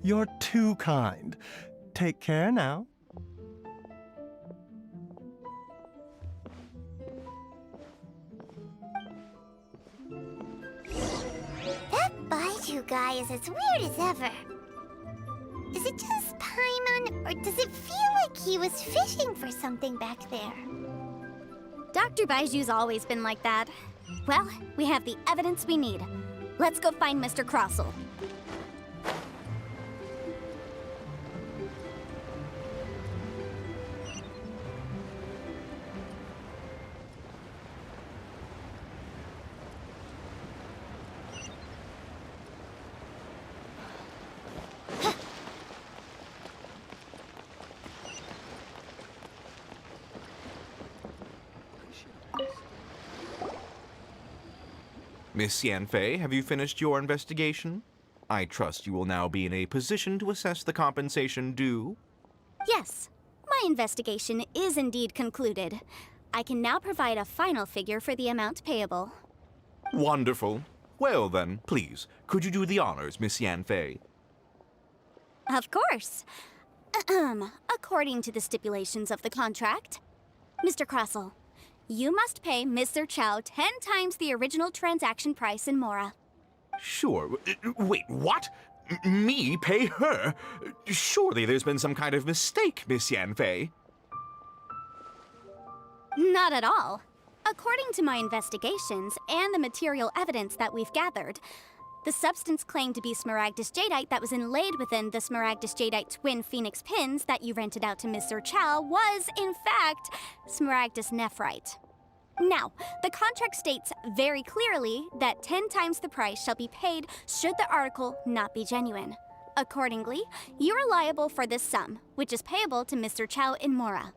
You're too kind. Take care now. That Baizhu guy is as weird as ever. Is it just Paimon, or does it feel like he was fishing for something back there? Dr. Baizhu's always been like that. Well, we have the evidence we need. Let's go find Mr. Crossell. Miss Yanfei, have you finished your investigation? I trust you will now be in a position to assess the compensation due. Yes, my investigation is indeed concluded. I can now provide a final figure for the amount payable. Wonderful. Well then, please, could you do the honors, Miss Yanfei? Of course. According to the stipulations of the contract, Mr. Crossell, you must pay Mr. Chow 10 times the original transaction price in Mora. Sure. Wait, what? Me pay her? Surely there's been some kind of mistake, Miss Yanfei. Not at all. According to my investigations and the material evidence that we've gathered, the substance claimed to be Smaragdus Jadeite that was inlaid within the Smaragdus Jadeite twin phoenix pins that you rented out to Mr. Chow was, in fact, Smaragdus Nephrite. Now, the contract states very clearly that 10 times the price shall be paid should the article not be genuine. Accordingly, you are liable for this sum, which is payable to Mr. Chow in Mora.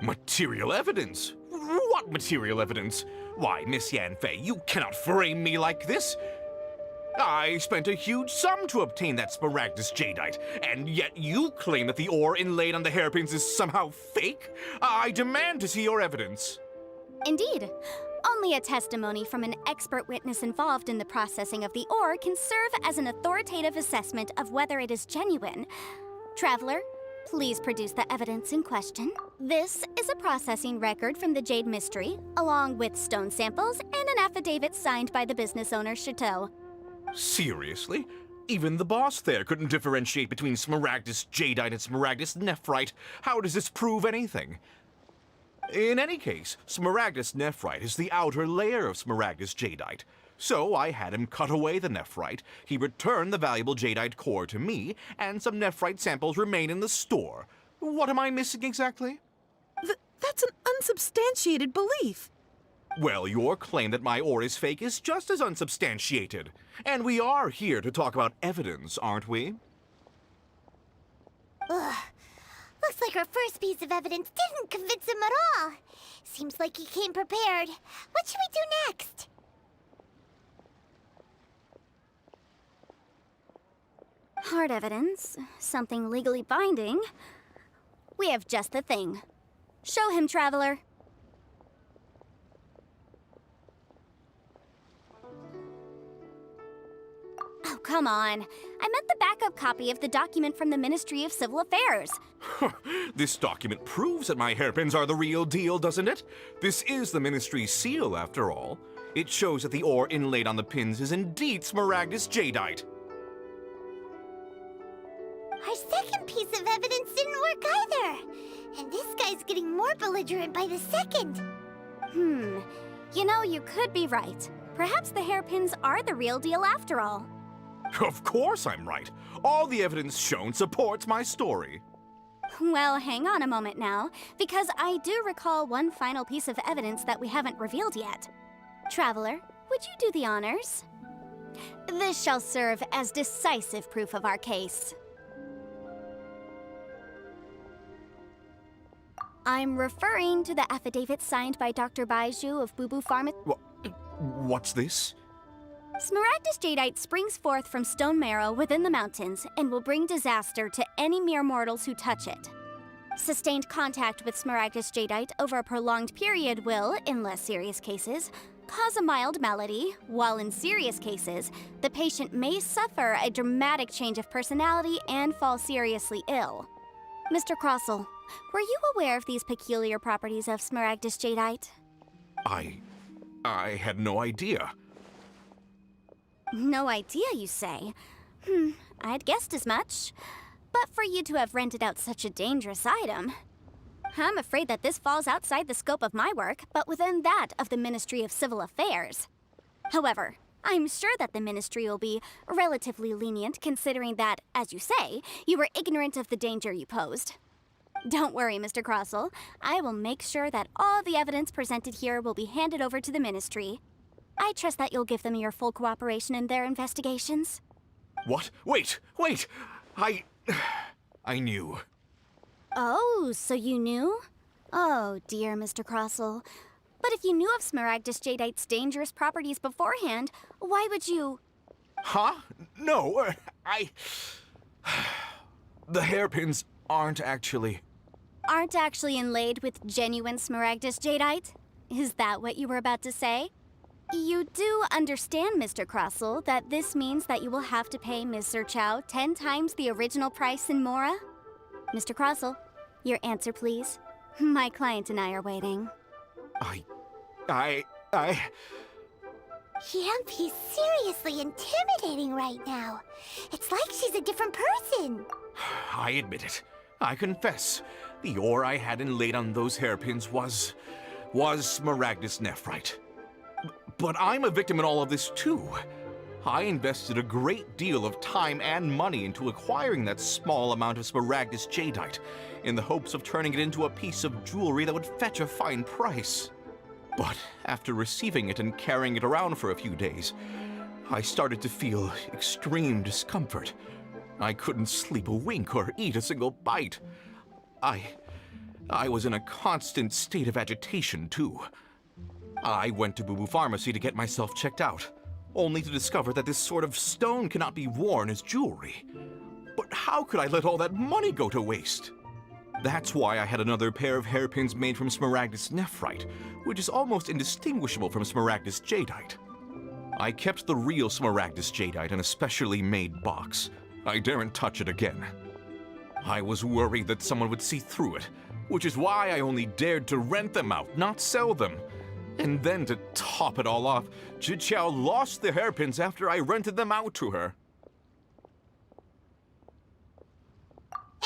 Material evidence? What material evidence? Why, Miss Yanfei, you cannot frame me like this. I spent a huge sum to obtain that Smaragdus Jadeite, and yet you claim that the ore inlaid on the hairpins is somehow fake? I demand to see your evidence. Indeed. Only a testimony from an expert witness involved in the processing of the ore can serve as an authoritative assessment of whether it is genuine. Traveler, please produce the evidence in question. This is a processing record from the Jade Mystery, along with stone samples and an affidavit signed by the business owner, Chateau. Seriously? Even the boss there couldn't differentiate between Smaragdus Jadeite and Smaragdus Nephrite. How does this prove anything? In any case, Smaragdus Nephrite is the outer layer of Smaragdus Jadeite. So I had him cut away the nephrite, he returned the valuable jadeite core to me, and some nephrite samples remain in the store. What am I missing exactly? That's an unsubstantiated belief. Well, your claim that my ore is fake is just as unsubstantiated. And we are here to talk about evidence, aren't we? Ugh. Looks like our first piece of evidence didn't convince him at all. Seems like he came prepared. What should we do next? Hard evidence, something legally binding. We have just the thing. Show him, Traveler. Oh, come on. I meant the backup copy of the document from the Ministry of Civil Affairs. This document proves that my hairpins are the real deal, doesn't it? This is the Ministry's seal, after all. It shows that the ore inlaid on the pins is indeed Smaragdus jadeite. Our second piece of evidence didn't work either. And this guy's getting more belligerent by the second. You know, you could be right. Perhaps the hairpins are the real deal after all. Of course I'm right. All the evidence shown supports my story. Well, hang on a moment now, because I do recall one final piece of evidence that we haven't revealed yet. Traveler, would you do the honors? This shall serve as decisive proof of our case. I'm referring to the affidavit signed by Dr. Baiju of Bubu Pharma. What's this? Smaragdus jadeite springs forth from stone marrow within the mountains and will bring disaster to any mere mortals who touch it. Sustained contact with Smaragdus jadeite over a prolonged period will, in less serious cases, cause a mild malady, while in serious cases, the patient may suffer a dramatic change of personality and fall seriously ill. Mr. Crossell, were you aware of these peculiar properties of Smaragdus jadeite? I had no idea. No idea, you say? I'd guessed as much. But for you to have rented out such a dangerous item... I'm afraid that this falls outside the scope of my work, but within that of the Ministry of Civil Affairs. However, I'm sure that the Ministry will be relatively lenient considering that, as you say, you were ignorant of the danger you posed. Don't worry, Mr. Crossell. I will make sure that all the evidence presented here will be handed over to the Ministry. I trust that you'll give them your full cooperation in their investigations. What? Wait! I knew. Oh, so you knew? Oh, dear, Mr. Crossell. But if you knew of Smaragdus jadeite's dangerous properties beforehand, why would you... Huh? No, The hairpins aren't actually inlaid with genuine Smaragdus jadeite? Is that what you were about to say? You do understand, Mr. Crossell, that this means that you will have to pay Ms. Zerchow 10 times the original price in Mora? Mr. Crossell, your answer, please. My client and I are waiting. Yamp, he's seriously intimidating right now. It's like she's a different person. I admit it. I confess. The ore I had inlaid on those hairpins was Smaragdus nephrite. But I'm a victim in all of this, too. I invested a great deal of time and money into acquiring that small amount of Smaragdus jadeite, in the hopes of turning it into a piece of jewelry that would fetch a fine price. But after receiving it and carrying it around for a few days, I started to feel extreme discomfort. I couldn't sleep a wink or eat a single bite. I was in a constant state of agitation, too. I went to Bubu Pharmacy to get myself checked out, only to discover that this sort of stone cannot be worn as jewelry. But how could I let all that money go to waste? That's why I had another pair of hairpins made from Smaragdus nephrite, which is almost indistinguishable from Smaragdus jadeite. I kept the real Smaragdus jadeite in a specially made box. I daren't touch it again. I was worried that someone would see through it, which is why I only dared to rent them out, not sell them. And then to top it all off, Zhiqiao lost the hairpins after I rented them out to her.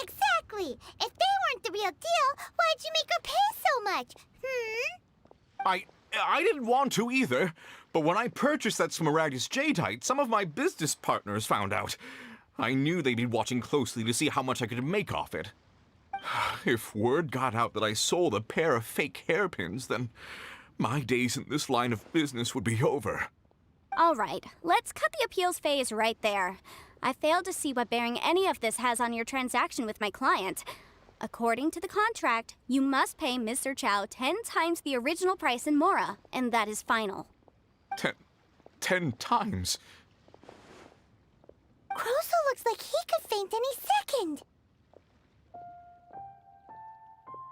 Exactly! If they weren't the real deal, why'd you make her pay so much? I didn't want to either, But when I purchased that Smaragdus jadeite, some of my business partners found out. I knew they'd be watching closely to see how much I could make off it. If word got out that I sold a pair of fake hairpins, then my days in this line of business would be over. All right, let's cut the appeals phase right there. I failed to see what bearing any of this has on your transaction with my client. According to the contract, you must pay Mr. Chow 10 times the original price in Mora, and that is final. 10 times? Crosel looks like he could faint any second.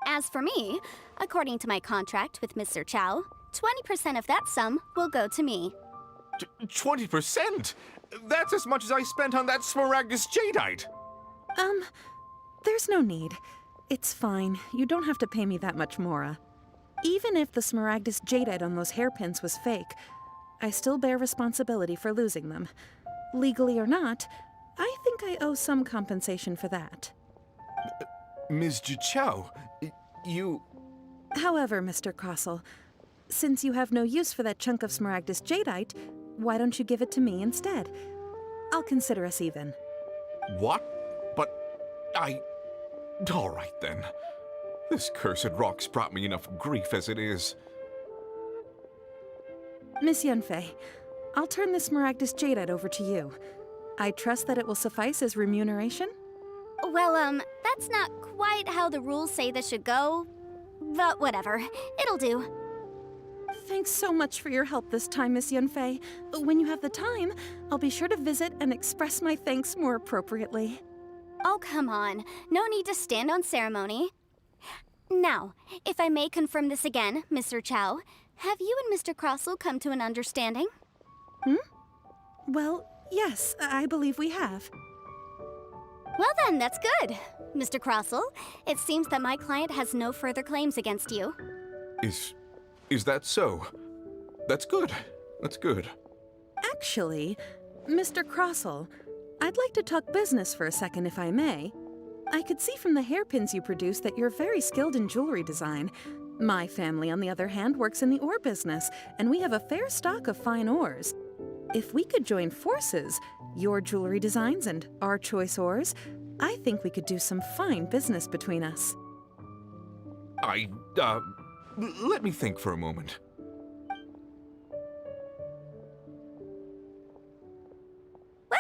As for me, according to my contract with Mr. Chow, 20% of that sum will go to me. 20%? That's as much as I spent on that Smaragdus jadeite. There's no need. It's fine. You don't have to pay me that much, Mora. Even if the Smaragdus jadeite on those hairpins was fake, I still bear responsibility for losing them. Legally or not, I think I owe some compensation for that. Ms. Jichao, you... However, Mr. Crosel, since you have no use for that chunk of Smaragdus jadeite, why don't you give it to me instead? I'll consider us even. What? But all right then. This cursed rock's brought me enough grief as it is. Miss Yunfei, I'll turn this Smaragdus jadeite over to you. I trust that it will suffice as remuneration? Well, that's not quite how the rules say this should go. But whatever, it'll do. Thanks so much for your help this time, Miss Yunfei. When you have the time, I'll be sure to visit and express my thanks more appropriately. Oh, come on. No need to stand on ceremony. Now, if I may confirm this again, Mr. Chow, have you and Mr. Crosel come to an understanding? Well, yes, I believe we have. Well then, that's good. Mr. Crosel, it seems that my client has no further claims against you. Is that so? That's good. That's good. Actually, Mr. Crosel, I'd like to talk business for a second, if I may. I could see from the hairpins you produce that you're very skilled in jewelry design. My family, on the other hand, works in the ore business, and we have a fair stock of fine ores. If we could join forces, your jewelry designs and our choice ores, I think we could do some fine business between us. Let me think for a moment.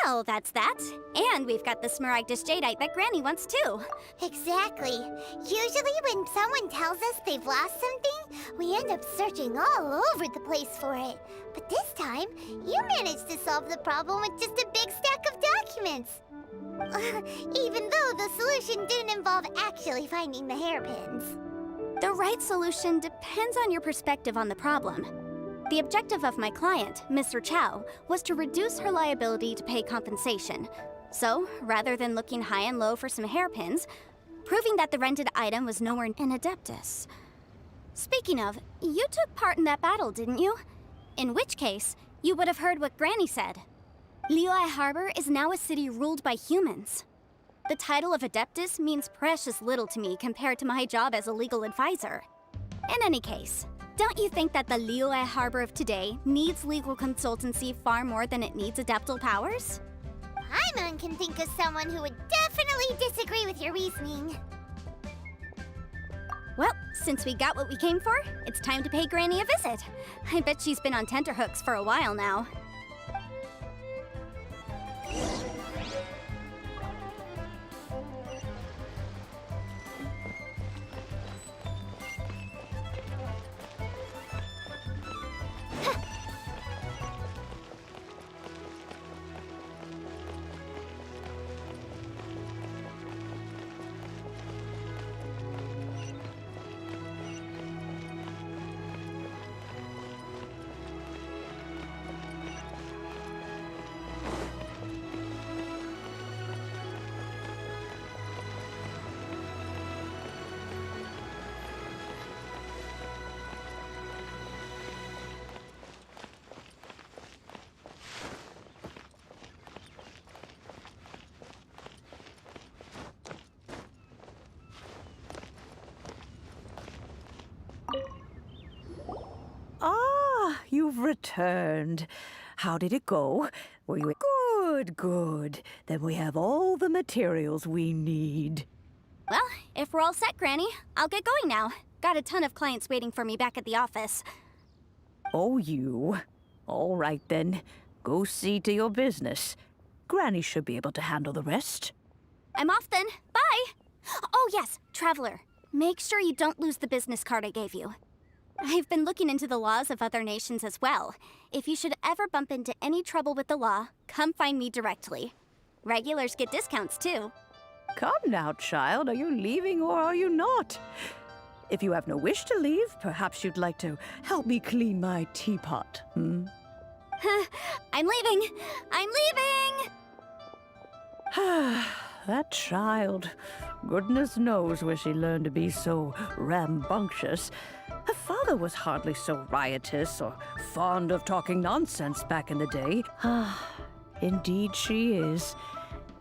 Well, that's that. And we've got the Smaragdus jadeite that Granny wants too. Exactly. Usually when someone tells us they've lost something, we end up searching all over the place for it. But this time, you managed to solve the problem with just a big stack of documents. Even though the solution didn't involve actually finding the hairpins. The right solution depends on your perspective on the problem. The objective of my client, Mr. Chow, was to reduce her liability to pay compensation. So, rather than looking high and low for some hairpins, proving that the rented item was nowhere in Adeptus. Speaking of, you took part in that battle, didn't you? In which case, you would have heard what Granny said. Liyue Harbor is now a city ruled by humans. The title of Adeptus means precious little to me compared to my job as a legal advisor. In any case, don't you think that the Liyue Harbor of today needs legal consultancy far more than it needs adeptal powers? Paimon can think of someone who would definitely disagree with your reasoning. Well, since we got what we came for, it's time to pay Granny a visit. I bet she's been on tenterhooks for a while now. you've returned. How did it go? Were you good? Good. Then we have all the materials we need. Well, if we're all set, Granny, I'll get going now. Got a ton of clients waiting for me back at the office. Oh, you. All right, then. Go see to your business. Granny should be able to handle the rest. I'm off then. Bye! Oh, yes, Traveler. Make sure you don't lose the business card I gave you. I've been looking into the laws of other nations as well. If you should ever bump into any trouble with the law, come find me directly. Regulars get discounts, too. Come now, child. Are you leaving or are you not? If you have no wish to leave, perhaps you'd like to help me clean my teapot, hmm? I'm leaving! I'm leaving! That child. Goodness knows where she learned to be so rambunctious. Her father was hardly so riotous or fond of talking nonsense back in the day. Indeed she is.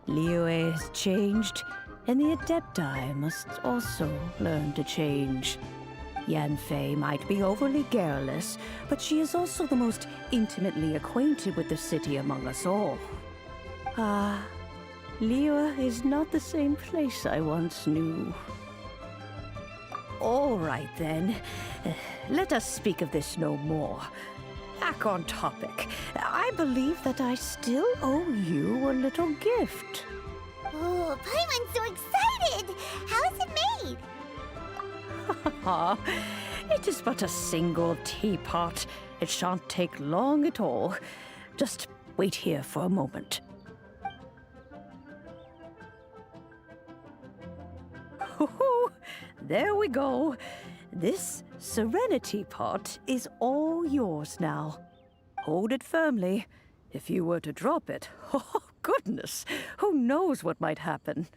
Liyue has changed, and the Adepti must also learn to change. Yanfei might be overly garrulous, but she is also the most intimately acquainted with the city among us all. Liyue is not the same place I once knew. All right, then. Let us speak of this no more. Back on topic. I believe that I still owe you a little gift. Oh, Paimon's so excited! How is it made? It is but a single teapot. It shan't take long at all. Just wait here for a moment. There we go. This Serenity Pot is all yours now. Hold it firmly. If you were to drop it, oh goodness, who knows what might happen.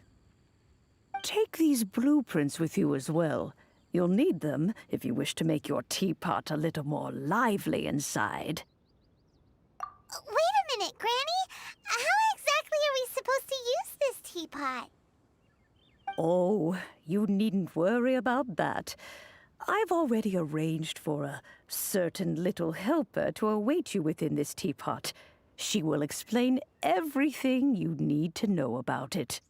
Take these blueprints with you as well. You'll need them if you wish to make your teapot a little more lively inside. Wait a minute, Granny! How exactly are we supposed to use this teapot? Oh, you needn't worry about that. I've already arranged for a certain little helper to await you within this teapot. She will explain everything you need to know about it.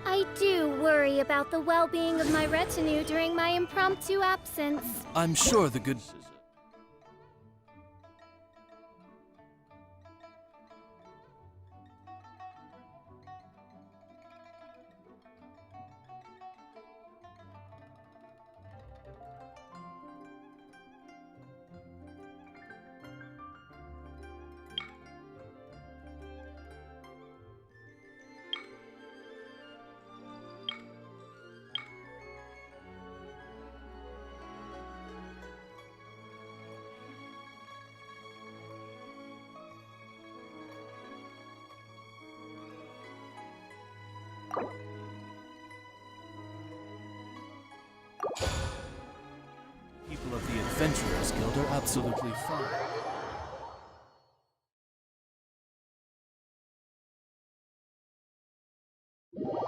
I do worry about the well-being of my retinue during my impromptu absence. I'm sure the good... People of the Adventurers Guild are absolutely fine. Wow!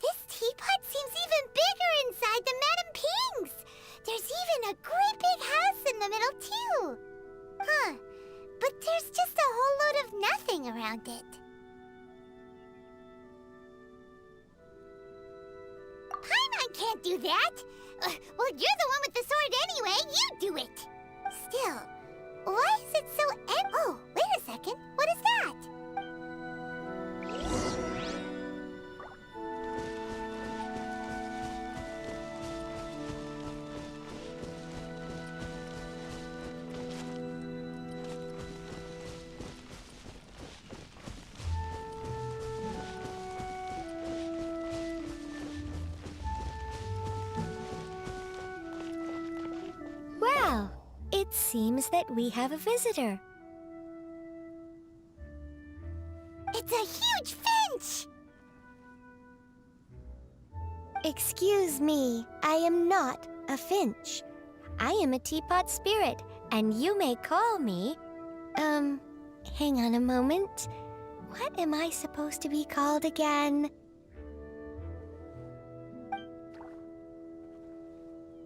This teapot seems even bigger inside than Madame Ping's! There's even a great big house in the middle, too! Huh. But there's just a whole load of nothing around it. Paimon can't do that! Well, you're the one with the sword anyway! You do it! Still, why is it so Oh, wait a second. What is that? Well, it seems that we have a visitor. Excuse me, I am not a finch. I am a teapot spirit, and you may call me... hang on a moment. What am I supposed to be called again?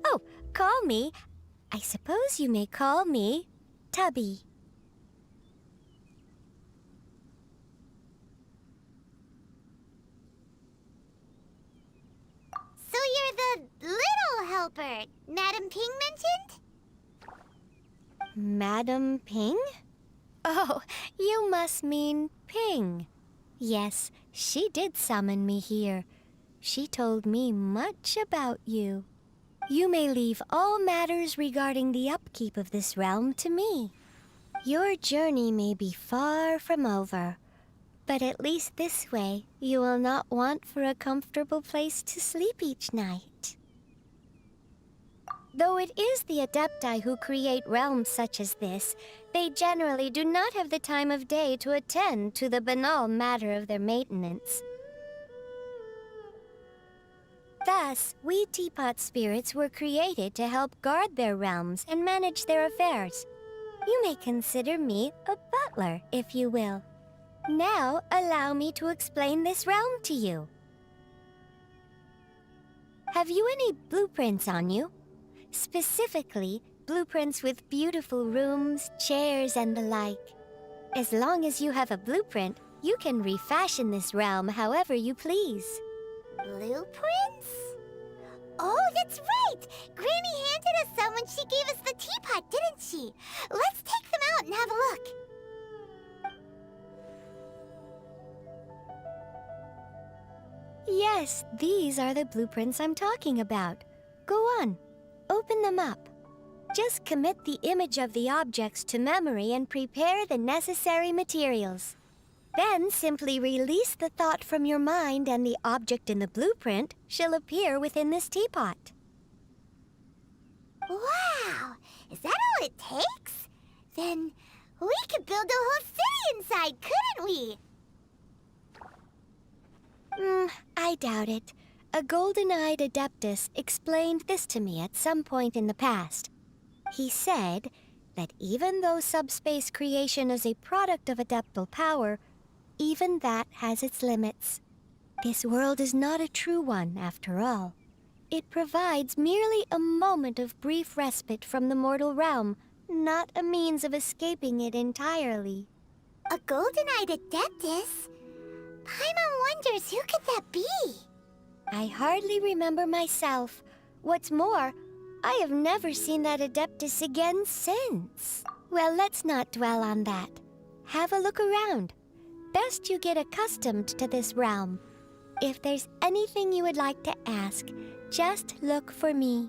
Oh, call me. I suppose you may call me Tubby. So you're the little helper Madam Ping mentioned? Madam Ping? Oh, you must mean Ping. Yes, she did summon me here. She told me much about you. You may leave all matters regarding the upkeep of this realm to me. Your journey may be far from over, but at least this way you will not want for a comfortable place to sleep each night. Though it is the Adepti who create realms such as this, they generally do not have the time of day to attend to the banal matter of their maintenance. Thus, we teapot spirits were created to help guard their realms and manage their affairs. You may consider me a butler, if you will. Now, allow me to explain this realm to you. Have you any blueprints on you? Specifically, blueprints with beautiful rooms, chairs, and the like. As long as you have a blueprint, you can refashion this realm however you please. Blueprints? Oh, that's right! Granny handed us some when she gave us the teapot, didn't she? Let's take them out and have a look. Yes, these are the blueprints I'm talking about. Go on, open them up. Just commit the image of the objects to memory and prepare the necessary materials. Then simply release the thought from your mind and the object in the blueprint shall appear within this teapot. Wow! Is that all it takes? Then we could build a whole city inside, couldn't we? I doubt it. A golden-eyed Adeptus explained this to me at some point in the past. He said that even though subspace creation is a product of adeptal power, even that has its limits. This world is not a true one, after all. It provides merely a moment of brief respite from the mortal realm, not a means of escaping it entirely. A golden-eyed Adeptus? Paimon wonders who could that be? I hardly remember myself. What's more, I have never seen that Adeptus again since. Well, let's not dwell on that. Have a look around. Best you get accustomed to this realm. If there's anything you would like to ask, just look for me.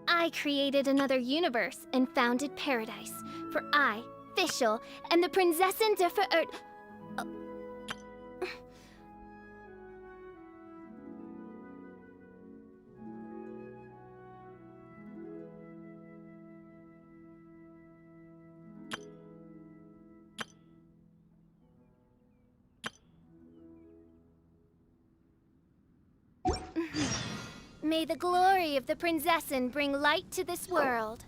I created another universe and founded paradise. For I, Fischl, am the Prinzessin der Verirrt... May the glory of the Prinzessin bring light to this world.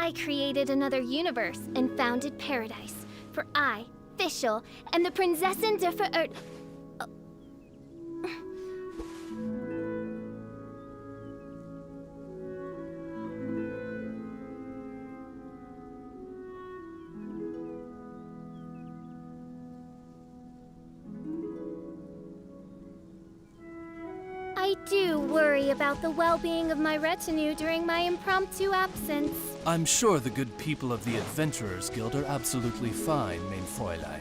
I created another universe and founded paradise. For I, Fischl, and the Prinzessin der Verirrt... I do worry about the well-being of my retinue during my impromptu absence. I'm sure the good people of the Adventurers Guild are absolutely fine, mein Fräulein.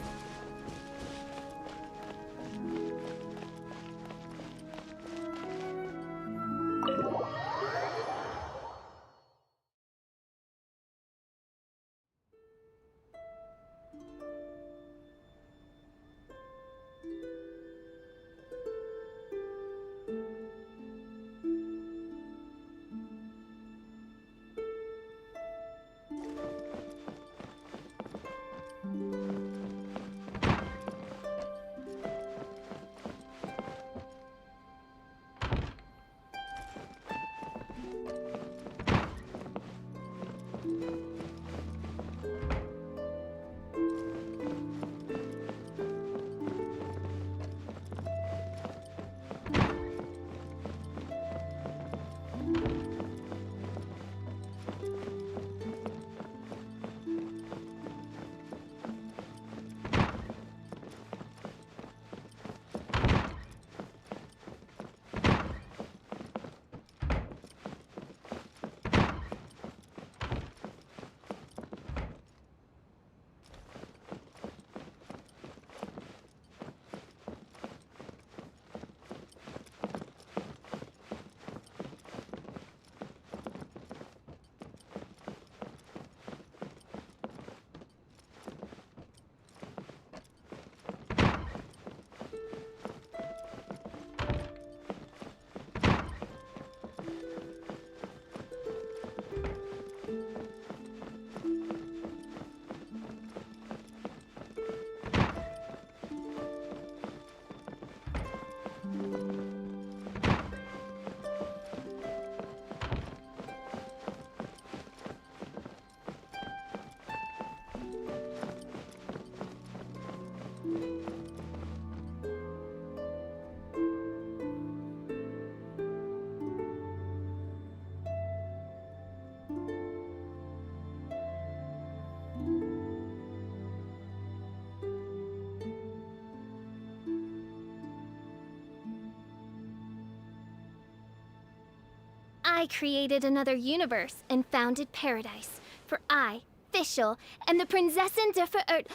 I created another universe and founded paradise. For I, Fischl, and the Prinzessin der Verirrt...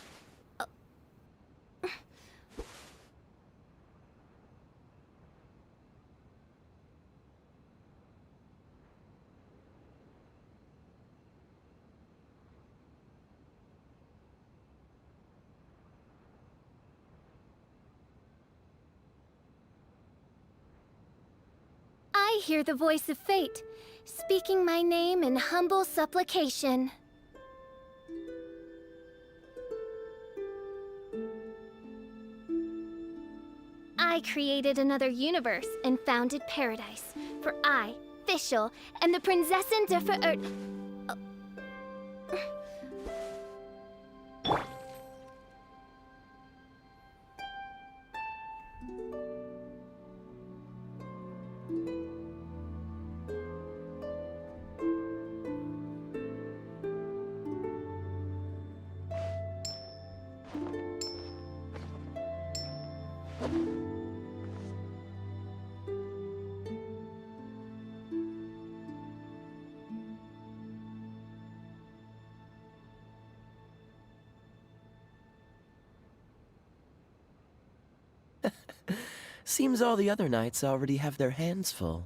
I hear the voice of fate, speaking my name in humble supplication. I created another universe and founded paradise. For I, Fischl, and the Prinzessin der Verirrt... Seems all the other knights already have their hands full.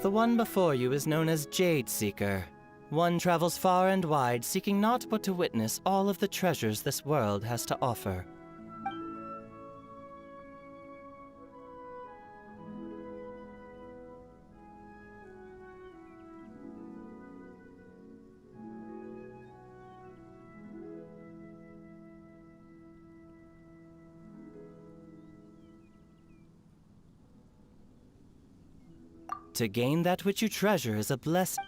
The one before you is known as Jade Seeker. One travels far and wide, seeking naught but to witness all of the treasures this world has to offer. To gain that which you treasure is a blessing.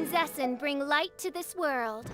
Prinzessin bring light to this world.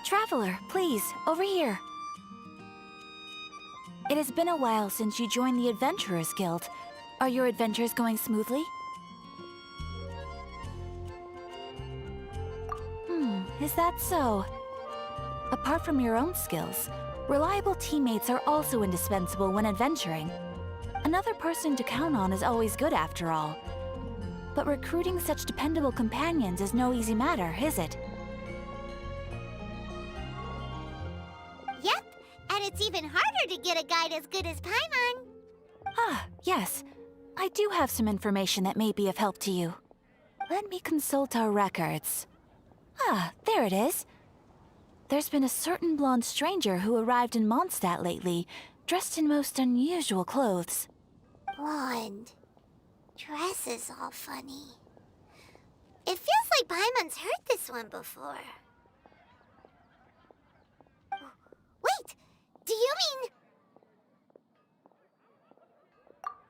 Traveler, please, over here. It has been a while since you joined the Adventurers Guild. Are your adventures going smoothly? Is that so? Apart from your own skills, reliable teammates are also indispensable when adventuring. Another person to count on is always good after all. But recruiting such dependable companions is no easy matter, is it? Yep, and it's even harder to get a guide as good as Paimon. Ah, yes. I do have some information that may be of help to you. Let me consult our records. Ah, there it is. There's been a certain blonde stranger who arrived in Mondstadt lately, dressed in most unusual clothes. Blonde. Dresses all funny. It feels like Paimon's heard this one before. Wait! Do you mean...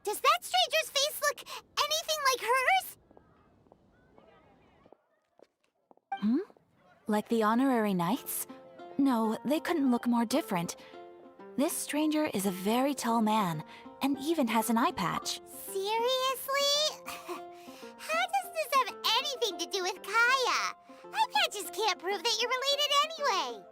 Does that stranger's face look anything like hers? Like the honorary knights? No, they couldn't look more different. This stranger is a very tall man, and even has an eye patch. Seriously? How does this have anything to do with Kaya? Eye patches can't prove that you're related anyway.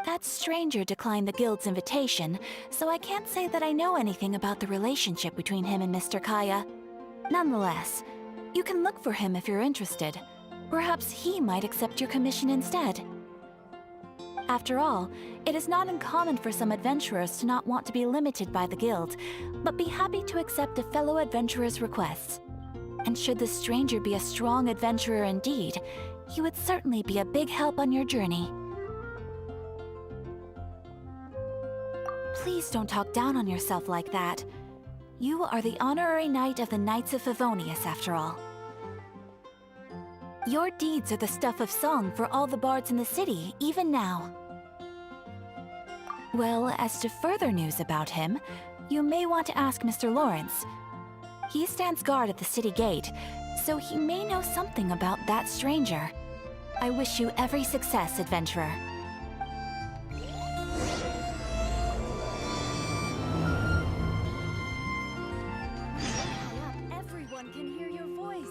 That stranger declined the guild's invitation, so I can't say that I know anything about the relationship between him and Mr. Kaya. Nonetheless, you can look for him if you're interested. Perhaps he might accept your commission instead. After all, it is not uncommon for some adventurers to not want to be limited by the guild, but be happy to accept a fellow adventurer's requests. And should the stranger be a strong adventurer indeed, He would certainly be a big help on your journey. Please don't talk down on yourself like that. You are the honorary knight of the Knights of Favonius, after all. Your deeds are the stuff of song for all the bards in the city, even now. Well, as to further news about him, you may want to ask Mr. Lawrence. He stands guard at the city gate, so he may know something about that stranger. I wish you every success, adventurer. Everyone can hear your voice.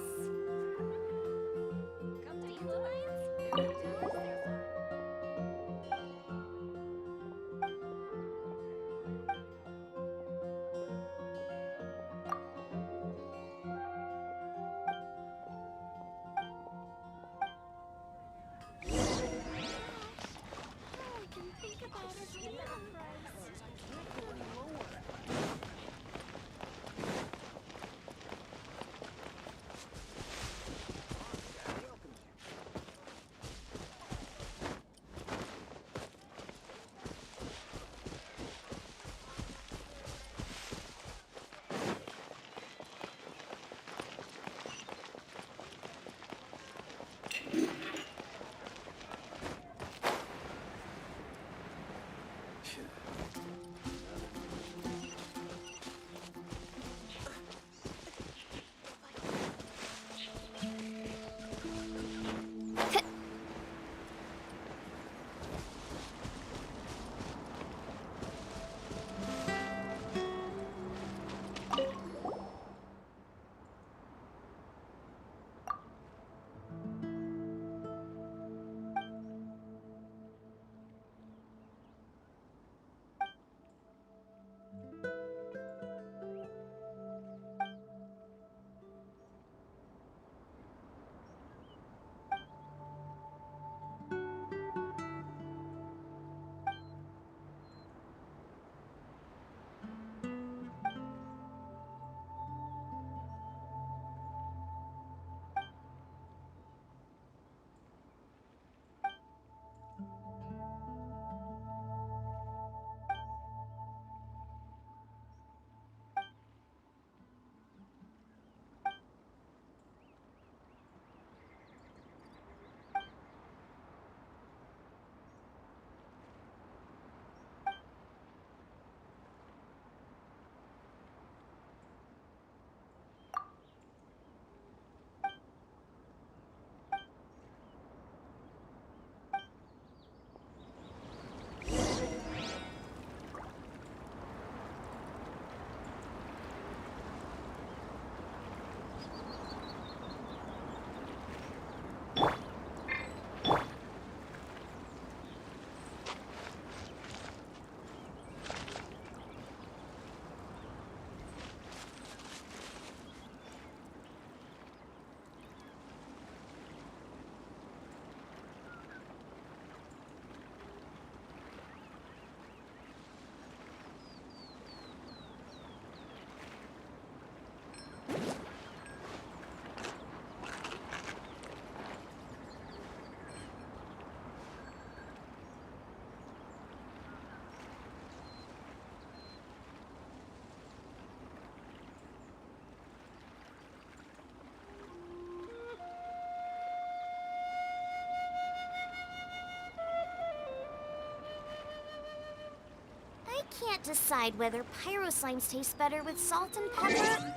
I can't decide whether pyro slimes taste better with salt and pepper.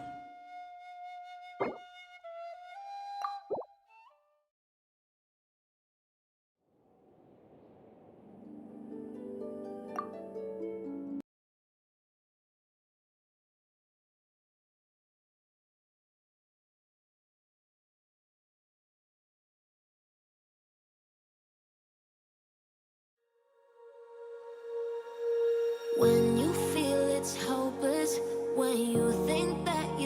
When you feel it's hopeless, when you think that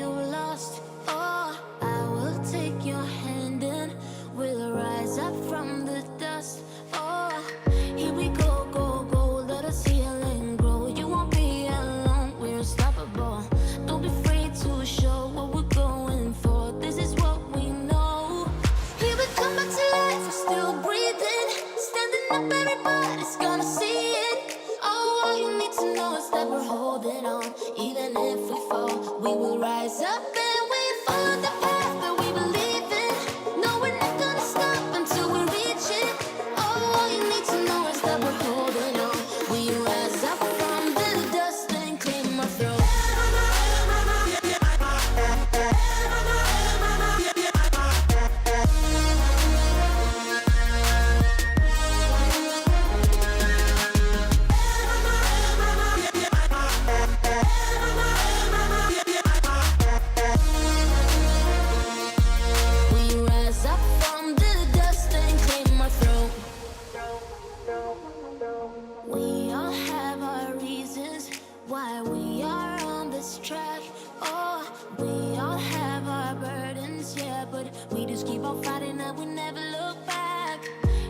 we never look back.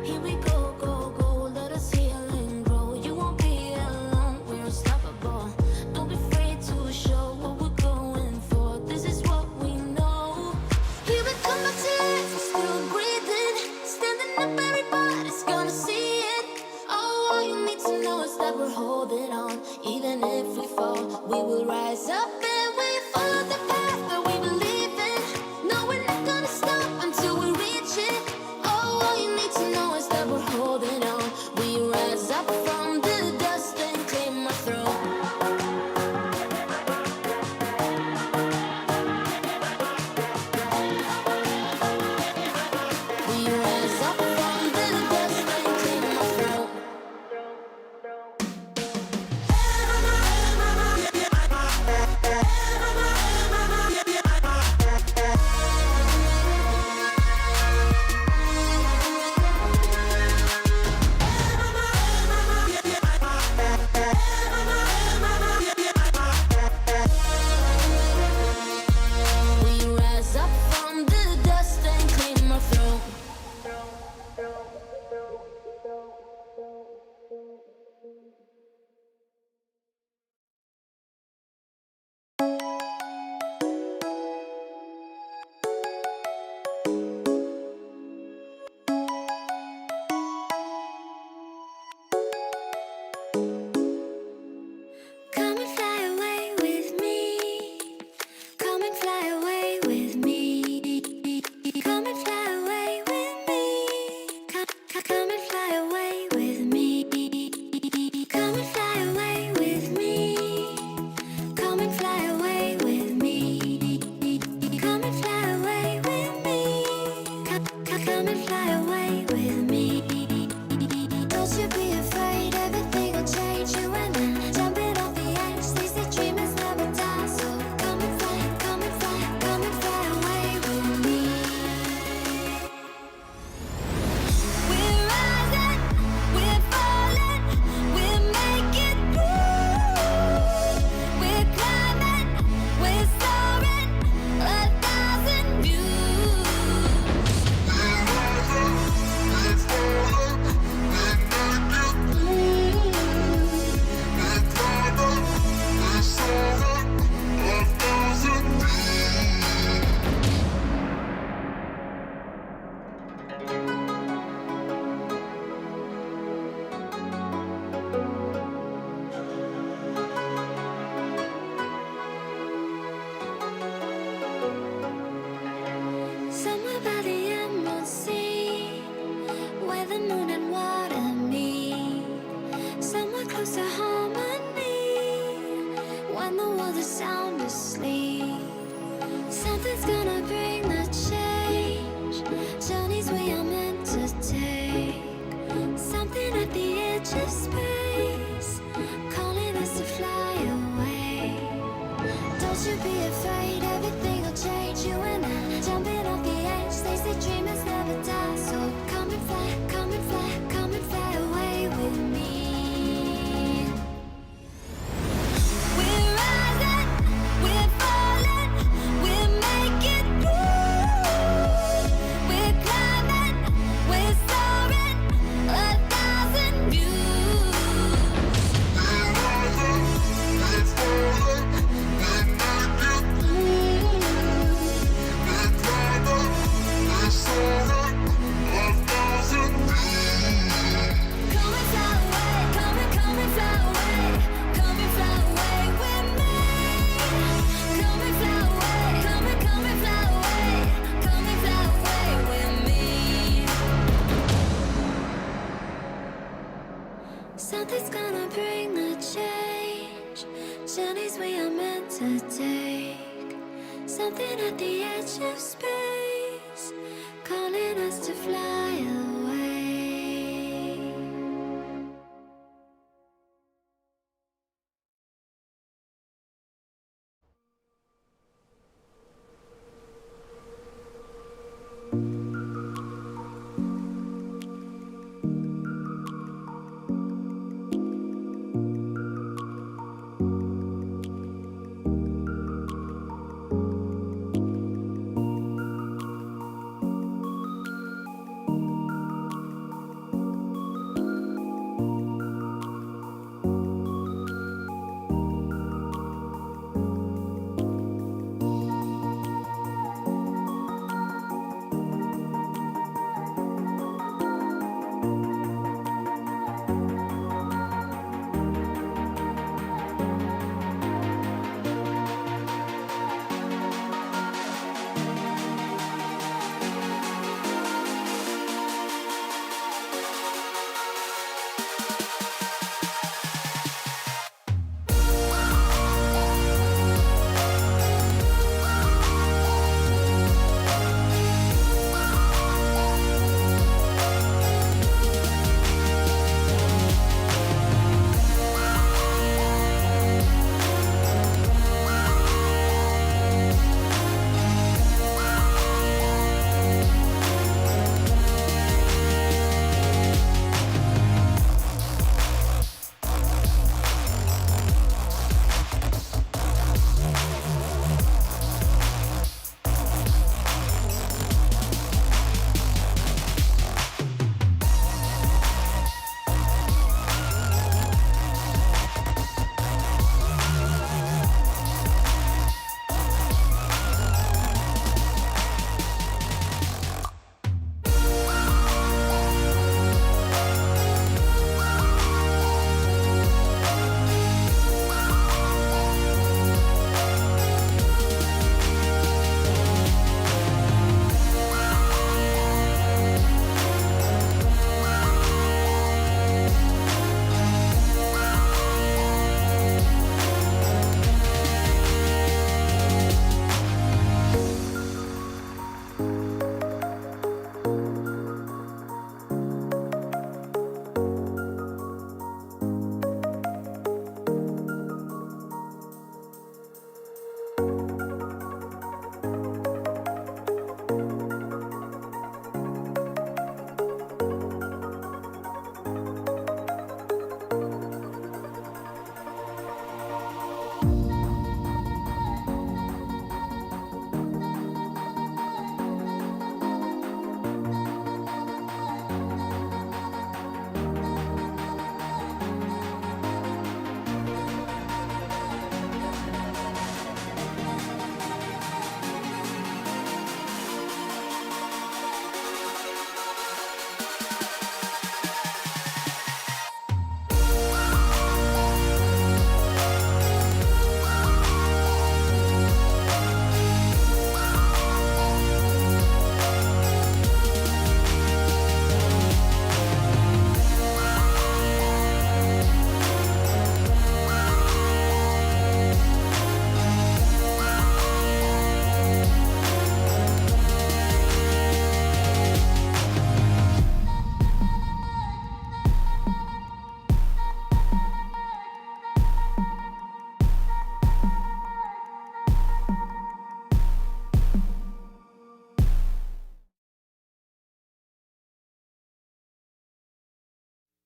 Here we go, go, go, let us heal and grow. You won't be alone, we're unstoppable. Don't be afraid to show what we're going for. This is what we know. Here we come back to life, we're still breathing. Standing up, everybody's gonna see it. Oh, all you need to know is that we're holding on. Even if we fall, we will rise up and we follow the path that we believe in. No, we're not gonna stop until we reach it.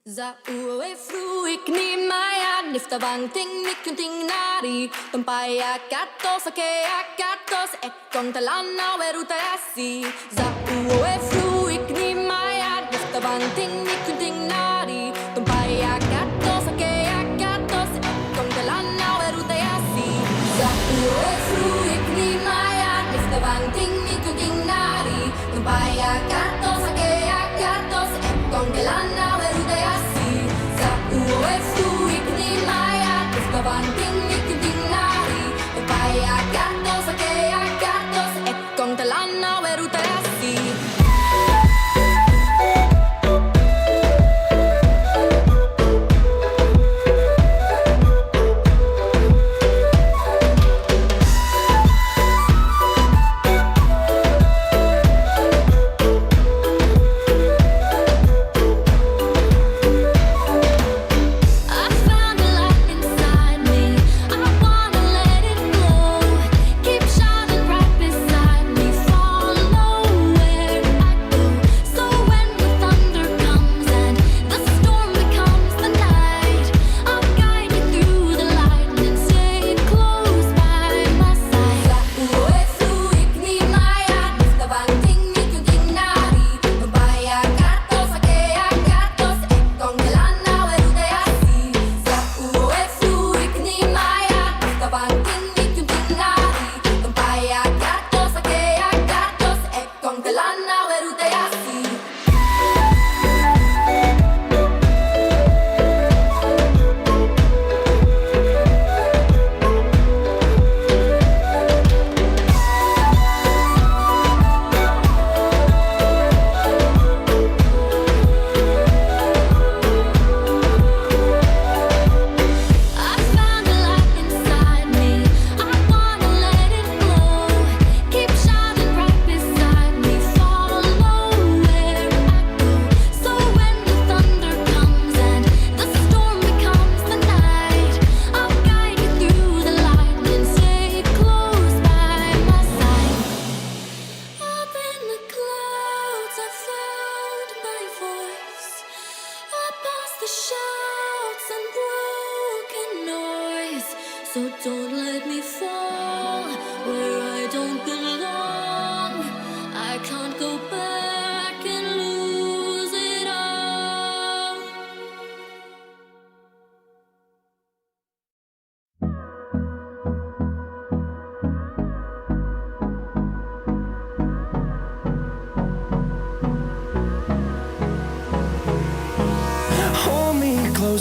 Za ue fruik ni maya nifta bang ting nikun ting nari Tumpaya katos ake akatos ekong talana weruta yasi Za ue fruik ni maya nifta bang ting nikun ting nari Tumpaya katos ake akatos ekong talana weruta yasi Za ue fruik ni maya nifta bang ting nikun ting nari Tumpaya katos ake akatos ekong talana weruta yasi Ue fruik ni maya nifta bang ting nikun ting nari Tumpaya katos ake akatos ekong talana weruta yasi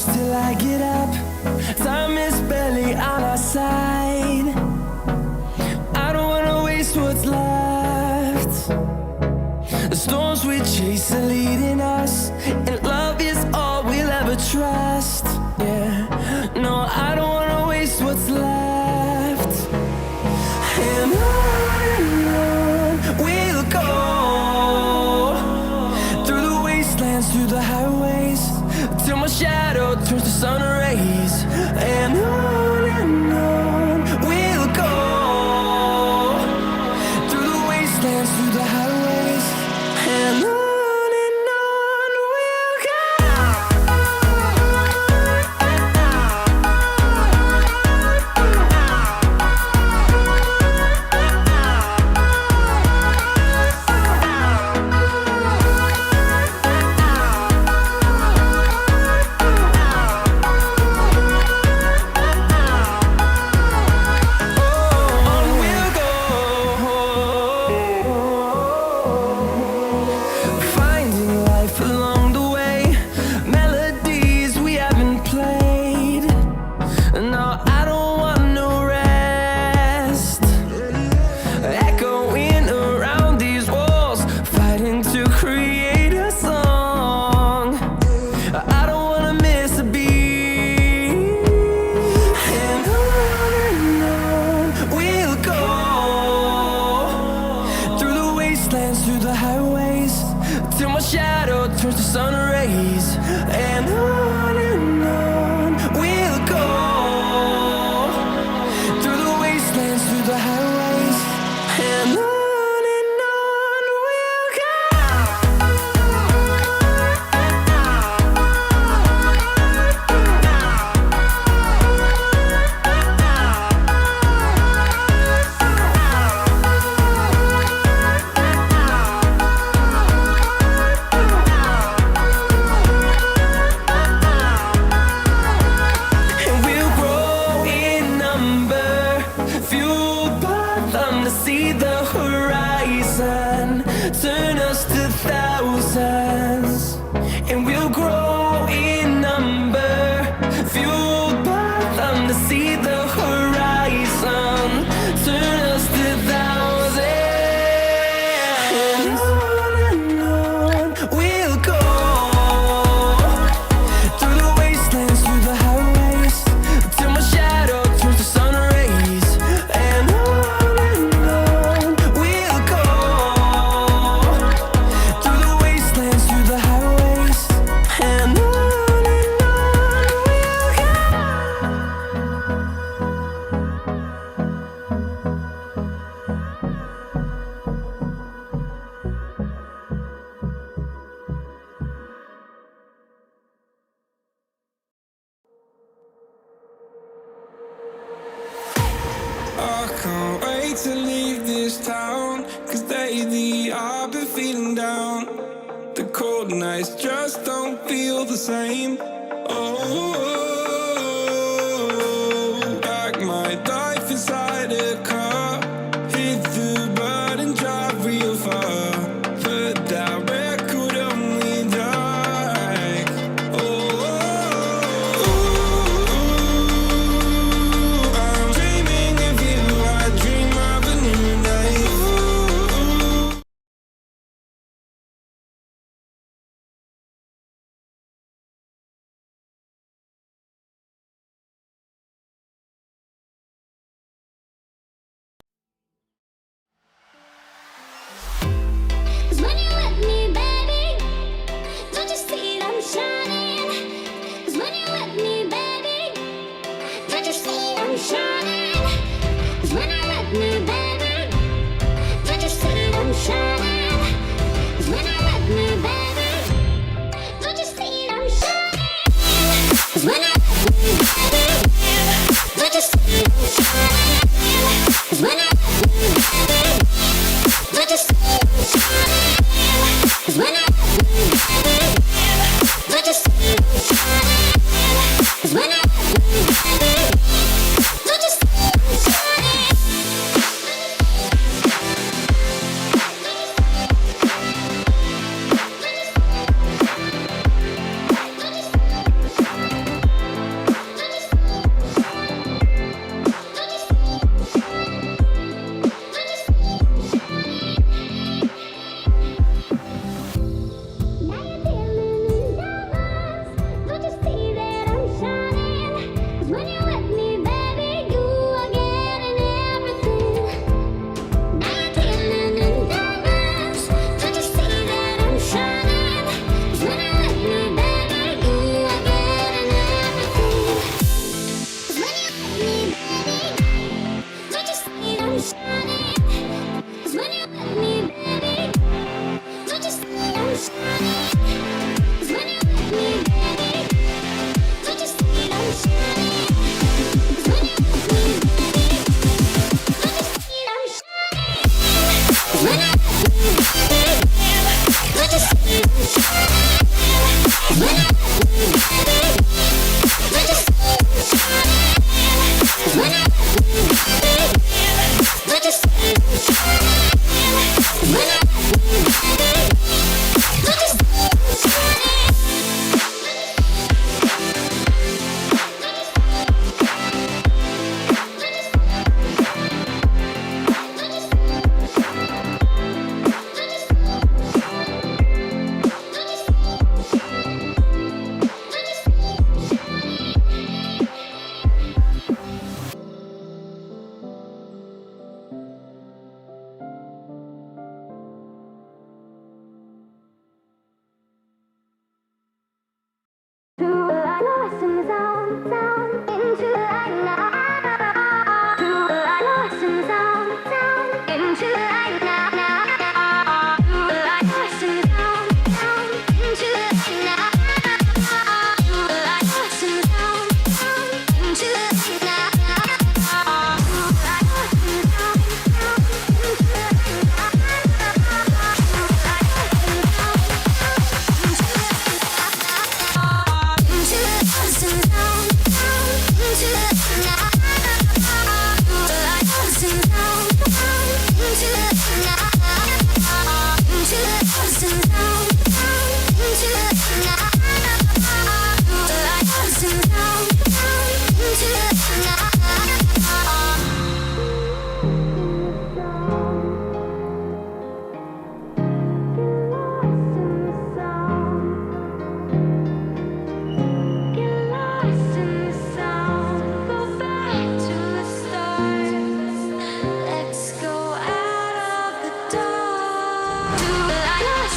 Till I get up, time is barely on our side. I don't wanna waste what's left. The storms we chase are leading us, and love is all we'll ever trust. Yeah, no, I don't wanna waste what's left. And on we'll go, through the wastelands, through the highways, till my shadow turns to sun rays. And on we'll go, through the wastelands, through the highways. And on we'll go. turn us to thousands, and we'll grow in number, fueled by them to see the horizon. Turn us to thousands, and on we'll go, through the wastelands, through the highways, till my shadow turns to sun rays. And on we'll go, through the wastelands, through the highways, and on we'll go. I can't wait to leave this town, 'cause lately I've been feeling down. The cold nights just don't feel the same. Oh, like my life inside a car, hit the button, drive real far, but that record only died. I'm dreaming of you, I dream of a new life. Cause when you're with me, baby, don't you see that I'm shining? Cause when you're with me, baby, don't you see that I'm shining? Cause when you're with me, baby, don't you see that I'm shining? Cause when you're with me, baby, don't you see that I'm shining? Cause when you're with me, baby, don't you see that I'm shining? Cause when you're with me, baby, don't you see that I'm shining? Cause when you're with me, baby, don't you see that I'm shining? Cause when you're with me, baby, don't you see that I'm shining?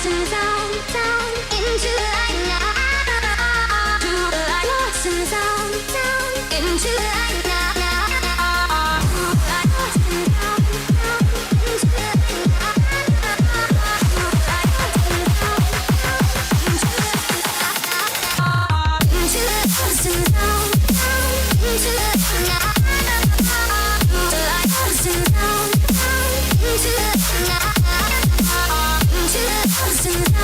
lost and down, down into the light now. To the light, lost and down, down into the light now. Lost and down, down into the light now. Into the lost and down, down into the light now. To the light, lost and down, down into the light now. Into the lost and down.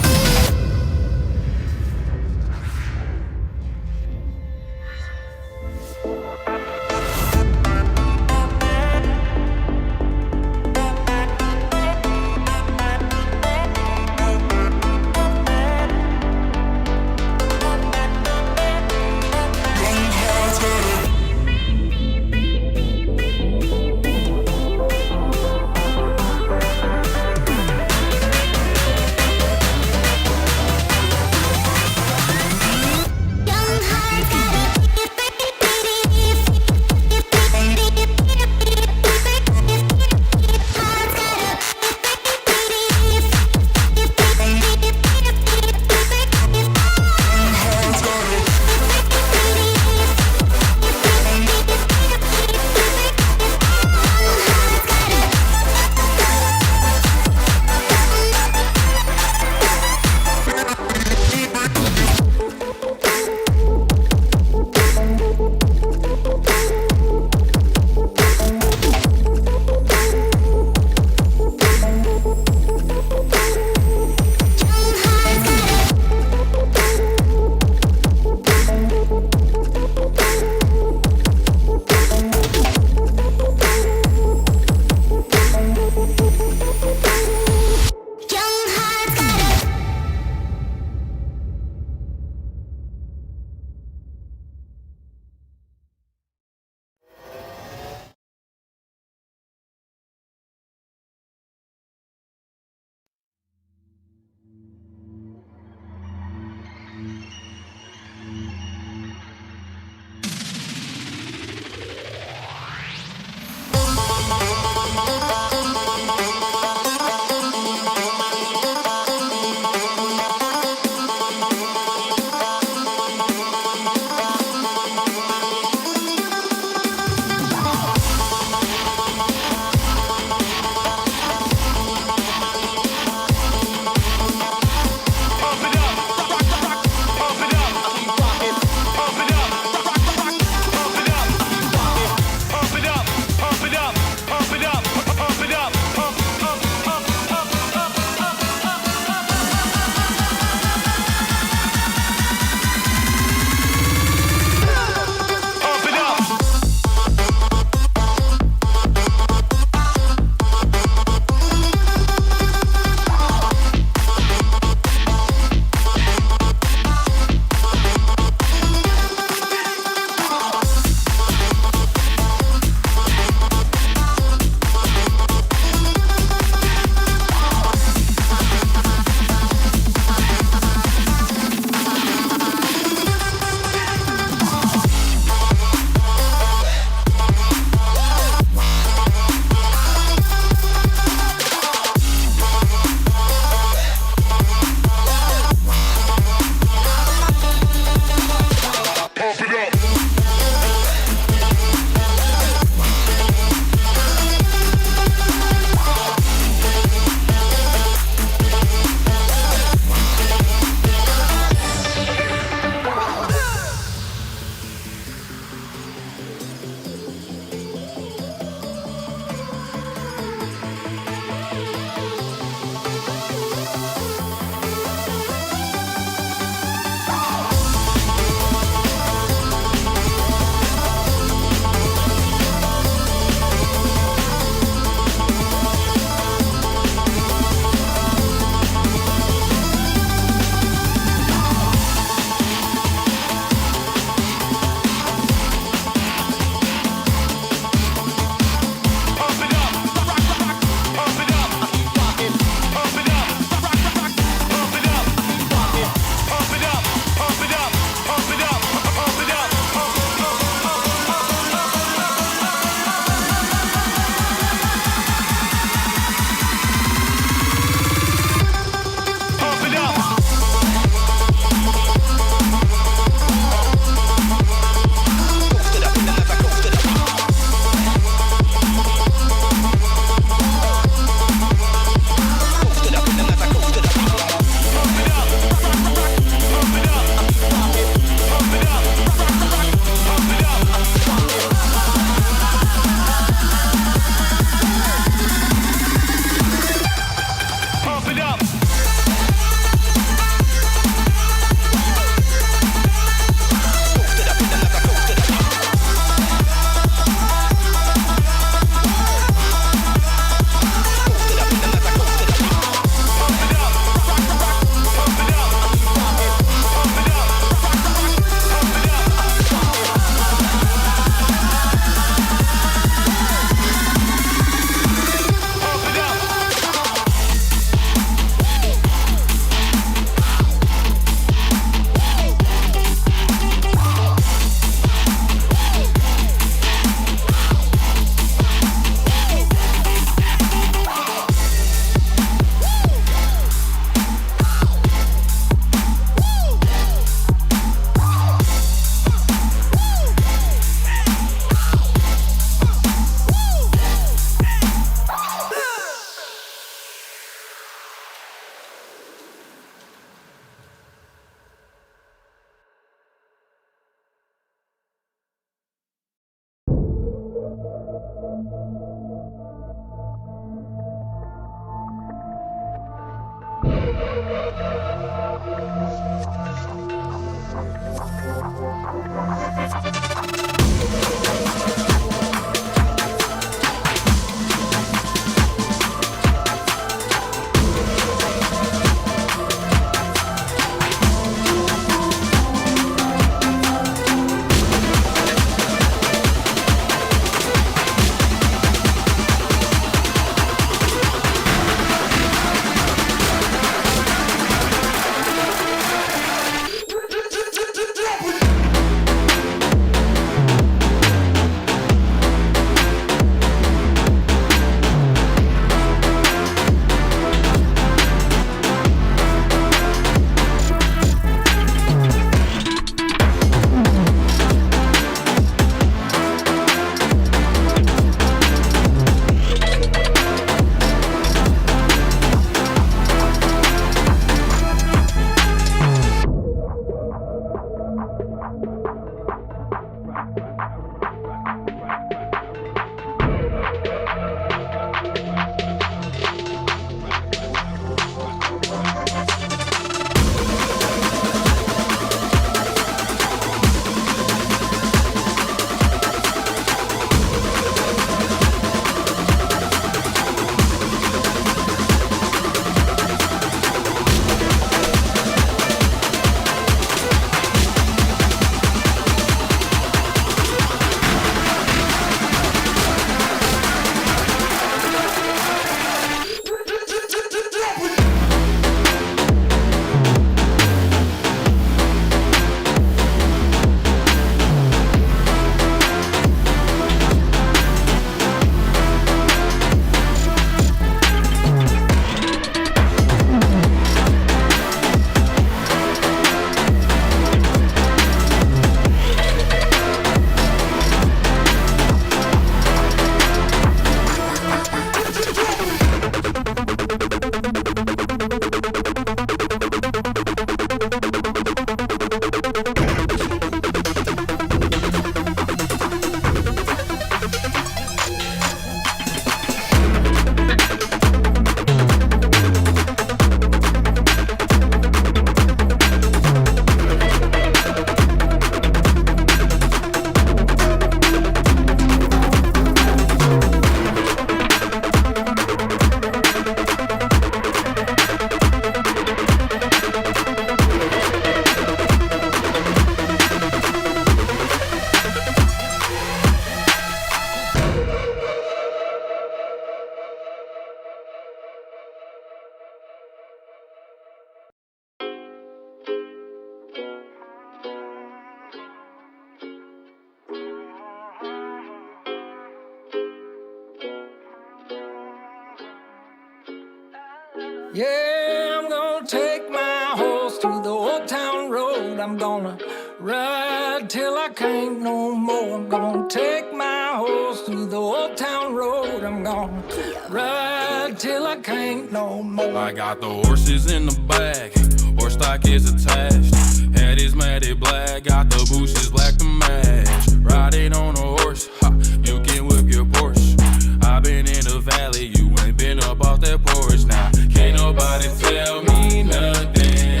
Yeah, I'm gonna take my horse to the old town road. I'm gonna ride till I can't no more. I'm gonna take my horse to the old town road. I'm gonna ride till I can't no more. I got the horses in the bag, horse stock is attached. Head is matted black, got the bushes black to match. Riding on a horse, ha, you can whip your Porsche. I've been in the valley, you ain't been up off that porch. Now, can't nobody tell me nothing.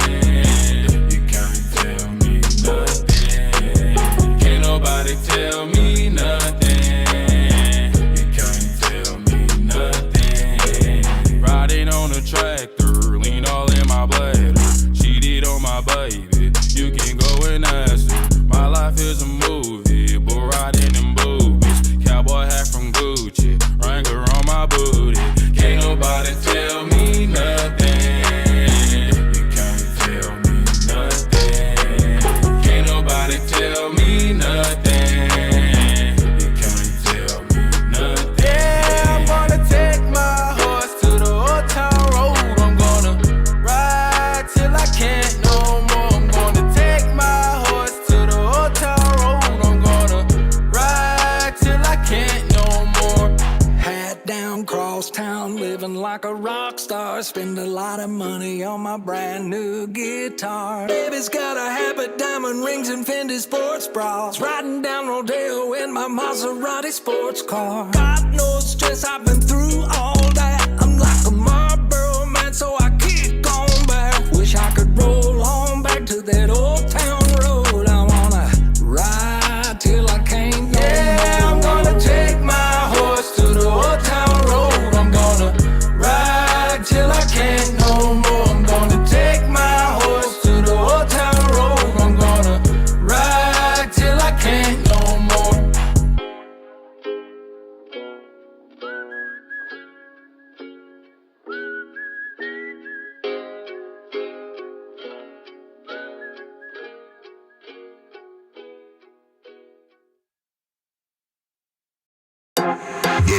You can't tell me nothing. Can't nobody tell me nothing. You can't tell me nothing. Riding on a tractor, lean all in my bladder. Cheated on my baby, you can go and ask her. My life is a movie, but riding in boobies. Cowboy hat from Gucci, Wrangler on my booty. Can't nobody tell me nothing. You can't tell me nothing. Can't nobody tell me nothing. You can't tell me nothing. Yeah, I'm gonna take my horse to the old town road. I'm gonna ride till I can't no more. I'm gonna take my horse to the old town road. I'm gonna ride till I can't no more. Hat down, cross town, living like a rock star. Spend a lot of money on my brand new guitar. Baby's got a habit, diamond rings and Fendi sports bras. Riding down Rodeo in my Maserati sports car. Got no stress, I've been through all that. I'm like a Marlboro man, so I keep going back.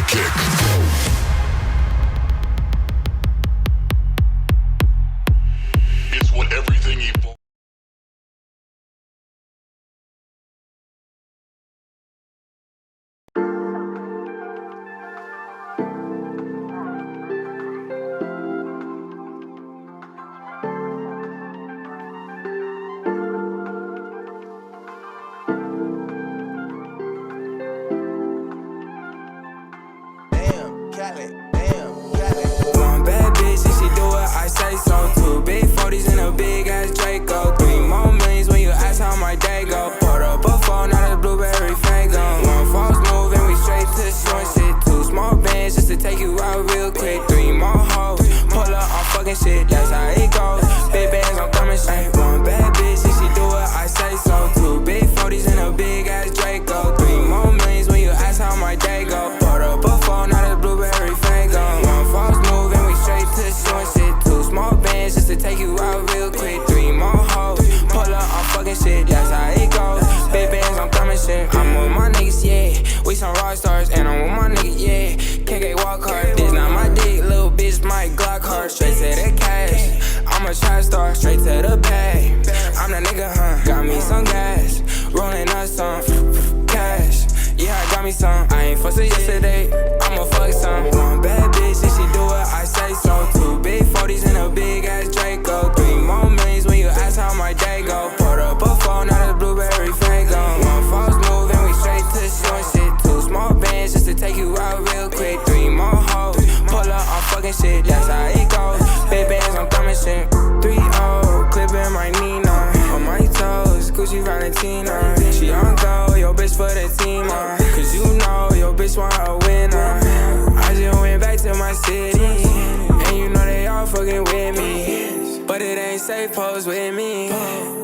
kick. It's what everything evolves. One bad bitch, and she do what I say so. 2 big 40s and a big ass Draco. 3 more millions when you ask how my day go. Poured up a phone, not a blueberry fango. 1 false move and we straight to short shit. 2 small bands just to take you out real quick. 3 more hoes, pull up on fucking shit, that's how it goes. Big bands, I'm coming straight. 1 bad bitch, and she do what I say so. 2 big 40s and a big ass Draco. 3 more millions when you ask how my day go. Poured up a phone, not a blueberry fango. 1 false move and we straight to short shit. 2 small bands just to take you out real quick. 3 more hoes, pull up on fucking shit, that's how it goes. Big bands, I'm coming shit. I'm with my niggas, yeah. We some rock stars, and I'm with my niggas, yeah. KK walk hard, this not my dick, little bitch, my Glock hard. Straight to the cash, I'm a trap star, straight to the bag. I'm the nigga, got me some gas, rolling up some cash. Yeah, I got me some. I ain't fussing yesterday, I'ma fuck some. 1 bad bitch, and she do what I say so. 2 big 40s and a big ass Draco. 3 more millions when you ask how my day go. Poured up a phone, not a blueberry fango. 1 false move and we straight to short shit. 2 small bands just to take you out real quick. 3 more hoes, pull up on fucking shit, that's how it goes. Big bands, I'm coming shit. 3-0, clipping my Nina. On my toes, Gucci Valentina. She on go, yo bitch for the team, cause you know your bitch want a winner. I just went back to my city, and you know they all fucking with me. But it ain't safe, pose with me.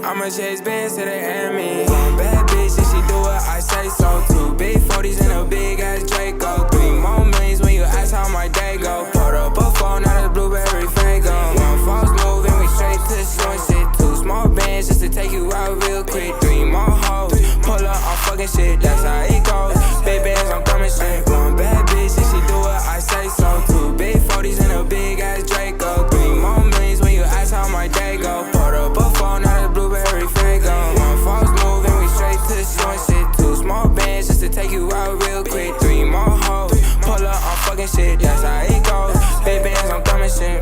I'ma chase bands to the enemy. 1 bad bitch, and she do what I say so. 2 big 40s and a big ass Draco. 3 more millions when you ask how my day go. Poured up a phone, not a blueberry fango. 1 false move and we straight to short shit. 2 small bands just to take you out real quick. 3 more hoes, pull up on fucking shit, that's how it goes. Big bands, I'm coming straight. 1 bad bitch, and she do what I say so. 2 big 40s and a big ass Draco. 3 more millions when you ask how my day go. Poured up a phone, not a blueberry fango. 1 false move and we straight to short shit. 2 small bands just to take you out real quick. 3 more hoes, pull up on fucking shit, that's how it goes. Big bands, I'm coming straight.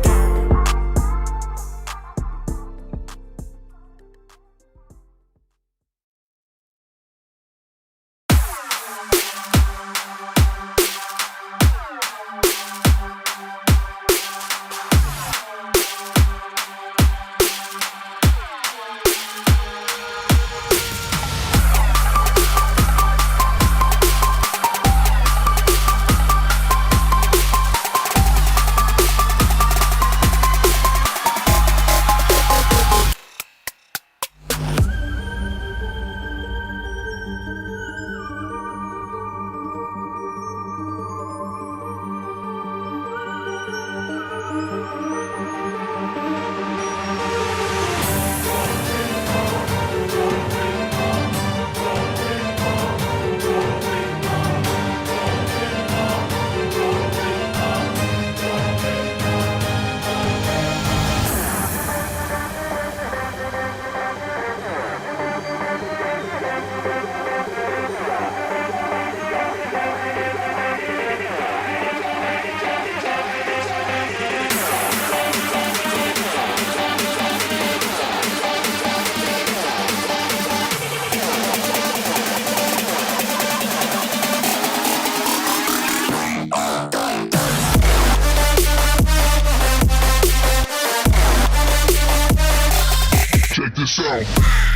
Check this out.